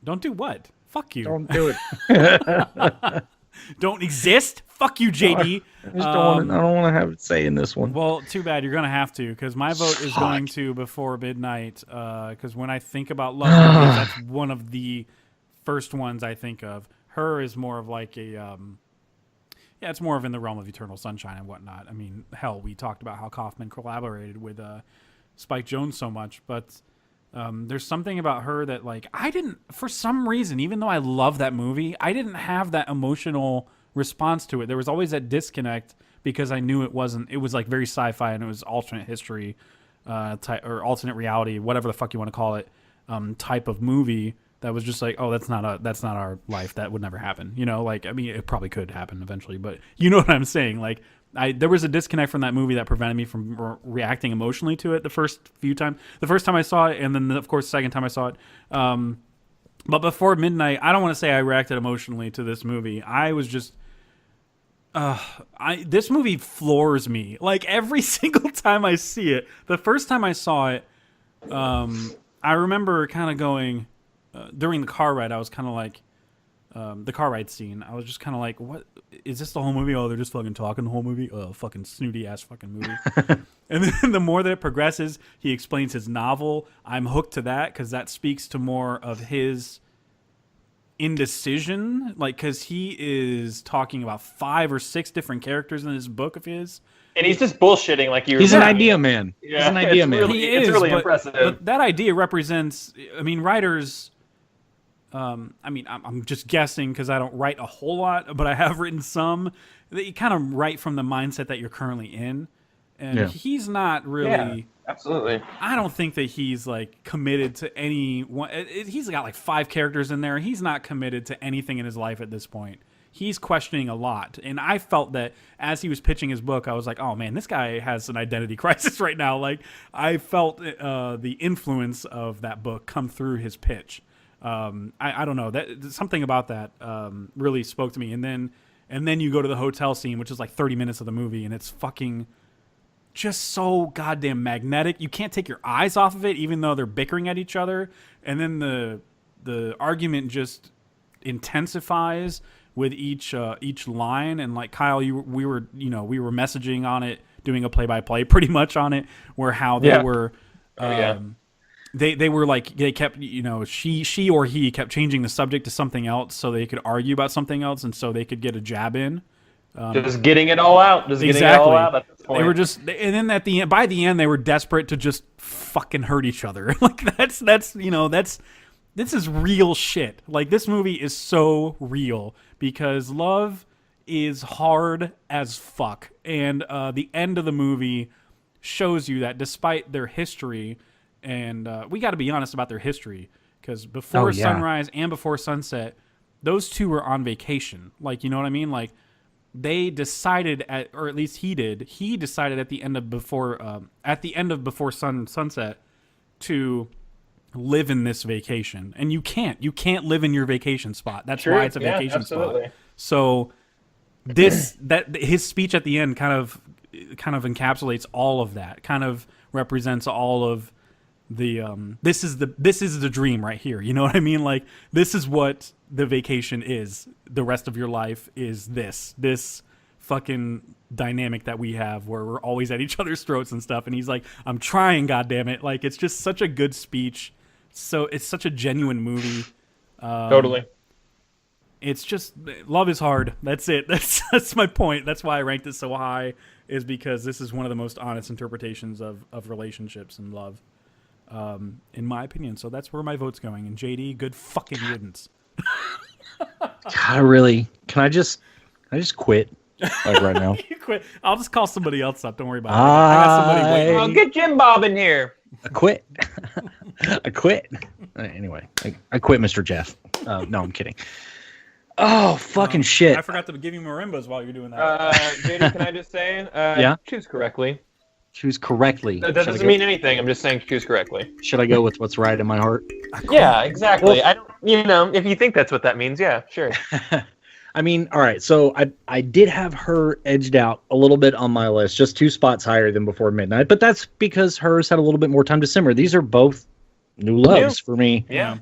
Don't do what? Fuck you. Don't do it. Don't exist? Fuck you, JD. I don't want to have it say in this one. Well, too bad. You're going to have to, because my vote is going to Before Midnight, because when I think about love movies, that's one of the first ones I think of. Her is more of like a... it's more of in the realm of Eternal Sunshine and whatnot. I mean, hell, we talked about how Kaufman collaborated with Spike Jonze so much, but... there's something about her that, like, I didn't, for some reason, even though I love that movie, I didn't have that emotional response to it. There was always that disconnect because I knew it was like very sci-fi and it was alternate history, type, or alternate reality, whatever the fuck you want to call it, type of movie that was just like, oh, that's not our life. That would never happen. Like, I mean, it probably could happen eventually, but you know what I'm saying? Like, there was a disconnect from that movie that prevented me from reacting emotionally to it the first time I saw it, and then of course the second time I saw it. But Before Midnight, I don't want to say I reacted emotionally to this movie. I was just, this movie floors me. Like, every single time I see it. The first time I saw it, I remember kind of going during the car ride. I was kind of like. The car ride scene, I was just kind of like, what is this the whole movie? Oh, they're just fucking talking the whole movie. Oh, fucking snooty ass fucking movie. And then the more that it progresses, he explains his novel. I'm hooked to that because that speaks to more of his indecision, like, because he is talking about 5 or 6 different characters in this book of his. And he's just bullshitting like you. He's an idea man. Yeah, he's an idea man. It's really impressive. But that idea represents, I mean, writers... I'm just guessing because I don't write a whole lot, but I have written some that you kind of write from the mindset that you're currently in. And he's not really... Yeah, absolutely. I don't think that he's, like, committed to any... He's got, like, 5 characters in there. He's not committed to anything in his life at this point. He's questioning a lot. And I felt that as he was pitching his book, I was like, oh, man, this guy has an identity crisis right now. Like, I felt the influence of that book come through his pitch. I don't know, that something about that really spoke to me. And then you go to the hotel scene, which is like 30 minutes of the movie, and it's fucking just so goddamn magnetic. You can't take your eyes off of it, even though they're bickering at each other. And then the argument just intensifies with each line. And like Kyle, we were messaging on it, doing a play-by-play pretty much on it, where how they were. They were like, they kept, she or he kept changing the subject to something else so they could argue about something else, and so they could get a jab in. Just getting it all out. Getting it all out at this point. They were just, and then by the end, they were desperate to just fucking hurt each other. Like that's this is real shit. Like, this movie is so real because love is hard as fuck. And the end of the movie shows you that despite their history, and we got to be honest about their history, because before sunrise and before sunset, those two were on vacation. Like, you know what I mean? Like, they decided or at least he did. He decided at the end of before sunset to live in this vacation, and you can't live in your vacation spot. That's why it's a vacation spot. So his speech at the end kind of encapsulates all of that. Kind of represents all of the this is the dream right here. You know what I mean? Like, this is what the vacation is. The rest of your life is this fucking dynamic that we have where we're always at each other's throats and stuff. And he's like, I'm trying, goddammit. Like, it's just such a good speech. So it's such a genuine movie. Totally. It's just, love is hard. That's it. That's my point. That's why I ranked it so high, is because this is one of the most honest interpretations of relationships and love, in my opinion. So that's where my vote's going. And JD, good fucking riddance. God, can I just quit? Like right now. You quit. I'll just call somebody else up. Don't worry about it. I got somebody waiting. Well, get Jim Bob in here. I quit. I quit. Anyway, I quit, Mr. Jeff. No, I'm kidding. Oh, fucking shit. I forgot to give you marimbas while you're doing that. JD, can I just say? Yeah? Choose correctly. Choose correctly. That doesn't mean anything. I'm just saying choose correctly. Should I go with what's right in my heart? Yeah, exactly. Well, I don't. If you think that's what that means, yeah, sure. I mean, all right. So I did have her edged out a little bit on my list, just 2 spots higher than Before Midnight. But that's because hers had a little bit more time to simmer. These are both new loves for me. Yeah.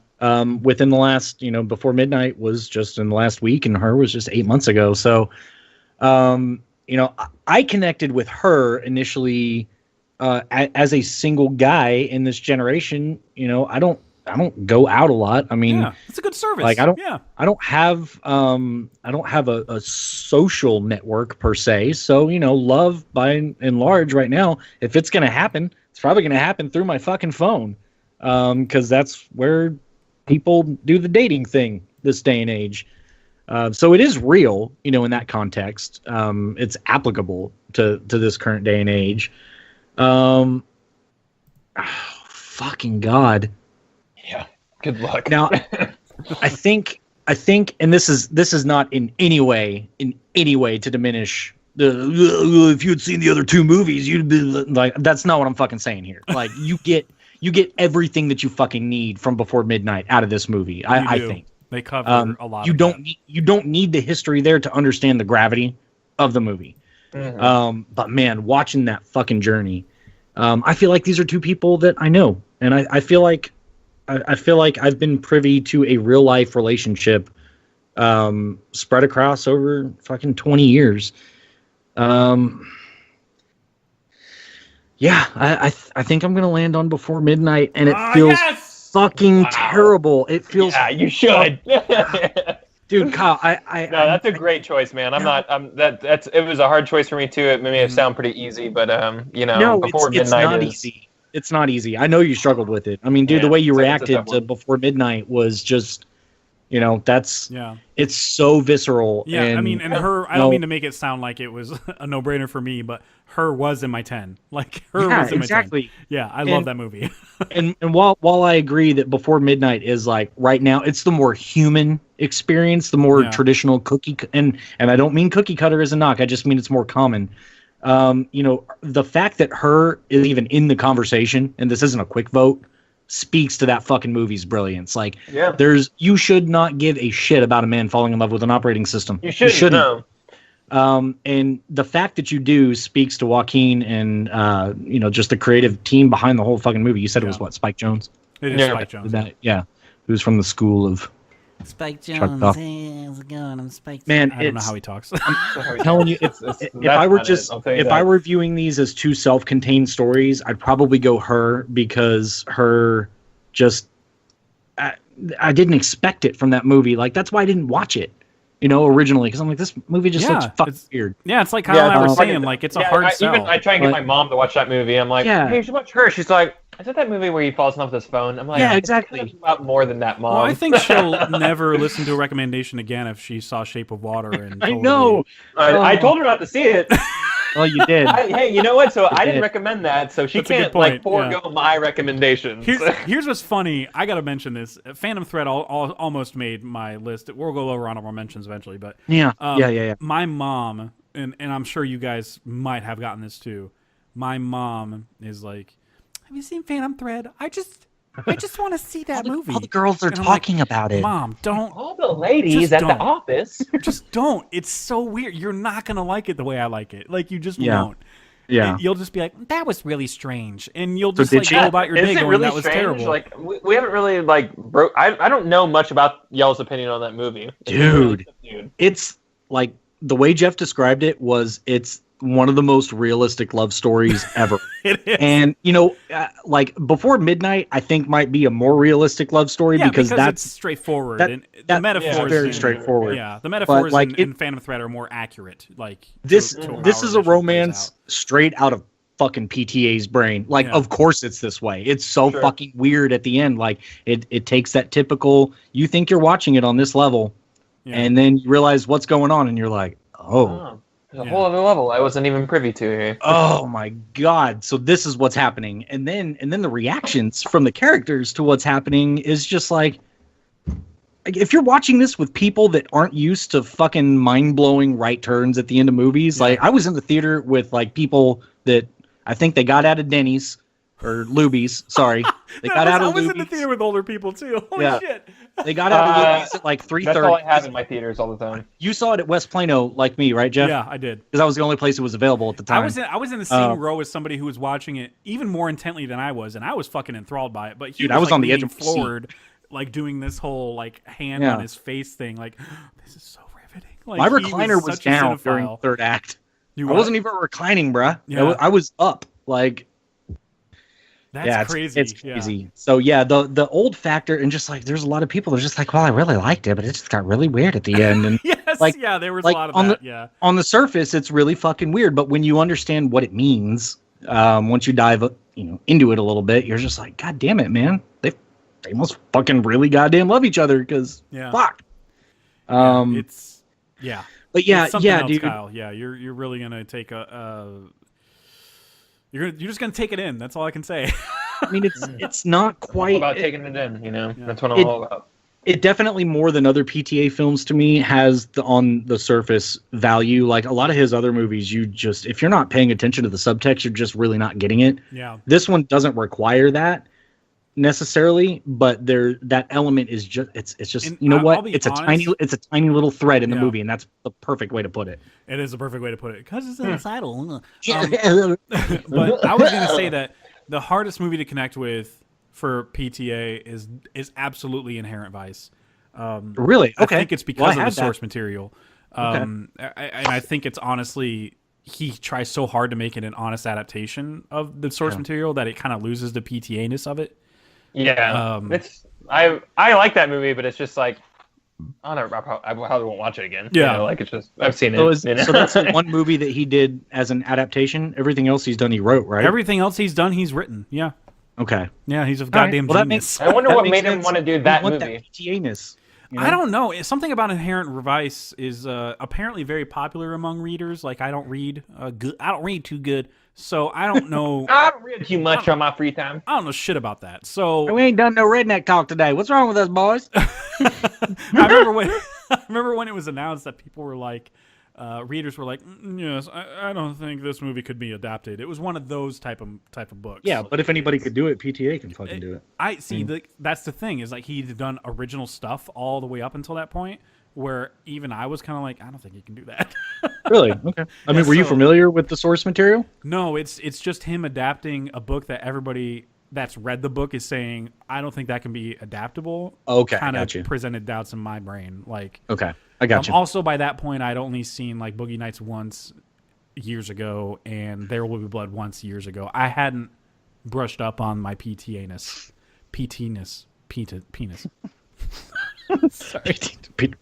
Within the last, Before Midnight was just in the last week, and her was just 8 months ago. So, I connected with her initially as a single guy in this generation. I don't go out a lot. I mean, it's a good service. Like, I don't have a social network per se. So, love by and large right now, if it's going to happen, it's probably going to happen through my fucking phone. 'Cause that's where people do the dating thing this day and age. So it is real, in that context. It's applicable to this current day and age. Fucking God. Yeah. Good luck. Now, I think, and this is not in any way to diminish if you had seen the other 2 movies, you'd be like, that's not what I'm fucking saying here. Like, you get everything that you fucking need from Before Midnight out of this movie. I think they cover a lot. You don't need the history there to understand the gravity of the movie. Mm-hmm. But man, watching that fucking journey, I feel like these are 2 people that I know, and I feel like I've been privy to a real life relationship, spread across over fucking 20 years. Yeah, I think I'm gonna land on Before Midnight, and it feels fucking terrible. It feels. Yeah, you should. Dude, Kyle, no, that's a great choice, man. It was a hard choice for me too. It may have sounded pretty easy, but Before Midnight it's not easy. It's not easy. I know you struggled with it. I mean, dude, the way you reacted to Before Midnight was just, it's so visceral. Yeah, and, I mean, and her, I don't mean to make it sound like it was a no-brainer for me, but her was in my 10. Like, her was in my 10. Yeah, I love that movie. and while I agree that Before Midnight is, like, right now, it's the more human experience, the more traditional cookie, and I don't mean cookie cutter as a knock, I just mean it's more common. The fact that her is even in the conversation, and this isn't a quick vote, speaks to that fucking movie's brilliance. Like, you should not give a shit about a man falling in love with an operating system. You shouldn't. No. And the fact that you do speaks to Joaquin and, just the creative team behind the whole fucking movie. You said it was what, Spike Jonze? It is Spike Jonze. Who's from the school of Spike Jonze. Hey, how's it going? I'm Spike Jonze. Man, I don't know how he talks. I'm telling you, if I were viewing these as 2 self-contained stories, I'd probably go her, because her just I didn't expect it from that movie. Like, that's why I didn't watch it. originally, because I'm like, this movie just looks fucking weird. Yeah, it's like Kyle and I were saying, like, it's a hard sell. I try and get my mom to watch that movie. I'm like, hey, you should watch her. She's like, is that movie where he falls in love with his phone? I'm like, yeah, exactly. It's about more than that, Mom. Well, I think she'll never listen to a recommendation again if she saw Shape of Water. And I know. I told her not to see it. Well, you did. Hey, you know what? So I didn't recommend that, so she can't forego my recommendations. Here's what's funny. I got to mention this. Phantom Thread almost made my list. We'll go over honorable mentions eventually, but yeah. My mom, and I'm sure you guys might have gotten this too. My mom is like, "Have you seen Phantom Thread? I just want to see that movie." All the girls are talking about it. Mom, don't. All the ladies at the office. Just don't. It's so weird. You're not gonna like it the way I like it. Like, you just won't. Yeah. You'll just be like, that was really strange, and you'll just go about your day going, really that was strange? terrible. Like, we haven't really I don't know much about y'all's opinion on that movie. Dude, it's like the way Jeff described it it's one of the most realistic love stories ever. It is. And like Before Midnight, I think might be a more realistic love story because that's it's straightforward. And the metaphors is very straightforward. Yeah, the metaphors like in Phantom Thread are more accurate. Like this is a romance straight out of fucking PTA's brain. Like, of course it's this way. It's so fucking weird at the end. Like, it takes that typical, you think you're watching it on this level, and then you realize what's going on, and you're like, there's a whole other level I wasn't even privy to here. Oh my god! So this is what's happening, and then the reactions from the characters to what's happening is just like, if you're watching this with people that aren't used to fucking mind-blowing right turns at the end of movies, like I was in the theater with like people that I think they got out of Denny's or Luby's. Sorry, they got out of Luby's. I was in the theater with older people too. Holy shit! They got out of Luby's at like 3:30. That's all I have in my theaters all the time. You saw it at West Plano, like me, right, Jeff? Yeah, I did. Because that was the only place it was available at the time. I was in the same row as somebody who was watching it even more intently than I was, and I was fucking enthralled by it. But I was on the edge of the forward, like doing this whole like hand on his face thing. Like, this is so riveting. Like, my recliner was down during the third act. I wasn't even reclining, bruh. Yeah. I was up. Like, that's crazy. It's crazy. So the old factor, and just like there's a lot of people that are just like, well, I really liked it, but it just got really weird at the end. And there was a lot of that. On the surface, it's really fucking weird, but when you understand what it means, once you dive into it a little bit, you're just like, God damn it, man, they must fucking really goddamn love each other, because fuck. But it's dude. Kyle. Yeah, you're really gonna take You're just gonna take it in. That's all I can say. I mean, it's not quite all about taking it in. That's what I'm all about. It definitely, more than other PTA films to me, has on the surface value. Like a lot of his other movies, if you're not paying attention to the subtext, you're just really not getting it. Yeah. This one doesn't require that necessarily, but that element is just it's just, and it's a tiny little thread in the movie, and that's the perfect way to put it. It is a perfect way to put it, because it's in the title. But I was gonna say that the hardest movie to connect with for PTA is absolutely Inherent Vice. Really? Okay. I think it's because of the source material. And I think it's honestly, he tries so hard to make it an honest adaptation of the source material that it kind of loses the PTA-ness of it. Yeah, I like that movie, but it's just like, I probably won't watch it again. Yeah, it's just, I've seen it. So that's the one movie that he did as an adaptation. Everything else he's done, he wrote, right? Everything else he's done, he's written. Yeah. Okay. Yeah, he's a goddamn genius. I wonder what made him want to do that movie. That PTA-ness. I don't know. Something about Inherent Vice is apparently very popular among readers. Like, I don't read too good, so I don't know. I don't read too much on my free time. I don't know shit about that. So we ain't done no redneck talk today. What's wrong with us, boys? I remember when it was announced that people were like, readers were like, yes, I don't think this movie could be adapted. It was one of those type of books. Yeah, but if anybody could do it, PTA can fucking do it. I see. That's the thing, is like he'd done original stuff all the way up until that point, where even I was kind of like, I don't think he can do that. Really? Okay. I mean, were you familiar with the source material? No, it's just him adapting a book that everybody that's read the book is saying, I don't think that can be adaptable. Okay, kind of presented doubts in my brain. Like, okay, I got you. Also, by that point, I'd only seen like Boogie Nights once years ago, and There Will Be Blood once years ago. I hadn't brushed up on my PTA-ness. Penis. Sorry.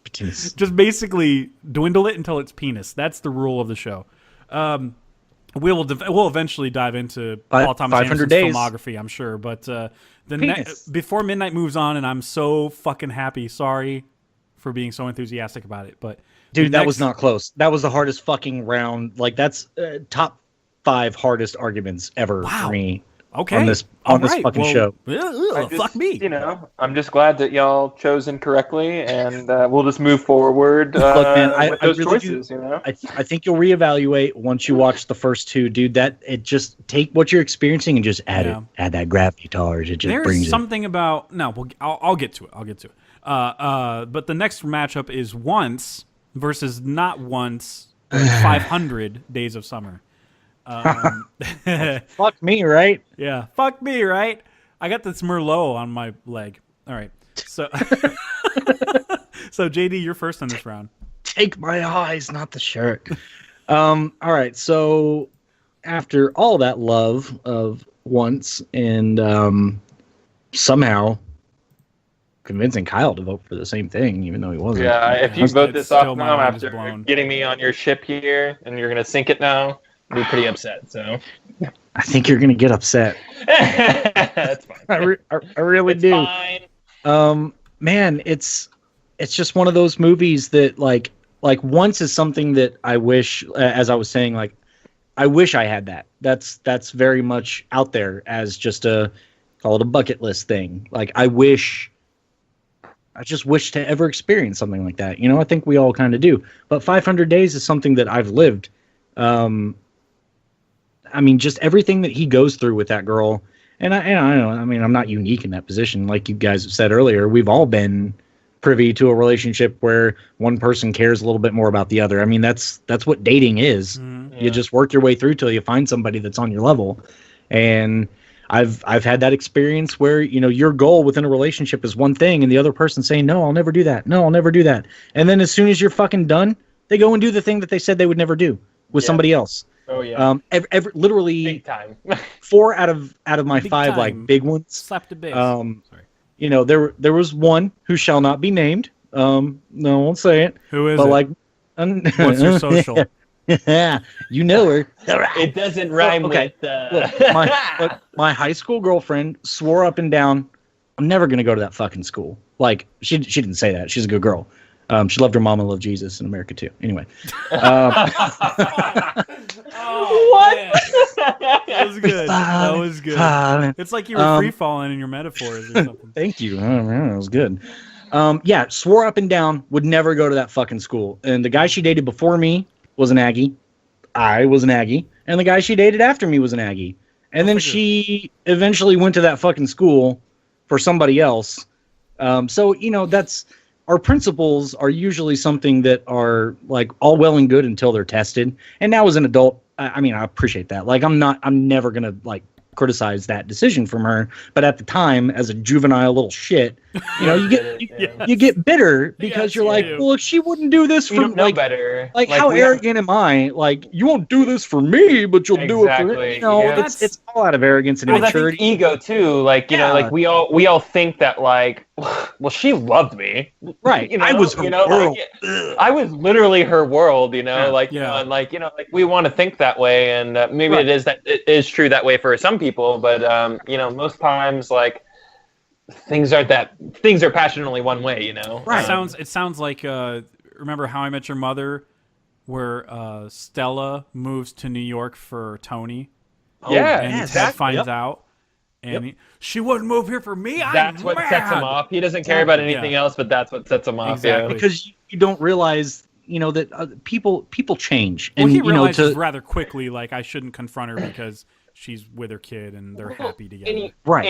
Penis. Just basically dwindle it until it's penis. That's the rule of the show. We'll eventually dive into Paul Thomas 500 Anderson's days. filmography, I'm sure. But before midnight moves on, and I'm so fucking happy. Sorry for being so enthusiastic about it, but dude, that was not close. That was the hardest fucking round. Like that's top 5 hardest arguments ever for me. Okay. On this fucking show. Fuck me. You know, I'm just glad that y'all chose incorrectly, and we'll just move forward Look, man, with those really choices. You know, I think you'll reevaluate once you watch the first 2, dude. That it just take what you're experiencing and just add that gravitas. It just brings There's something about I'll get to it. But the next matchup is Once versus Not Once. 500 Days of Summer. Fuck me, right? Yeah, fuck me, right? I got this Merlot on my leg. All right, so JD, you're first in this round. Take my eyes, not the shirt. All right, so after all that love of Once and somehow convincing Kyle to vote for the same thing, even though he wasn't. yeah. If you vote this off now mind is after blown. getting me on your ship here, and you're gonna sink it now, I'll be pretty upset. So I think you're gonna get upset. that's fine. I really It's do. fine. Man, it's just one of those movies that like Once is something that I wish, as I was saying, like I wish I had that. That's very much out there as just call it a bucket list thing. Like I just wish to ever experience something like that. You know, I think we all kind of do. But 500 Days is something that I've lived. I mean, just everything that he goes through with that girl. And I know, I mean, I'm not unique in that position. Like you guys have said earlier, we've all been privy to a relationship where one person cares a little bit more about the other. I mean, that's what dating is. Mm-hmm. You just work your way through till you find somebody that's on your level. And I've had that experience where, you know, your goal within a relationship is one thing and the other person saying, no, I'll never do that. No, I'll never do that. And then as soon as you're fucking done, they go and do the thing that they said they would never do with somebody else. Oh yeah. Literally Big time. 4 out of my Big 5 time. like big ones. Slapped a bit. Sorry. You know, there was one who shall not be named. No, I won't say it. Who is but it? like, What's your social? You know her. It doesn't rhyme okay. with. My high school girlfriend swore up and down, I'm never gonna go to that fucking school. Like she didn't say that. She's a good girl. She loved her mom and loved Jesus in America too. Anyway. What? That was good. That was good. It's like you were free falling in your metaphors or something. Thank you. Oh, man, that was good. Yeah, swore up and down would never go to that fucking school. And the guy she dated before me was an Aggie. I was an Aggie. And the guy she dated after me was an Aggie. And then she eventually went to that fucking school for somebody else. So, you know, that's our principles are usually something that are like all well and good until they're tested. And now as an adult, I mean, I appreciate that. Like, I'm never going to like criticize that decision from her. But at the time, as a juvenile little shit, you know, you get bitter because you're like, well, if she wouldn't do this for You don't know like, better. like how arrogant am I? Like, you won't do this for me, but you'll do it for me. You know, yeah. it's all out of arrogance and Well, that's immaturity. ego too. Like, you know, like we all think that like, well, she loved me. Right. You know, I was her world. Like, I was literally her world, you know, like, you know, and like, you know, like we want to think that way. And maybe it is true that way for some people. But, you know, most times like things are passionately one way, you know? Right. It sounds like, remember How I Met Your Mother, where Stella moves to New York for Tony? Yeah. And Ted finds out. And she wouldn't move here for me. That's what sets him off. He doesn't care about anything else, but that's what sets him off. Exactly. Yeah. Because you don't realize, you know, that people change. Well, And, he you know, realizes rather quickly, like, I shouldn't confront her because she's with her kid and they're happy together. And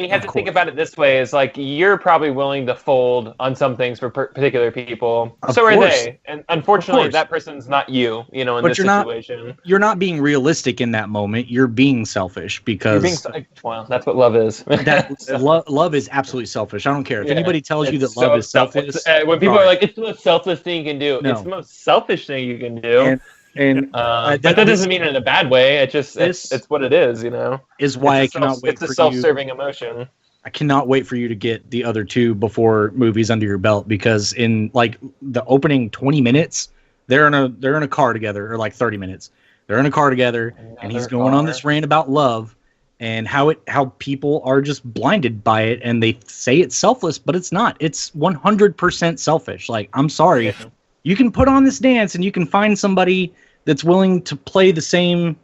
you have to think about it this way: is like you're probably willing to fold on some things for particular people. So are they. And unfortunately, that person's not you. You know, in this situation, you're not being realistic in that moment. You're being selfish because well, that's what love is. Love is absolutely selfish. I don't care if anybody tells you that love is selfless. When people are like, "It's the most selfless thing you can do," it's the most selfish thing you can do. But that doesn't mean it in a bad way. It just it's what it is, you know. Is why I cannot wait for you. It's a self-serving emotion. I cannot wait for you to get the other two before movies under your belt, because in like the opening 20 minutes, they're in a car together, or like 30 minutes. They're in a car together, and he's going on this rant about love and how people are just blinded by it, and they say it's selfless, but it's not. It's 100% selfish. Like, I'm sorry. Yeah. You can put on this dance and you can find somebody that's willing to play the same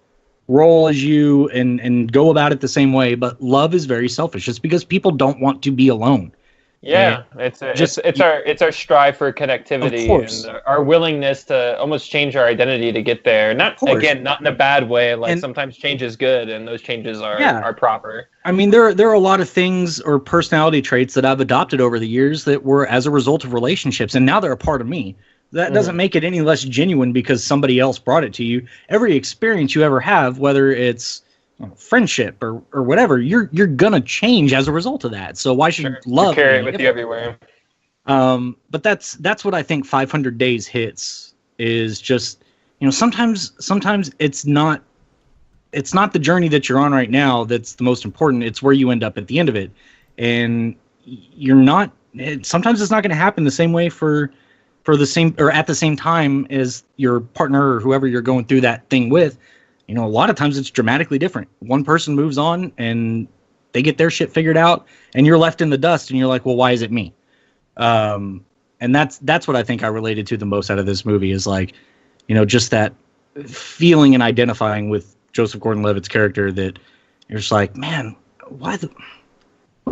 role as you and go about it the same way, but love is very selfish. It's because people don't want to be alone. Yeah, it's our strive for connectivity and our willingness to almost change our identity to get there. Not in a bad way. Like, sometimes change is good, and those changes are proper. I mean, there are a lot of things or personality traits that I've adopted over the years that were as a result of relationships, and now they're a part of me. That doesn't make it any less genuine because somebody else brought it to you. Every experience you ever have, whether it's friendship or whatever, you're gonna change as a result of that. So why should love you carry it with you everywhere? But that's what I think 500 Days hits, is just, sometimes it's not the journey that you're on right now that's the most important. It's where you end up at the end of it, and sometimes it's not going to happen the same way for the same or at the same time as your partner or whoever you're going through that thing with. A lot of times it's dramatically different. One person moves on and they get their shit figured out, and you're left in the dust, and you're like, well, why is it me? And that's what I think I related to the most out of this movie, is like, just that feeling and identifying with Joseph Gordon-Levitt's character, that you're just like, man, why the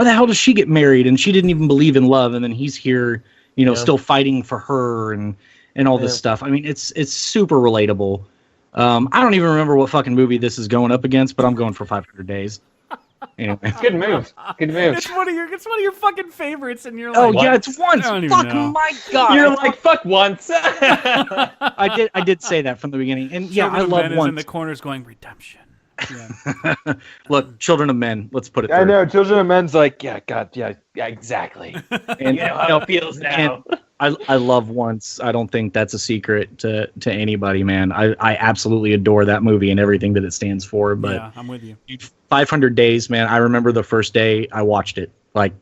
hell does she get married and she didn't even believe in love, and then he's here, still fighting for her and all this stuff. I mean, it's super relatable. I don't even remember what fucking movie this is going up against, but I'm going for 500 Days. Anyway. Good move. Good move. It's one of your fucking favorites, and you're like, oh yeah, it's once. Fuck my god. You're like, fuck once. I did say that from the beginning, and Children I of love Men once. is in the corners going redemption. Yeah. Look, Children of Men. Let's put it. I know. Children of Men's like, yeah, God, yeah, exactly. And how it feels now. I love Once. I don't think that's a secret to anybody, man. I absolutely adore that movie and everything that it stands for. But yeah, I'm with you. 500 Days, man. I remember the first day I watched it. Like,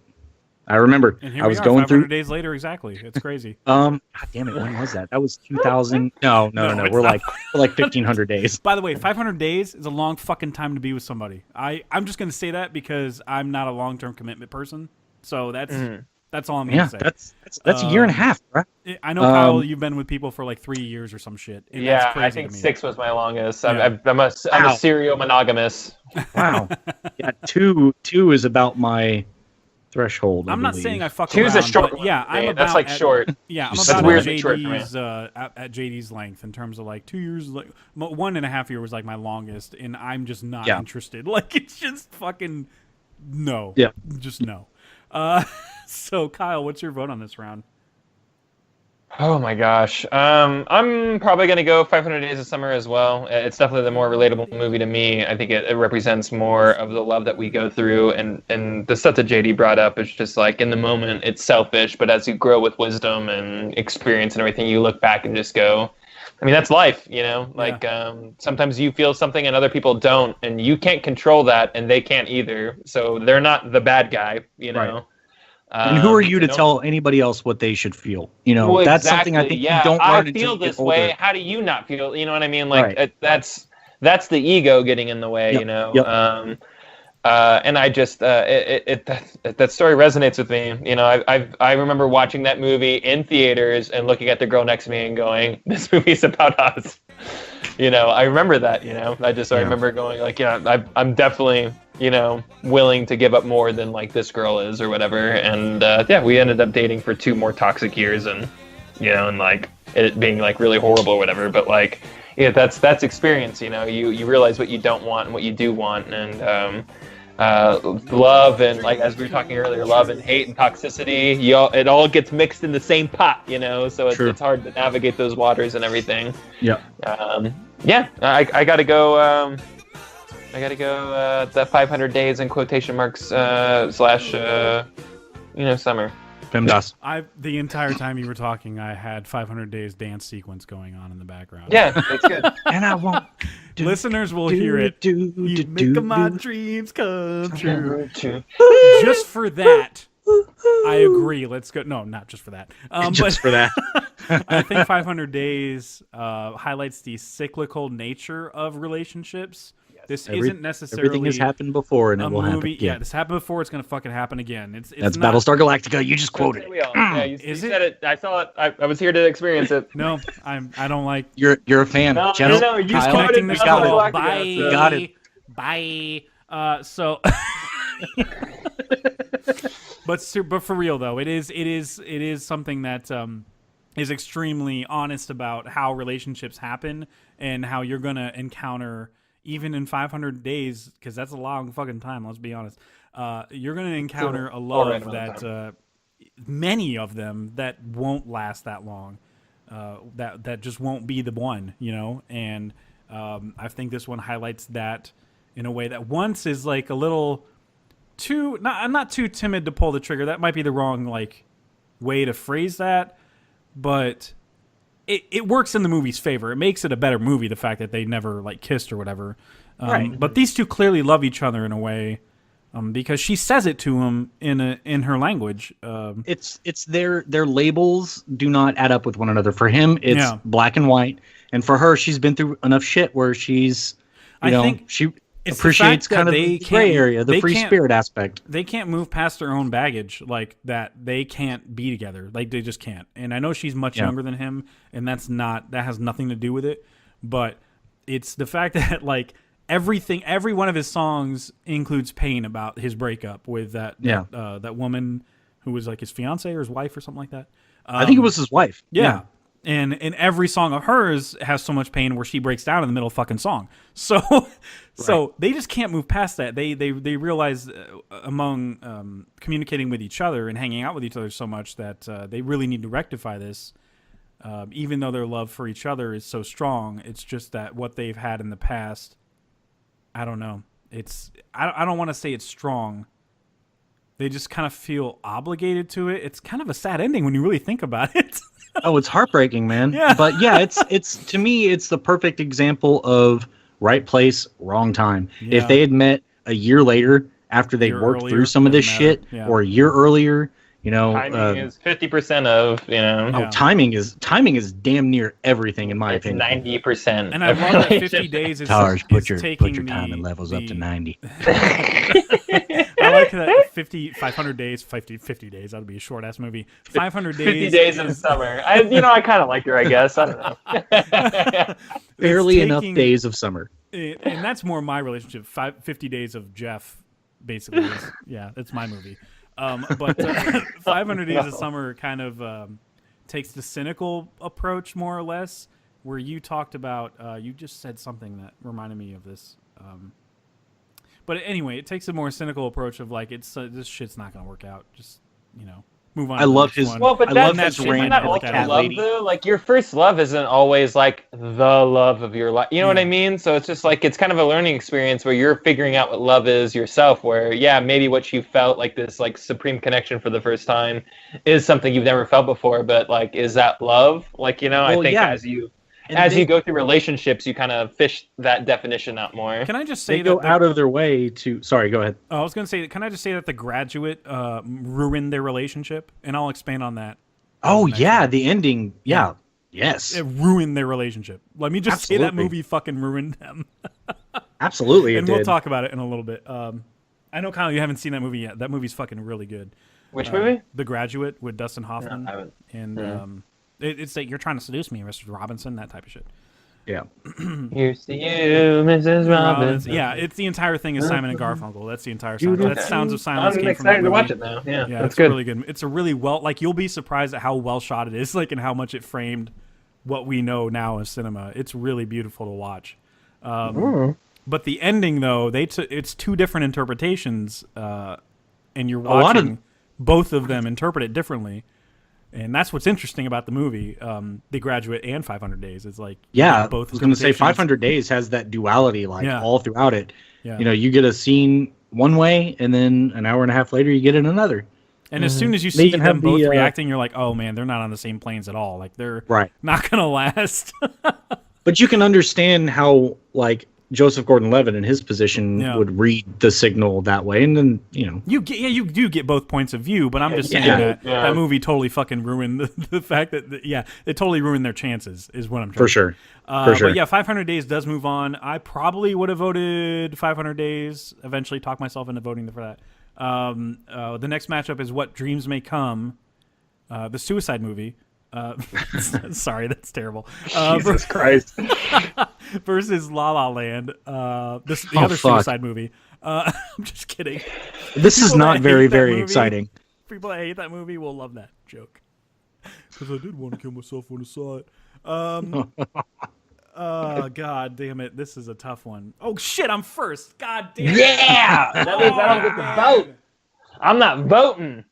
I remember I was going 500 through. days later, exactly. It's crazy. God damn it! When was that? That was 2000. No. We're like 1500 days. By the way, 500 days is a long fucking time to be with somebody. I'm just gonna say that because I'm not a long-term commitment person. So that's all I'm gonna say. That's a year and a half, right? I know, Kyle, you've been with people for like 3 years or some shit. And yeah, that's crazy I think to me. 6 was my longest. Yeah. I'm a serial monogamous. Wow. Yeah, two is about my threshold. I'm not saying I fuck 2 around. is a short. But yeah, I'm that's like short. Yeah, I'm That's about weirdly short for me. at JD's length in terms of like 2 years. Like 1.5 years was like my longest, and I'm just not interested. Like, it's just fucking no. Yeah, just no. So Kyle, what's your vote on this round? Oh my gosh. I'm probably going to go 500 Days of Summer as well. It's definitely the more relatable movie to me. I think it represents more of the love that we go through. And the stuff that JD brought up is just like, in the moment, it's selfish. But as you grow with wisdom and experience and everything, you look back and just go, I mean, that's life, Like, sometimes you feel something and other people don't. And you can't control that, and they can't either. So they're not the bad guy, Right. And who are you to tell anybody else what they should feel? Well, that's exactly. something I think you don't I learn until feel you get this way. older. How do you not feel? You know what I mean? Like, that's the ego getting in the way. Yep. And I just that story resonates with me. I remember watching that movie in theaters and looking at the girl next to me and going, "This movie's about us." I remember that. I remember going like, I'm definitely willing to give up more than like this girl is or whatever. And we ended up dating for 2 more toxic years, and and like it being like really horrible or whatever. But like, that's experience. You realize what you don't want and what you do want, and love, and like as we were talking earlier, love and hate and toxicity, it all gets mixed in the same pot, so it's hard to navigate those waters and everything. I gotta go. That 500 days in quotation marks / summer. PEMDAS. The entire time you were talking, I had 500 Days dance sequence going on in the background. Yeah, it's good. And I won't Listeners will hear it. You make my dreams come true. Just for that, I agree. Let's go. No, not just for that. Just for that. I think 500 Days highlights the cyclical nature of relationships. This isn't necessarily everything has happened before, and it will happen again. Yeah, this happened before. It's gonna fucking happen again. That's not, Battlestar Galactica. You just quoted it. Yeah, you said it. I saw it. I was here to experience it. No, I don't like. You're a fan. No, you disconnecting this call. Bye. Got it. Bye. So. But for real though, it is something that is extremely honest about how relationships happen and how you're gonna encounter. Even in 500 days, because that's a long fucking time, let's be honest, you're going to encounter a love that, many of them, that won't last that long, that just won't be the one, you know? And I think this one highlights that in a way that once is like a little too, not too timid to pull the trigger. That might be the wrong like way to phrase that, but... It works in the movie's favor. It makes it a better movie, the fact that they never like kissed or whatever. Right. But these two clearly love each other in a way because she says it to him in her language. It's their labels do not add up with one another. For him, it's black and white, and for her, she's been through enough shit where she's, she appreciates kind of the gray area, the free spirit aspect. They can't move past their own baggage like that. They can't be together. Like they just can't. And I know she's much younger than him, and that has nothing to do with it. But it's the fact that like every one of his songs includes pain about his breakup with that woman who was like his fiance or his wife or something like that. I think it was his wife. Yeah. And every song of hers has so much pain where she breaks down in the middle of fucking song. So they just can't move past that. They realize among communicating with each other and hanging out with each other so much that they really need to rectify this. Even though their love for each other is so strong, it's just that what they've had in the past, I don't know. I don't want to say it's strong. They just kind of feel obligated to it. It's kind of a sad ending when you really think about it. Oh, it's heartbreaking, man. Yeah. But yeah, it's to me, it's the perfect example of right place, wrong time. Yeah. If they had met a year later after they worked through some of this shit, or a year earlier, timing is 50% of, timing is damn near everything in my opinion. 90%. And I love that 50 days is Tars, put your taking levels up to 90. I like that 500 days, 50 days. That would be a short ass movie. 500 days. 50 days in summer. I kind of liked her, I guess. I don't know. Barely enough days of summer. And that's more my relationship. 50 Days of Jeff, basically. That's my movie. But 500 Days of Summer kind of takes the cynical approach, more or less, where you talked about, you just said something that reminded me of this. But anyway, it takes a more cynical approach of like, this shit's not going to work out. Just, move on. I love his. Well, but that's not ultimate love, though. Like your first love isn't always like the love of your life. You know what I mean? So it's just like it's kind of a learning experience where you're figuring out what love is yourself. Where maybe what you felt like this like supreme connection for the first time is something you've never felt before. But like, is that love? Like I think as you go through relationships, you kind of fish that definition out more. Can I just say they go out of their way to? Sorry, go ahead. I was going to say, can I just say that The Graduate ruined their relationship, and I'll expand on that. Oh yeah, the ending. Yeah, yes, it ruined their relationship. Let me just say that movie fucking ruined them. Absolutely, and we'll talk about it in a little bit. I know, Kyle, you haven't seen that movie yet. That movie's fucking really good. Which movie? The Graduate with Dustin Hoffman. No, I haven't. And it's like, you're trying to seduce me, Mr. Robinson, that type of shit. Yeah. Here's to you, Mrs. Robinson. Yeah, it's the entire thing is Simon and Garfunkel. That's the entire sound. That's Sounds of Silence. I'm excited to watch it now. Yeah, that's good. Really good. It's a really you'll be surprised at how well shot it is, like, and how much it framed what we know now as cinema. It's really beautiful to watch. But the ending, though, it's two different interpretations, and you're watching both of them interpret it differently. And that's what's interesting about the movie, The Graduate and 500 Days. It's like both. I was going to say 500 Days has that duality, all throughout it. Yeah. You get a scene one way, and then an hour and a half later, you get it another. And as soon as you see them both reacting, you're like, oh man, they're not on the same planes at all. Like they're not going to last. But you can understand how like Joseph Gordon-Levitt in his position would read the signal that way, and then you do get both points of view. But I'm just saying that movie totally fucking ruined the fact that it totally ruined their chances. Is what I'm trying for sure. For sure. But yeah, 500 Days does move on. I probably would have voted 500 Days. Eventually, talk myself into voting for that. The next matchup is What Dreams May Come, the Suicide movie. Sorry, that's terrible. Jesus Christ. Versus La La Land, the other Suicide movie. I'm just kidding. This is not very, very exciting. People that hate that movie will love that joke. Because I did want to kill myself when I saw it. God damn it. This is a tough one. Oh, shit, I'm first. God damn it. Yeah! That means I don't get to vote. I'm not voting.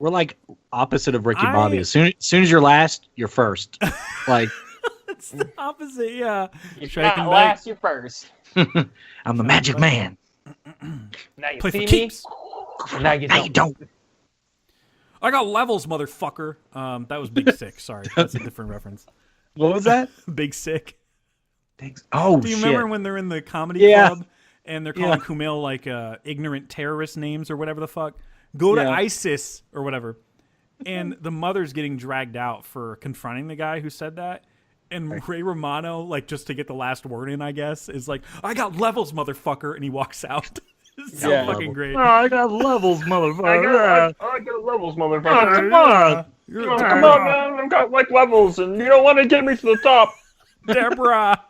We're like opposite of Ricky Bobby. As soon as you're last, you're first. Like it's the opposite, yeah. You're not last, you're first. I'm the magic man. Now you Play see for me. keeps. Now you don't. I got levels, motherfucker. That was Big Sick. Sorry, that's a different reference. What was that? Big Sick. Oh, do you shit. remember when they're in the comedy club and they're calling Kumail like ignorant terrorist names or whatever the fuck? Go to ISIS or whatever. And the mother's getting dragged out for confronting the guy who said that. And Ray Romano, like, just to get the last word in, I guess, is like, I got levels, motherfucker. And he walks out. It's so fucking great. Oh, I got levels, motherfucker. I got levels, motherfucker. Come on. Come on, man. I've got like levels, and you don't want to get me to the top. Deborah.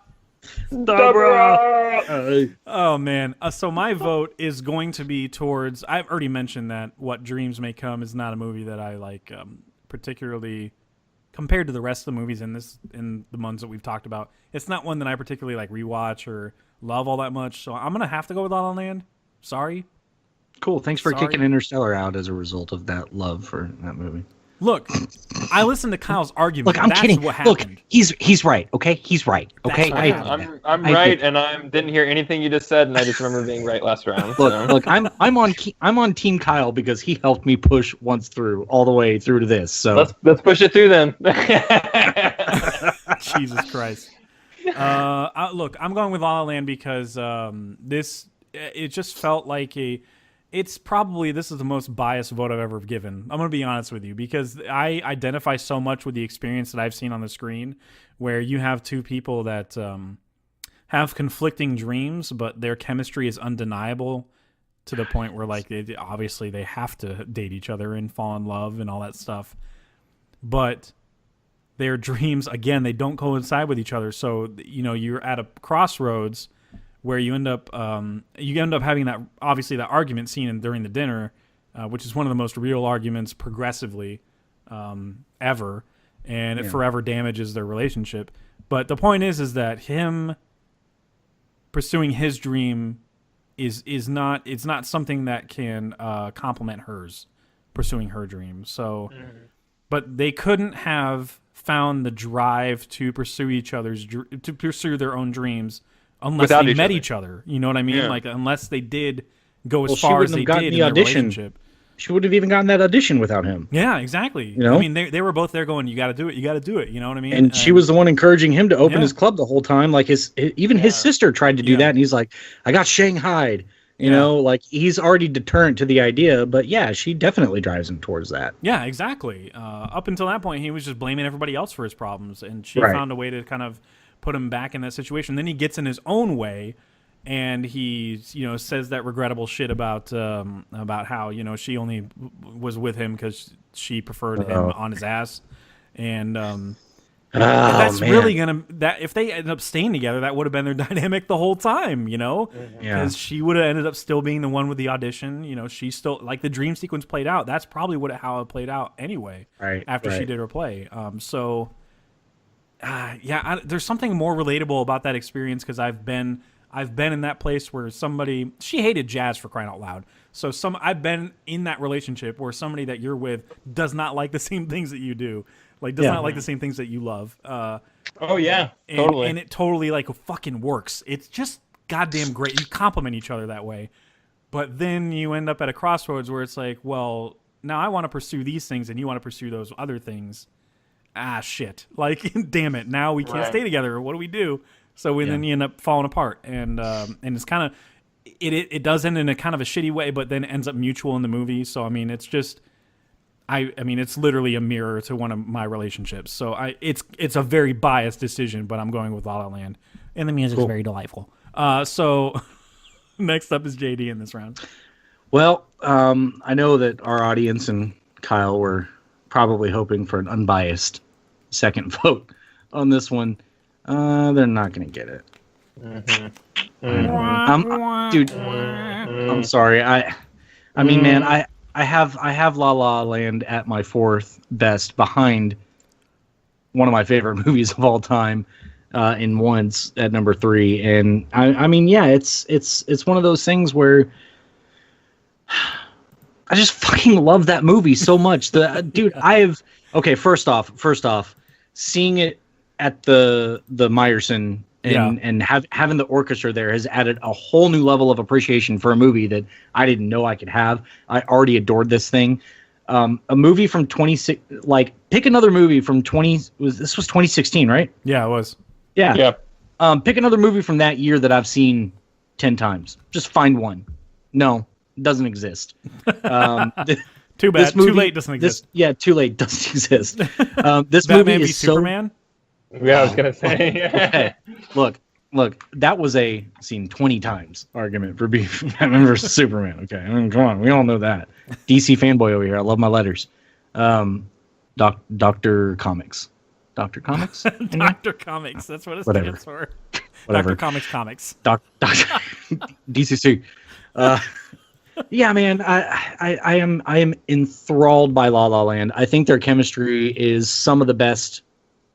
Oh man, so my vote is going to be towards, I've already mentioned that What Dreams May Come is not a movie that I like particularly compared to the rest of the movies in the ones that we've talked about. It's not one that I particularly like rewatch or love all that much, so I'm gonna have to go with La La Land. Sorry. Cool, thanks for kicking Interstellar out as a result of that love for that movie. Look, I listened to Kyle's argument. Look, I'm kidding. What happened. Look, he's right. Okay, he's right. Okay, I'm right, and I didn't hear anything you just said, and I just remember being right last round. Look, I'm on Team Kyle because he helped me push once through all the way through to this. So let's push it through then. Jesus Christ. Look, I'm going with La La Land because it just felt like this is the most biased vote I've ever given. I'm going to be honest with you because I identify so much with the experience that I've seen on the screen where you have two people that have conflicting dreams, but their chemistry is undeniable to the point where like obviously they have to date each other and fall in love and all that stuff. But their dreams, again, they don't coincide with each other. So, you're at a crossroads where you end up having that argument scene during the dinner, which is one of the most real arguments progressively ever, and it forever damages their relationship. But the point is that him pursuing his dream is not something that can complement hers pursuing her dream. So, but they couldn't have found the drive to pursue their own dreams unless they met each other. You know what I mean? Yeah. Like, unless they did go as far as they did in their relationship. She would have even gotten that audition without him. Yeah, exactly. I mean, they were both there going, you got to do it, you got to do it. You know what I mean? And she was the one encouraging him to open his club the whole time. Like, his sister tried to do that, and he's like, I got shanghaied. You know, like, he's already deterrent to the idea, but yeah, she definitely drives him towards that. Yeah, exactly. Up until that point, he was just blaming everybody else for his problems, and she found a way to kind of put him back in that situation. Then he gets in his own way, and he, says that regrettable shit about how, she only was with him because she preferred him on his ass, and if they ended up staying together, that would have been their dynamic the whole time, because she would have ended up still being the one with the audition. She still, like, the dream sequence played out. That's probably how it played out anyway. After she did her play. There's something more relatable about that experience because I've been in that place where she hated jazz, for crying out loud. So I've been in that relationship where somebody that you're with does not like the same things that you do. Like, does not like the same things that you love. Totally. And it totally, like, fucking works. It's just goddamn great. You complement each other that way. But then you end up at a crossroads where it's like, well, now I want to pursue these things and you want to pursue those other things. shit. Like, damn it. Now we can't stay together. What do we do? So then you end up falling apart. And it's kind of, it does end in a kind of a shitty way, but then it ends up mutual in the movie. So, I mean, it's just, I mean, it's literally a mirror to one of my relationships. So it's a very biased decision, but I'm going with La La Land. And the music's very delightful. So next up is JD in this round. Well, I know that our audience and Kyle were probably hoping for an unbiased second vote on this one. They're not going to get it. Dude, I'm sorry. I mean, man, I have La La Land at my fourth best behind one of my favorite movies of all time, in Once at number 3. And I mean, yeah, it's one of those things where I just fucking love that movie so much. First off, seeing it at the Meyerson and having the orchestra there has added a whole new level of appreciation for a movie that I didn't know I could have. I already adored this thing. A movie from 26, like pick another movie from 2016, right? Yeah, it was. Yeah. Pick another movie from that year that I've seen 10 times. Just find one. No, it doesn't exist. Too bad. Too late doesn't exist. Too late doesn't exist. This Batman movie is Superman? Yeah, I was gonna say. Okay. Look. That was a seen 20 times argument for being Batman versus Superman. Okay, I mean, come on, we all know that. DC fanboy over here. I love my letters. Doctor Comics. Doctor Comics. Doctor Comics. That's what it stands for. Whatever. Doctor Comics. Doctor DCC. Yeah, man, I am enthralled by La La Land. I think their chemistry is some of the best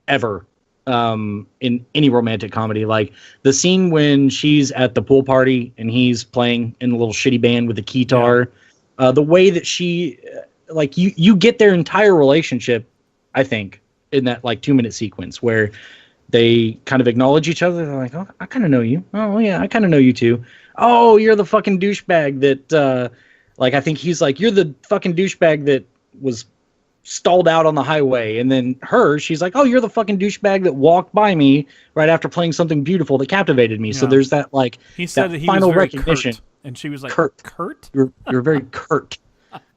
ever in any romantic comedy. Like the scene when she's at the pool party and he's playing in a little shitty band with a guitar, the way that she, like you get their entire relationship, I think, in that like 2-minute sequence where they kind of acknowledge each other. They're like, oh, I kind of know you. Oh yeah, I kind of know you too. Oh, you're the fucking douchebag that, like, I think he's like, you're the fucking douchebag that was stalled out on the highway. And then she's like, oh, you're the fucking douchebag that walked by me right after playing something beautiful that captivated me. Yeah. So there's that, like, he said that he final was very recognition. Curt, and she was like, Kurt? You're very curt.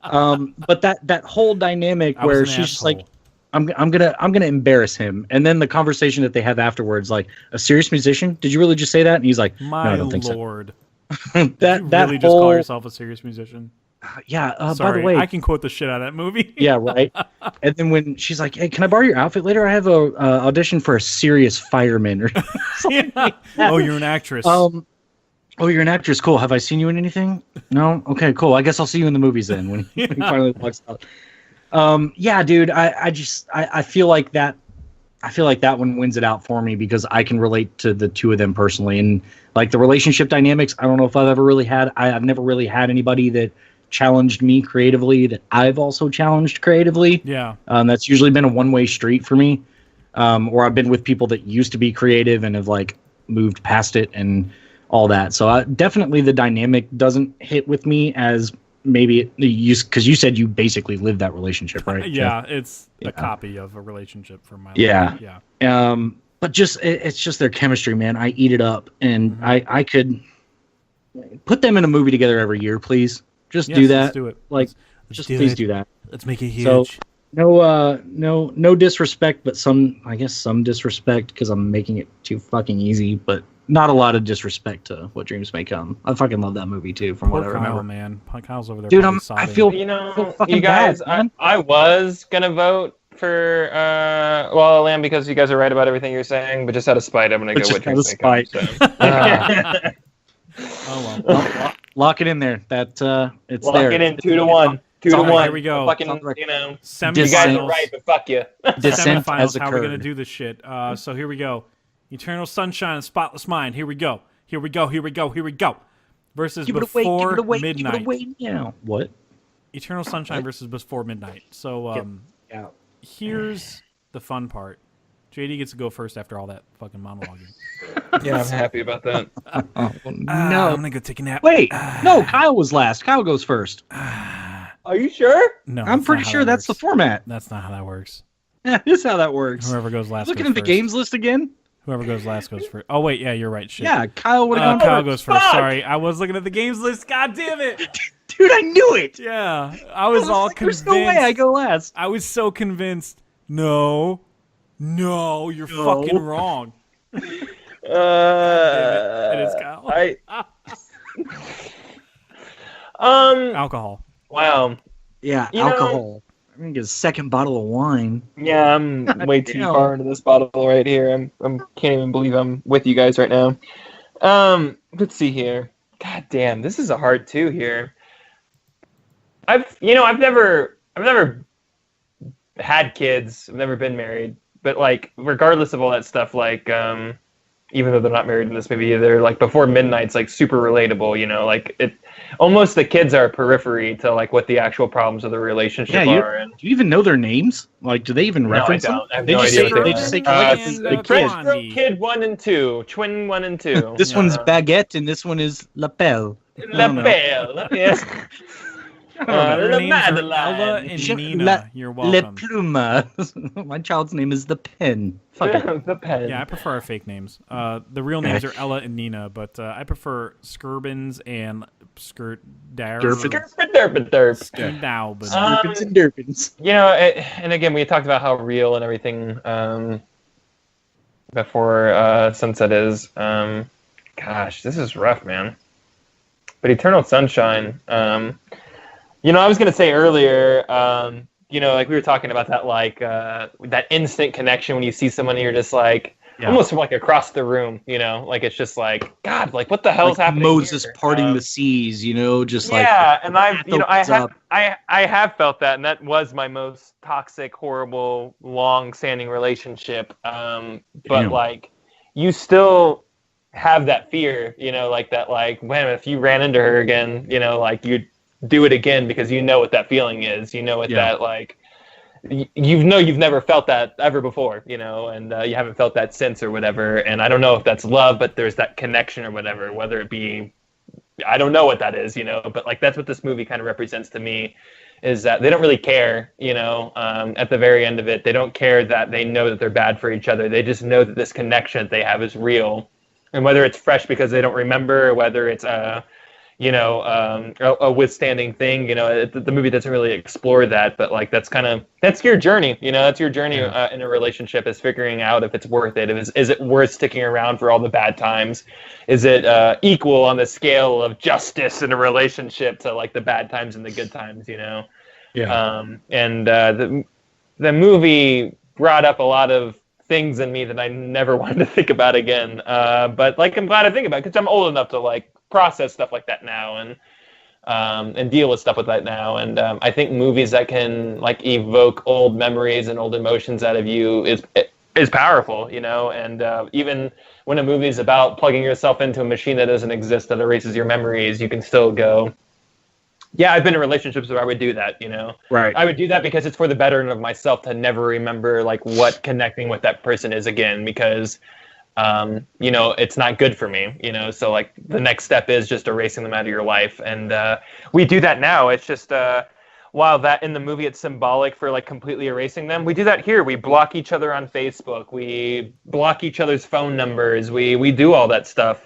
But that whole dynamic where she's just like, I'm gonna embarrass him, and then the conversation that they have afterwards, like, a serious musician? Did you really just say that? And he's like, no, I don't think Lord. So. Did you really just call yourself a serious musician? Yeah. Sorry, by the way, I can quote the shit out of that movie. Yeah, right. And then when she's like, "Hey, can I borrow your outfit later? I have a audition for a serious fireman." Or like oh, you're an actress. Oh, you're an actress. Cool. Have I seen you in anything? No. Okay. Cool. I guess I'll see you in the movies then when he finally walks out. Yeah, dude. I feel like that. I feel like that one wins it out for me because I can relate to the two of them personally, and like the relationship dynamics. I don't know if I've ever really had. I've never really had anybody that challenged me creatively that I've also challenged creatively. Yeah. That's usually been a one-way street for me. Or I've been with people that used to be creative and have like moved past it and all that. So definitely the dynamic doesn't hit with me as maybe because you said you basically lived that relationship, right? Yeah, Jeff? It's a copy of a relationship from my life. Yeah. But it's just their chemistry, man. I eat it up, and I could put them in a movie together every year, please. Just do that. Let's do it. Like, let's please do that. Let's make it huge. So, no disrespect, but some disrespect because I'm making it too fucking easy, but not a lot of disrespect to What Dreams May Come. I fucking love that movie too, from what I remember. Kyle, man. Kyle's over there. Dude, I feel fucking you guys, bad, I was gonna vote for La La Land because you guys are right about everything you're saying, but just out of spite, I'm gonna go What Dreams May Come. So. Oh well. Lock it in there. That it's Lock there. Lock it in 2-1. 2-1. Here we go. Fucking, you know, semifinals. You guys are right, but fuck you. Descent has Semifinals. How occurred. are we gonna do this shit? So here we go. Eternal Sunshine and Spotless Mind. Here we go. Versus Before Midnight. Give it away now. What? Eternal Sunshine versus Before Midnight. So here's the fun part. JD gets to go first after all that fucking monologuing. Yeah, I'm happy about that. No, I'm gonna go take a nap. Wait, no, Kyle was last. Kyle goes first. Are you sure? No, I'm pretty sure that's the format. That's not how that works. Yeah, this is how that works. Whoever goes last. Looking goes at the first. games list again. Whoever goes last goes first. Oh wait, yeah, you're right. Shit. Yeah, Kyle would have gone Kyle first. goes first. Sorry, I was looking at the games list. God damn it. Dude, I knew it. Yeah, I was all convinced. There's no way I go last. I was so convinced. No, you're fucking wrong. Damn it. It is Kyle. Alcohol. Wow. Yeah, alcohol. I'm gonna get a second bottle of wine. Yeah, I'm way too far into this bottle right here. I'm can't even believe I'm with you guys right now. Let's see here. God damn, this is a hard two here. I've never had kids. I've never been married, but like regardless of all that stuff, like even though they're not married in this movie, they're like Before Midnight's like super relatable. Like it. Almost the kids are a periphery to like what the actual problems of the relationship are. And do you even know their names? Like, do they even reference them? I have no idea. They just say the kid 1 and 2, twin 1 and 2. This one's Baguette and this one is Lapel. Lapel. Yes. Their names are Ella and Nina. You're welcome. Le Pluma. My child's name is the Pen. Fuck it. The Pen. Yeah, I prefer our fake names. The real names are Ella and Nina, but I prefer Skirbins and Derpins and Derpins. And again, we talked about how real and everything before Sunset is. Gosh, this is rough, man. But Eternal Sunshine, I was going to say earlier, like we were talking about that, like that instant connection when you see someone and you're just like, almost from like across the room, like it's just like, God, like what the hell's happening Moses here? parting the seas, just like. Yeah, and I have felt that, and that was my most toxic, horrible, long-standing relationship. But like, you still have that fear, like that, like, man, if you ran into her again, like you'd do it again because you know what that feeling is. That like you've never felt that ever before, and you haven't felt that since or whatever. And I don't know if that's love, but there's that connection or whatever, whether it be, I don't know what that is, but like that's what this movie kind of represents to me, is that they don't really care, at the very end of it. They don't care that they know that they're bad for each other. They just know that this connection that they have is real. And whether it's fresh because they don't remember, or whether it's a withstanding thing, the movie doesn't really explore that, but like that's your journey, that's your journey in a relationship, is figuring out if it's worth it. Is it worth sticking around for all the bad times? Is it equal on the scale of justice in a relationship to like the bad times and the good times, And the movie brought up a lot of things in me that I never wanted to think about again, but like I'm glad I think about it because I'm old enough to like process stuff like that now and deal with stuff with that now. And I think movies that can like evoke old memories and old emotions out of you is powerful, and even when a movie is about plugging yourself into a machine that doesn't exist, that erases your memories, you can still go, yeah, I've been in relationships where I would do that, Right. I would do that because it's for the betterment of myself to never remember like what connecting with that person is again, because it's not good for me, so like the next step is just erasing them out of your life. And we do that now. It's just while that in the movie it's symbolic for like completely erasing them, we do that here. We block each other on Facebook, we block each other's phone numbers, we do all that stuff.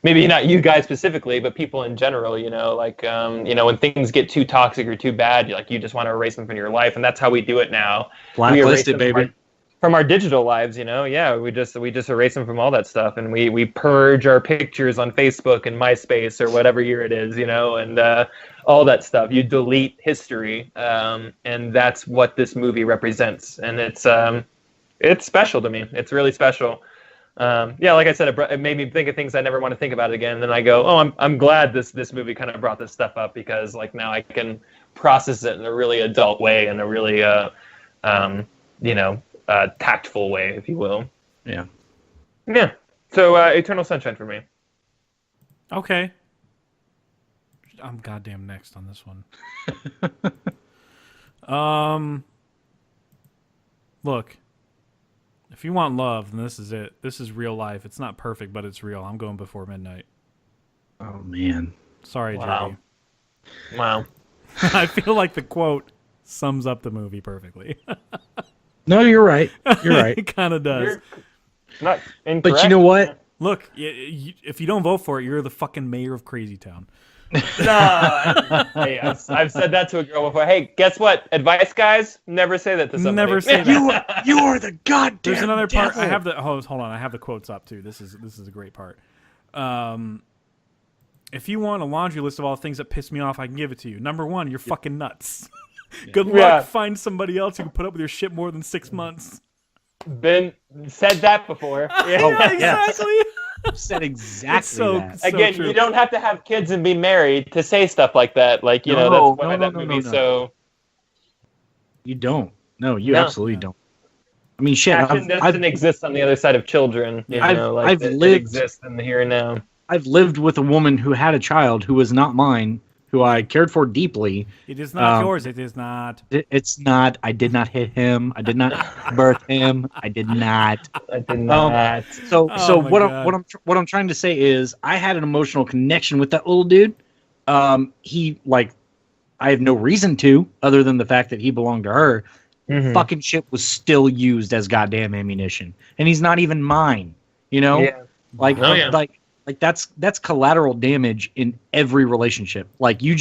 Maybe not you guys specifically, but people in general, when things get too toxic or too bad, you just want to erase them from your life. And that's how we do it now. Blacklisted, baby. From our digital lives, we just erase them from all that stuff, and we purge our pictures on Facebook and MySpace or whatever year it is, and all that stuff. You delete history, and that's what this movie represents, and it's special to me. It's really special. Like I said, it made me think of things I never want to think about again. And then I go, oh, I'm glad this movie kind of brought this stuff up, because like now I can process it in a really adult way, in a really tactful way, if you will. Yeah. So Eternal Sunshine for me. Okay. I'm goddamn next on this one. Look, if you want love, then this is it. This is real life. It's not perfect, but it's real. I'm going Before Midnight. Oh man. Sorry, Wow. Jerry. Wow. I feel like the quote sums up the movie perfectly. No, you're right. You're right. It kind of does. You're not incorrect. But you know what? Look, if you don't vote for it, you're the fucking mayor of Crazy Town. No, hey, I've said that to a girl before. Hey, guess what? Advice, guys, never say that to somebody. Never say that. You are the goddamn. There's another part. devil. I have the hold on. I have the quotes up too. This is a great part. If you want a laundry list of all the things that piss me off, I can give it to you. Number 1, you're fucking nuts. Good luck. Yeah. Find somebody else who can put up with your shit more than 6 months. Been said that before. Yeah, exactly. Said exactly It's so- that. so Again, true. you don't have to have kids and be married to say stuff like that. Like, you know, No, that's why that movie. no. So You don't. No, you No. absolutely don't. I mean, shit. action doesn't exist on the other side of children. You know, like I've it lived- exists in the here and now. I've lived with a woman who had a child who was not mine, who I cared for deeply. It is not yours. It is not. It's not. I did not hit him. I did not birth him. I did not. I did not. So Oh my what God. what I'm trying to say is I had an emotional connection with that little dude. He like I have no reason to other than the fact that he belonged to her. Mhm. Fucking shit was still used as goddamn ammunition, and he's not even mine. You know, Yeah. like Oh, yeah. like that's collateral damage in every relationship. Like you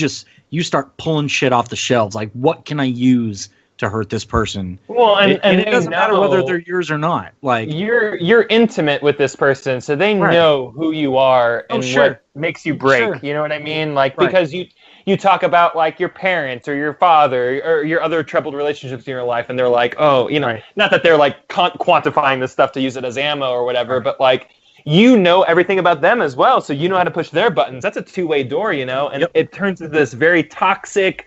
start pulling shit off the shelves. Like what can I use to hurt this person? Well, and And it they doesn't matter know whether they're yours or not. Like you're intimate with this person, so they Right. know who you are Oh, and sure. what makes you break. Sure. You know what I mean? Like Right. because you talk about like your parents or your father or your other troubled relationships in your life, and they're like, oh, you know, Right. not that they're like quantifying this stuff to use it as ammo or whatever, but like you know everything about them as well, so you know how to push their buttons. That's a two-way door, you know, and Yep. it turns into this very toxic.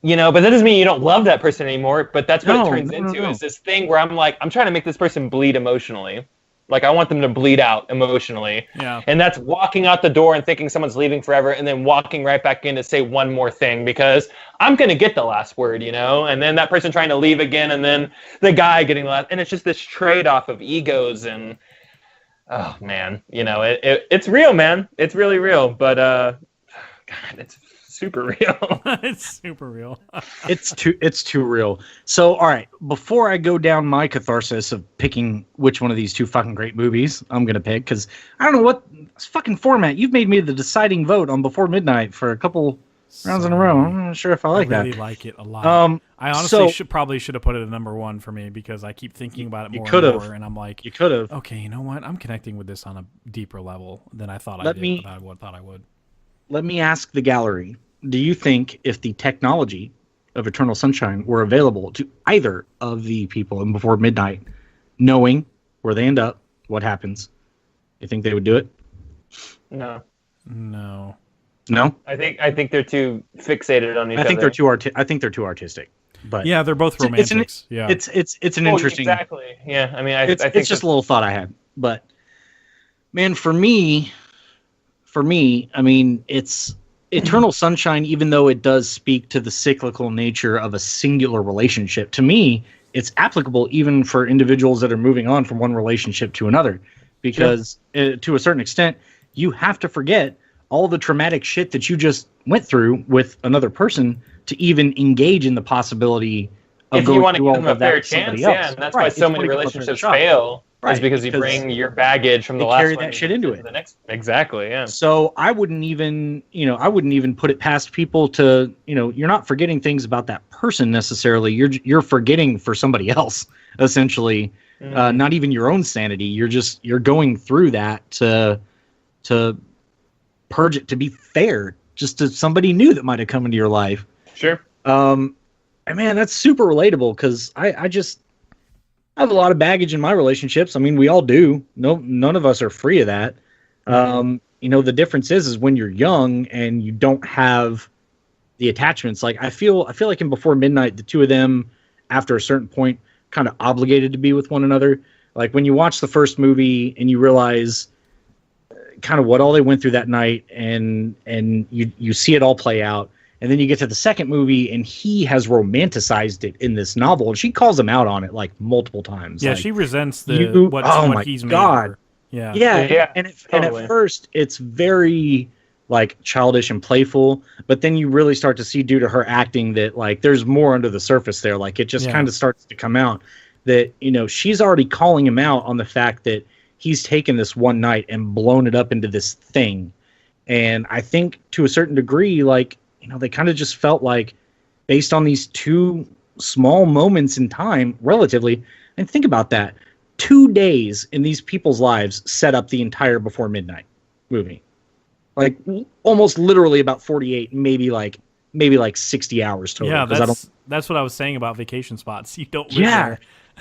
You know, but that doesn't mean you don't love that person anymore. But that's what No, it turns no, into no. is this thing where I'm like, I'm trying to make this person bleed emotionally. Like I want them to bleed out emotionally. Yeah. And that's walking out the door and thinking someone's leaving forever and then walking right back in to say one more thing because I'm going to get the last word, you know? And then that person trying to leave again and then the guy getting the last. And it's just this trade-off of egos and, oh, man. You know, it's real, man. It's really real. But, God, it's super real. It's super real. it's too real. So all right, before I go down my catharsis of picking which one of these two fucking great movies I'm gonna pick, because I don't know what fucking format you've made me the deciding vote on Before Midnight for a couple rounds in a row. I'm not sure if I like I really that. like it a lot. I honestly so- should have put it at number 1 for me because I keep thinking about it You more and could've. more, and I'm like, You could have. okay, you know what? I'm connecting with this on a deeper level than I thought Let I me- thought I would. Let me ask the gallery: do you think if the technology of Eternal Sunshine were available to either of the people in Before Midnight, knowing where they end up, what happens, you think they would do it? No. No. No, I think they're too fixated on each other. I think they're too artistic. But Yeah, they're both It's an- romantics. Yeah. it's an Oh, interesting. Exactly. Yeah. I mean, I It's think just a little thought I had, but man, for me, I mean, it's Eternal Sunshine. Even though it does speak to the cyclical nature of a singular relationship, to me, it's applicable even for individuals that are moving on from one relationship to another, because to a certain extent, you have to forget all the traumatic shit that you just went through with another person to even engage in the possibility of if going you want to through give all them a of that fair with somebody chance, else. yeah, and that's Right, why if so you many wanna go through the relationships shop. fail. Right, Is because you because bring your baggage from the they last carry one that shit into it. the next. Exactly. Yeah. So I wouldn't even put it past people to, you're not forgetting things about that person necessarily. You're forgetting for somebody else, essentially. Not even your own sanity. You're going through that to purge it, to be fair, just to somebody new that might have come into your life. Sure. And man, that's super relatable because I have a lot of baggage in my relationships. I mean, we all do. None of us are free of that. The difference is when you're young and you don't have the attachments. Like I feel like in Before Midnight, the two of them, after a certain point, kind of obligated to be with one another. Like when you watch the first movie and you realize kind of what all they went through that night, and you see it all play out. And then you get to the second movie, and he has romanticized it in this novel, and she calls him out on it like multiple times. Yeah, like, she resents oh what my he's made. God. Her. Yeah. Yeah, and totally. at first it's very like childish and playful, but then you really start to see due to her acting that like there's more under the surface there. Like it just kind of starts to come out that, you know, she's already calling him out on the fact that he's taken this one night and blown it up into this thing. And I think to a certain degree, like, you know, they kind of just felt like, based on these two small moments in time, relatively, and think about that, 2 days in these people's lives set up the entire Before Midnight movie. Like, almost literally about 48, maybe like 60 hours total. Yeah, that's what I was saying about vacation spots. You don't live there.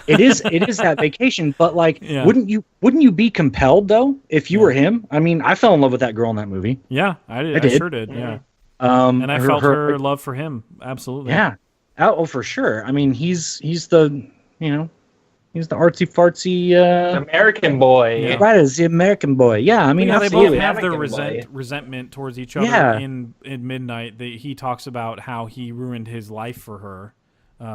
it is that vacation, but like, wouldn't you be compelled though if you were him? I mean, I fell in love with that girl in that movie. Yeah, I did. I sure did. Yeah. And I felt her love for him. Absolutely. Yeah. Oh, for sure. I mean, he's the, you know, he's the artsy fartsy American boy. Yeah. Right, is the American boy. Yeah, I mean, they both have their resentment towards each other. In Midnight, he talks about how he ruined his life for her.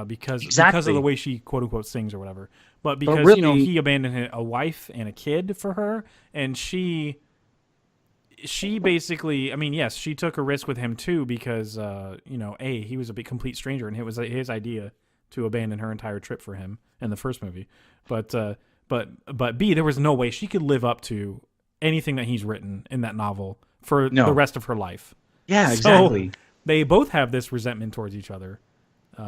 Because of the way she quote unquote sings or whatever, but because really, you know, he abandoned a wife and a kid for her, and she basically, I mean, yes, she took a risk with him too because you know, he was a complete stranger, and it was his idea to abandon her entire trip for him in the first movie, but B, there was no way she could live up to anything that he's written in that novel for the rest of her life. Yeah, exactly. So they both have this resentment towards each other.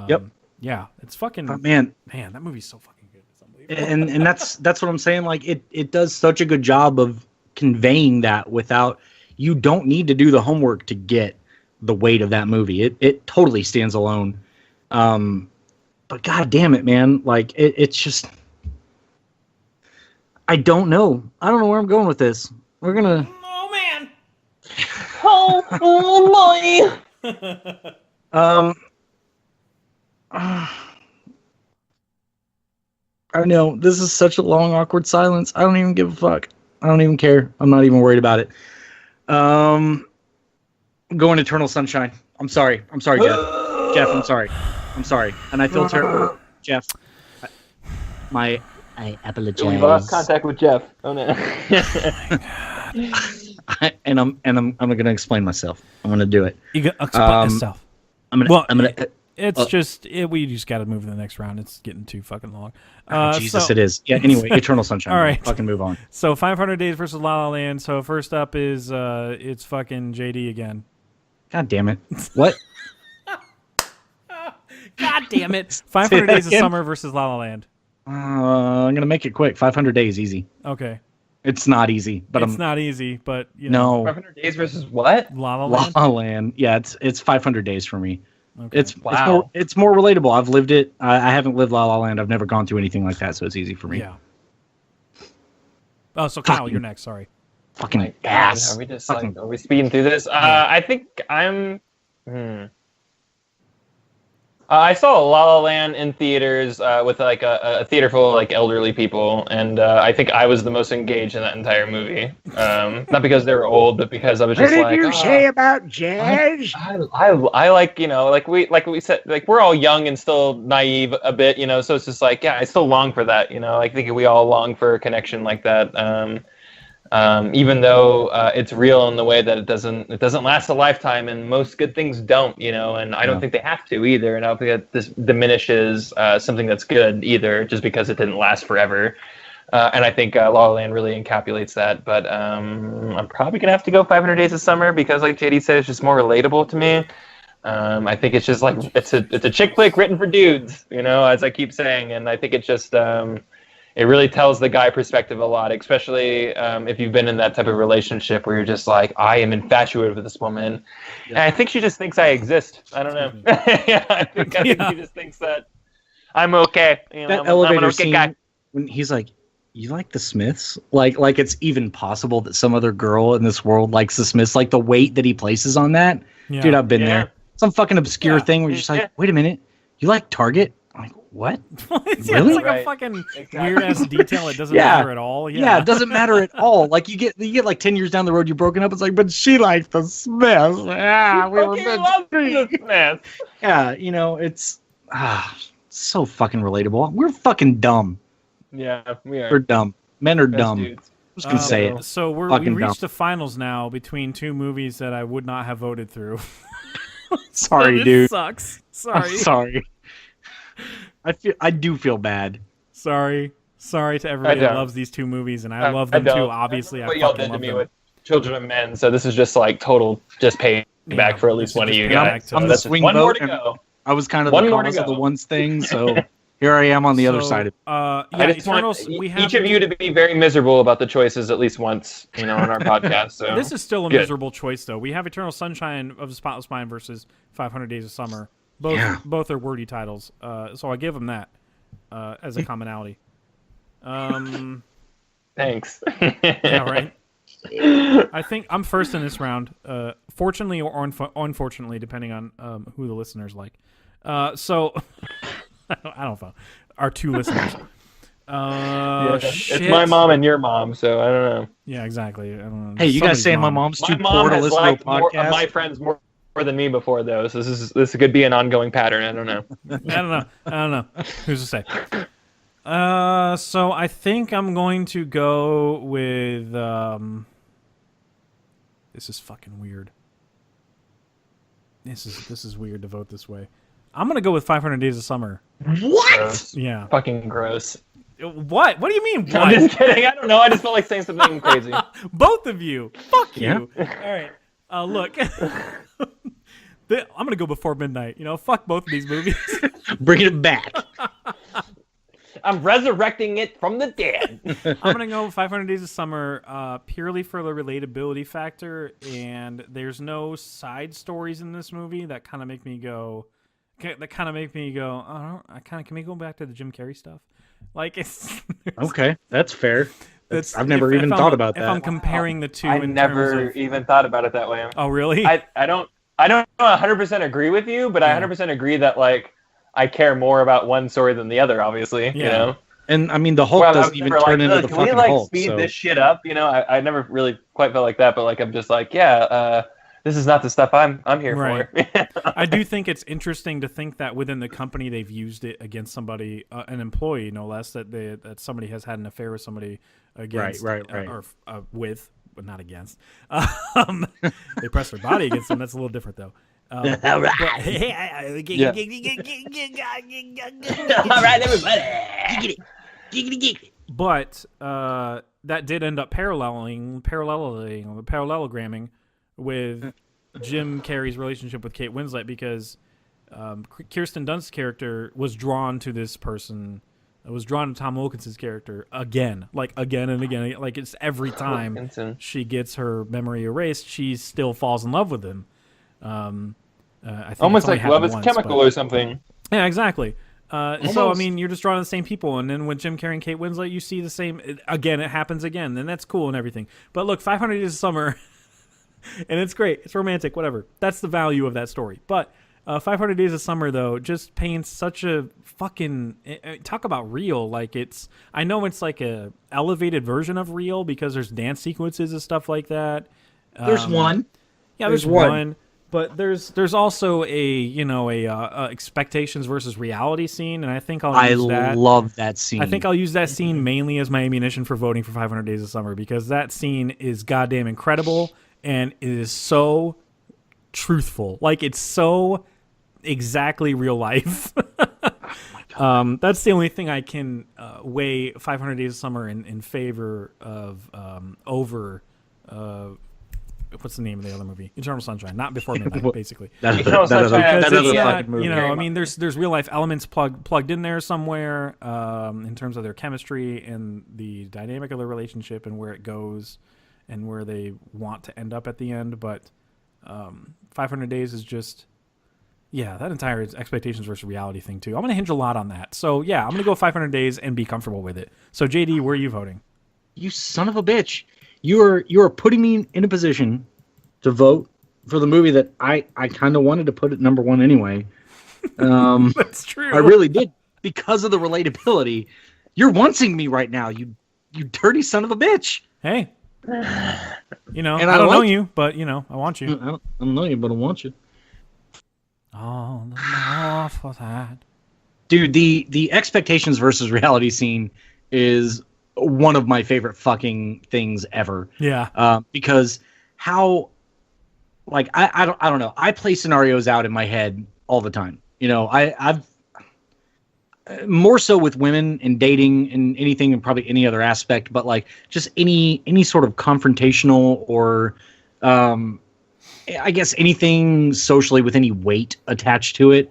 Yep. Yeah, it's fucking man, that movie's so fucking good. It's unbelievable. And that's what I'm saying. Like it does such a good job of conveying that without, you don't need to do the homework to get the weight of that movie. It totally stands alone. But god damn it, man, like it's just, I don't know where I'm going with this. We're gonna oh boy. I know this is such a long, awkward silence. I don't even give a fuck. I don't even care. I'm not even worried about it. I'm going Eternal Sunshine. I'm sorry, Jeff. Jeff, I'm sorry. And I feel terrible, Jeff. I apologize. We lost contact with Jeff. Oh no. I'm gonna explain myself. I'm gonna do it. You can explain yourself. It's just we just got to move to the next round. It's getting too fucking long. Jesus, it is. Yeah. Anyway, Eternal Sunshine. All right, fucking move on. So 500 Days versus La La Land. So first up is it's fucking JD again. God damn it! What? God damn it! 500 Days of Summer versus La La Land. I'm gonna make it quick. 500 Days, easy. Okay. It's not easy, but it's not easy, but you know. No. 500 Days versus what? La La Land. La La Land. Yeah, it's 500 Days for me. Okay. It's more relatable. I've lived it. I haven't lived La La Land. I've never gone through anything like that, so it's easy for me. Yeah. Oh, so Kyle, you're next. Sorry. Fucking ass. Are we just are we speeding through this? I think I'm. I saw La La Land in theaters with like a theater full of like elderly people, and I think I was the most engaged in that entire movie. Not because they were old, but because I was just what did you say about jazz? I like, you know, like we said, like we're all young and still naive a bit, you know. So it's just like, yeah, I still long for that, you know. I think we all long for a connection like that. Even though it's real in the way that it doesn't last a lifetime, and most good things don't, you know, and I don't think they have to either, and I don't think that this diminishes something that's good either, just because it didn't last forever. And I think La La Land really encapsulates that, but I'm probably gonna have to go 500 Days of Summer because, like JD said, it's just more relatable to me. I think it's just like it's a chick flick written for dudes, you know, as I keep saying, and I think it's just it really tells the guy perspective a lot, especially if you've been in that type of relationship where you're just like, I am infatuated with this woman. Yeah. And I think she just thinks I exist. I don't know. Yeah, I think she just thinks that I'm okay. You know, that elevator scene guy. When he's like, you like the Smiths? Like it's even possible that some other girl in this world likes the Smiths. Like the weight that he places on that. Yeah. Dude, I've been there. Some fucking obscure thing where you're just like, wait a minute, you like Target? I'm like, what? Really? It's like a fucking weird ass detail. It doesn't matter at all. Yeah, it doesn't matter at all. Like you get like 10 years down the road, you're broken up. It's like, but she likes the Smiths. Yeah, we were the Smiths. Yeah, you know, it's so fucking relatable. We're fucking dumb. Yeah, we are. We're dumb. Men are dumb. Dudes. I'm just gonna say it. So we reached the finals now between two movies that I would not have voted through. Sorry, dude. Sucks. Sorry. I'm sorry. I do feel bad. Sorry to everybody that loves these two movies, and I love them too. Obviously, I what y'all fucking did to love me them. with Children of Men, so this is just like total payback for at least one of you guys. So I'm the that's swing one vote, more to and go. I was kind of One the more to cause of the go. ones thing, so here I am on the other side of it. Yeah, I just Eternals. want We have each of you to be very miserable about the choices at least once, on our podcast. So This is still a Good. miserable choice, though. We have Eternal Sunshine of the Spotless Mind versus 500 Days of Summer. Both are wordy titles, so I give them that as a commonality. Thanks. Yeah, right. I think I'm first in this round. Fortunately or unfortunately, depending on who the listeners like. So I don't know. Our two listeners. It's my mom and your mom, so I don't know. Yeah, exactly. I don't know. Hey, you guys Somebody's saying my mom. mom's too My poor mom to has listen to a liked more podcast? of my friends more than me before, though. So this could be an ongoing pattern. I don't know. I don't know. Who's to say? So I think I'm going to go with. This is fucking weird. This is weird to vote this way. I'm gonna go with 500 Days of Summer. What? Gross. Yeah. Fucking gross. What? What do you mean? What? I'm just kidding. I don't know. I just felt like saying something crazy. Both of you. Fuck Yeah. you. All right. Look. I'm gonna go Before Midnight. Fuck both of these movies. Bringing it back. I'm resurrecting it from the dead. I'm gonna go 500 Days of Summer purely for the relatability factor, and there's no side stories in this movie that kind of make me go. Can we go back to the Jim Carrey stuff? Like it's Okay, that's fair. I've never even thought about that. If I'm comparing the two, I in never terms of, even thought about it that way. Oh really? I don't 100% agree with you, but I 100% agree that like I care more about one story than the other. Obviously, Yeah. And I mean, the Hulk doesn't even turn into the fucking Can we like Hulk. speed So. this shit up? I never really quite felt like that, but like I'm just like, this is not the stuff I'm here Right. for. I do think it's interesting to think that within the company they've used it against somebody, an employee no less, that somebody has had an affair with somebody against, Right. or with, but not against. They press their body against them. That's a little different though. All right, everybody. But that did end up parallelogramming with Jim Carrey's relationship with Kate Winslet, because Kirsten Dunst's character was drawn to this person. It was drawn to Tom Wilkinson's character again and again. Like it's every time she gets her memory erased, she still falls in love with him. I think Almost like Love is Chemical or something. Yeah, exactly. So I mean, you're just drawing the same people, and then with Jim Carrey and Kate Winslet, you see the same again. It happens again, and that's cool and everything. But look, 500 Days of Summer, and it's great. It's romantic, whatever. That's the value of that story. But 500 Days of Summer, though, just paints such a fucking talk about real. Like I know it's like a elevated version of real because there's dance sequences and stuff like that. There's one. Yeah, there's one. But there's also a expectations versus reality scene, and I think I'll use that. I love that scene. I think I'll use that scene mainly as my ammunition for voting for 500 Days of Summer, because that scene is goddamn incredible, and it is so truthful. Like, it's so exactly real life. That's the only thing I can weigh 500 Days of Summer in favor of over... what's the name of the other movie? Eternal Sunshine, not Before Midnight, basically. Eternal Sunshine. Because That it's other not, fucking movie. I mean, there's real life elements plugged in there somewhere in terms of their chemistry and the dynamic of the relationship and where it goes and where they want to end up at the end. But 500 Days is just, that entire expectations versus reality thing too. I'm going to hinge a lot on that. So I'm going to go 500 Days and be comfortable with it. So JD, where are you voting? You son of a bitch. You are putting me in a position to vote for the movie that I kind of wanted to put at number one anyway. That's true. I really did, because of the relatability. You're wanting me right now, you dirty son of a bitch. Hey, and I don't know you, but I want you. I don't know you, but I want you. All the more for that. Dude, the expectations versus reality scene is one of my favorite fucking things ever. Yeah. Because how, like, I don't know. I play scenarios out in my head all the time. more so with women and dating and anything and probably any other aspect, but like just any sort of confrontational or I guess anything socially with any weight attached to it,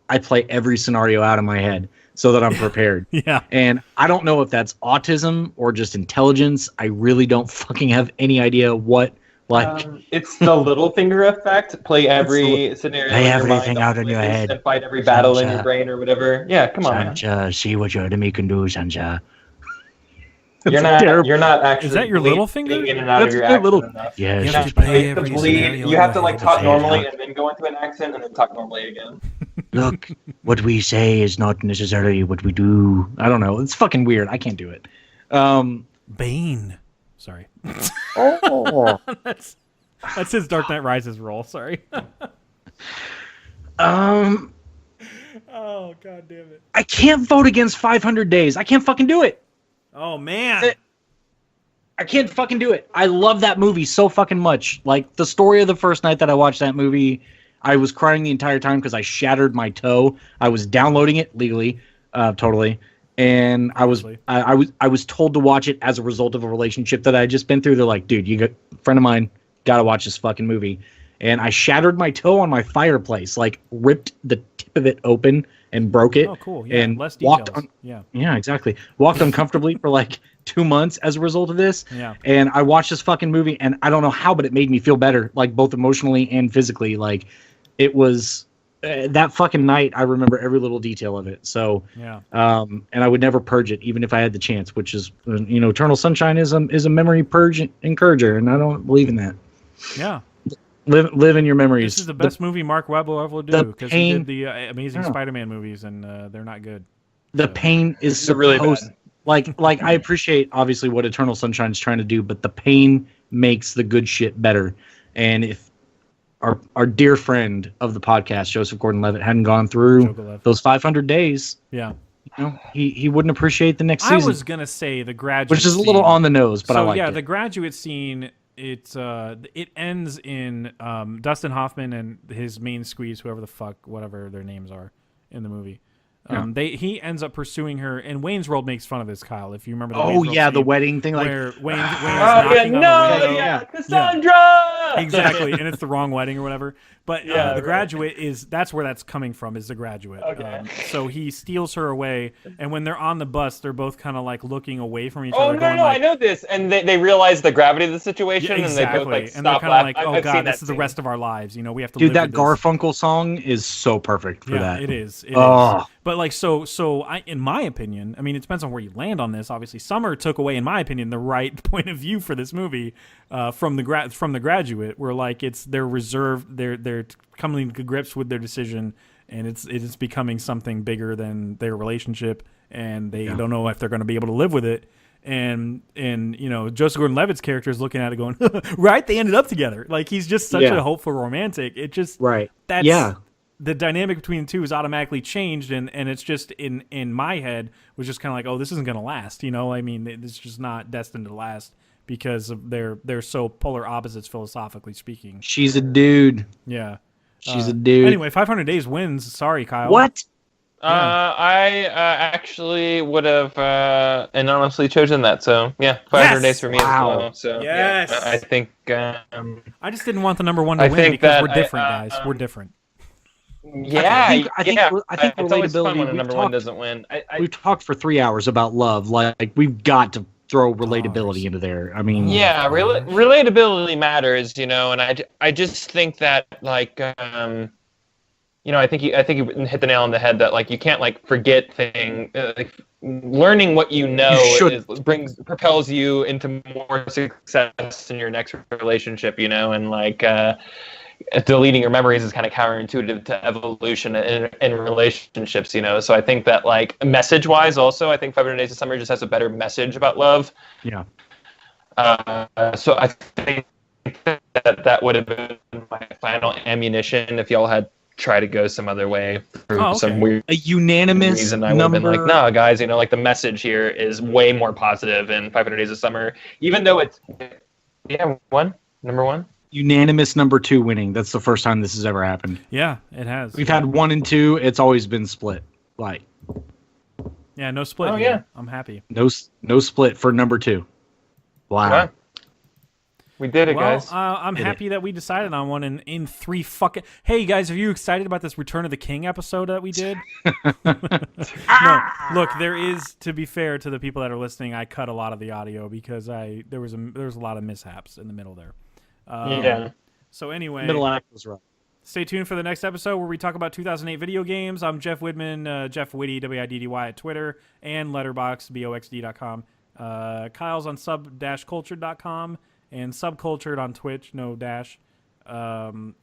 I play every scenario out in my head so that I'm prepared. Yeah. And I don't know if that's autism or just intelligence. I really don't fucking have any idea what. It's the little finger effect. Play every scenario. Play everything out in your head. And fight every battle in your brain or whatever. Yeah, come on. Sancha, see what your enemy can do, Sancha. You're not actually. Is that your little finger? In and out of your accent little. enough. Yes. You have to play every scenario. You have to like talk normally and then go into an accent and then talk normally again. Look, what we say is not necessarily what we do. I don't know. It's fucking weird. I can't do it. Bane. Sorry. Oh. That's his Dark Knight Rises role. Sorry. Oh, God damn it. I can't vote against 500 Days. I can't fucking do it. Oh, man. I can't fucking do it. I love that movie so fucking much. Like, the story of the first night that I watched that movie, I was crying the entire time because I shattered my toe. I was downloading it legally, totally. And I was told to watch it as a result of a relationship that I had just been through. They're like, dude, a friend of mine, gotta watch this fucking movie. And I shattered my toe on my fireplace, like ripped the tip of it open and broke it. Oh, cool. Yeah, and less details. Yeah, exactly. Walked uncomfortably for like 2 months as a result of this. Yeah. And I watched this fucking movie, and I don't know how, but it made me feel better, like both emotionally and physically. Like, it was that fucking night. I remember every little detail of it. So, yeah. And I would never purge it, even if I had the chance. Which is, Eternal Sunshine is a memory purge encourager, and I don't believe in that. Yeah. Live in your memories. This is the best movie Mark Webb will ever do, because he did the Amazing Spider-Man movies, and they're not good. The pain is supposed, really bad. like I appreciate obviously what Eternal Sunshine is trying to do, but the pain makes the good shit better. And if our dear friend of the podcast, Joseph Gordon-Levitt, hadn't gone through those 500 days, yeah, he wouldn't appreciate the next season. I was gonna say The Graduate, which is a little on the nose, but I like it. The Graduate scene. It ends in Dustin Hoffman and his main squeeze, whoever the fuck, whatever their names are in the movie. He ends up pursuing her, and Wayne's World makes fun of this, Kyle. If you remember the wedding thing, like where Wayne's knocking on the window. Cassandra! Exactly, and it's the wrong wedding or whatever. But The Graduate that's where that's coming from, is The Graduate. Okay. So he steals her away, and when they're on the bus, they're both kind of like looking away from each Oh, other. no, I know this. And they realize the gravity of the situation, and they both like and they're stop kind of like, laughing. oh I've god, seen this that is the rest of our lives. We have to. Dude, live that with this. Garfunkel song is so perfect for that. It is. It is. But like, in my opinion, I mean, it depends on where you land on this. Obviously, Summer took away, in my opinion, the right point of view for this movie from the Graduate, where like they're reserved, they're coming to grips with their decision, and it's becoming something bigger than their relationship, and they don't know if they're going to be able to live with it. And Joseph Gordon-Levitt's character is looking at it going, right, they ended up together. Like, he's just such a hopeful romantic. It just the dynamic between the two is automatically changed, and it's just in my head was just kind of like, oh, this isn't going to last. I mean, it's just not destined to last because of they're so polar opposites philosophically speaking. She's a dude. Yeah. She's a dude. Anyway, 500 Days wins. Sorry, Kyle. What? I actually would have anonymously chosen that. So yeah, 500 Days for me as well. So yes. Yeah, I think. I just didn't want the number one to win because we're different, guys. We're different. Yeah, I think it's always fun relatability. when a number one doesn't win. We've talked for 3 hours about love. Like, we've got to throw relatability into there. I mean, yeah, relatability matters, and I just think that like I think you hit the nail on the head that like you can't like forget things. Like, learning what propels you into more success in your next relationship, and like deleting your memories is kind of counterintuitive to evolution in relationships, So I think that like message-wise, also, I think 500 Days of Summer just has a better message about love. Yeah. So I think that would have been my final ammunition if y'all had tried to go some other way for some weird a unanimous reason. I would have been like, no, guys, like the message here is way more positive in 500 Days of Summer, even though it's number one. Unanimous number 2 winning. That's the first time this has ever happened. Yeah, it has. We've had 1 and 2. It's always been split. Like, Yeah, no split. Oh, yeah. I'm happy. No split for number 2. Wow. Yeah. We did it, Well, guys. I'm happy that we decided on one in 3 fucking. Hey guys, are you excited about this Return of the King episode that we did? No, look, there is, to be fair to the people that are listening, I cut a lot of the audio because there was a lot of mishaps in the middle there. Yeah. So anyway, Middle act was rough. stay tuned for the next episode where we talk about 2008 video games. I'm Jeff Widman, Jeff Widdy, Widdy at Twitter, and Letterboxd, boxd.com. Kyle's on sub-cultured.com and Subcultured on Twitch, no dash. And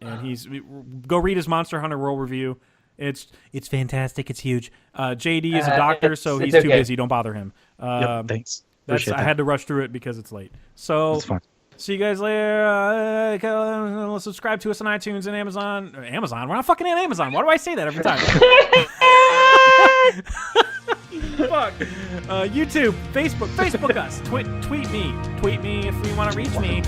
go read his Monster Hunter World review. It's fantastic. It's huge. JD is a doctor, so he's too busy. Don't bother him. Yep, thanks. I had to rush through it because it's late. So That's fine. see you guys later. Subscribe to us on iTunes and Amazon. Amazon? We're not fucking on Amazon. Why do I say that every time? Fuck. YouTube, Facebook us. Tweet me if you want to reach me.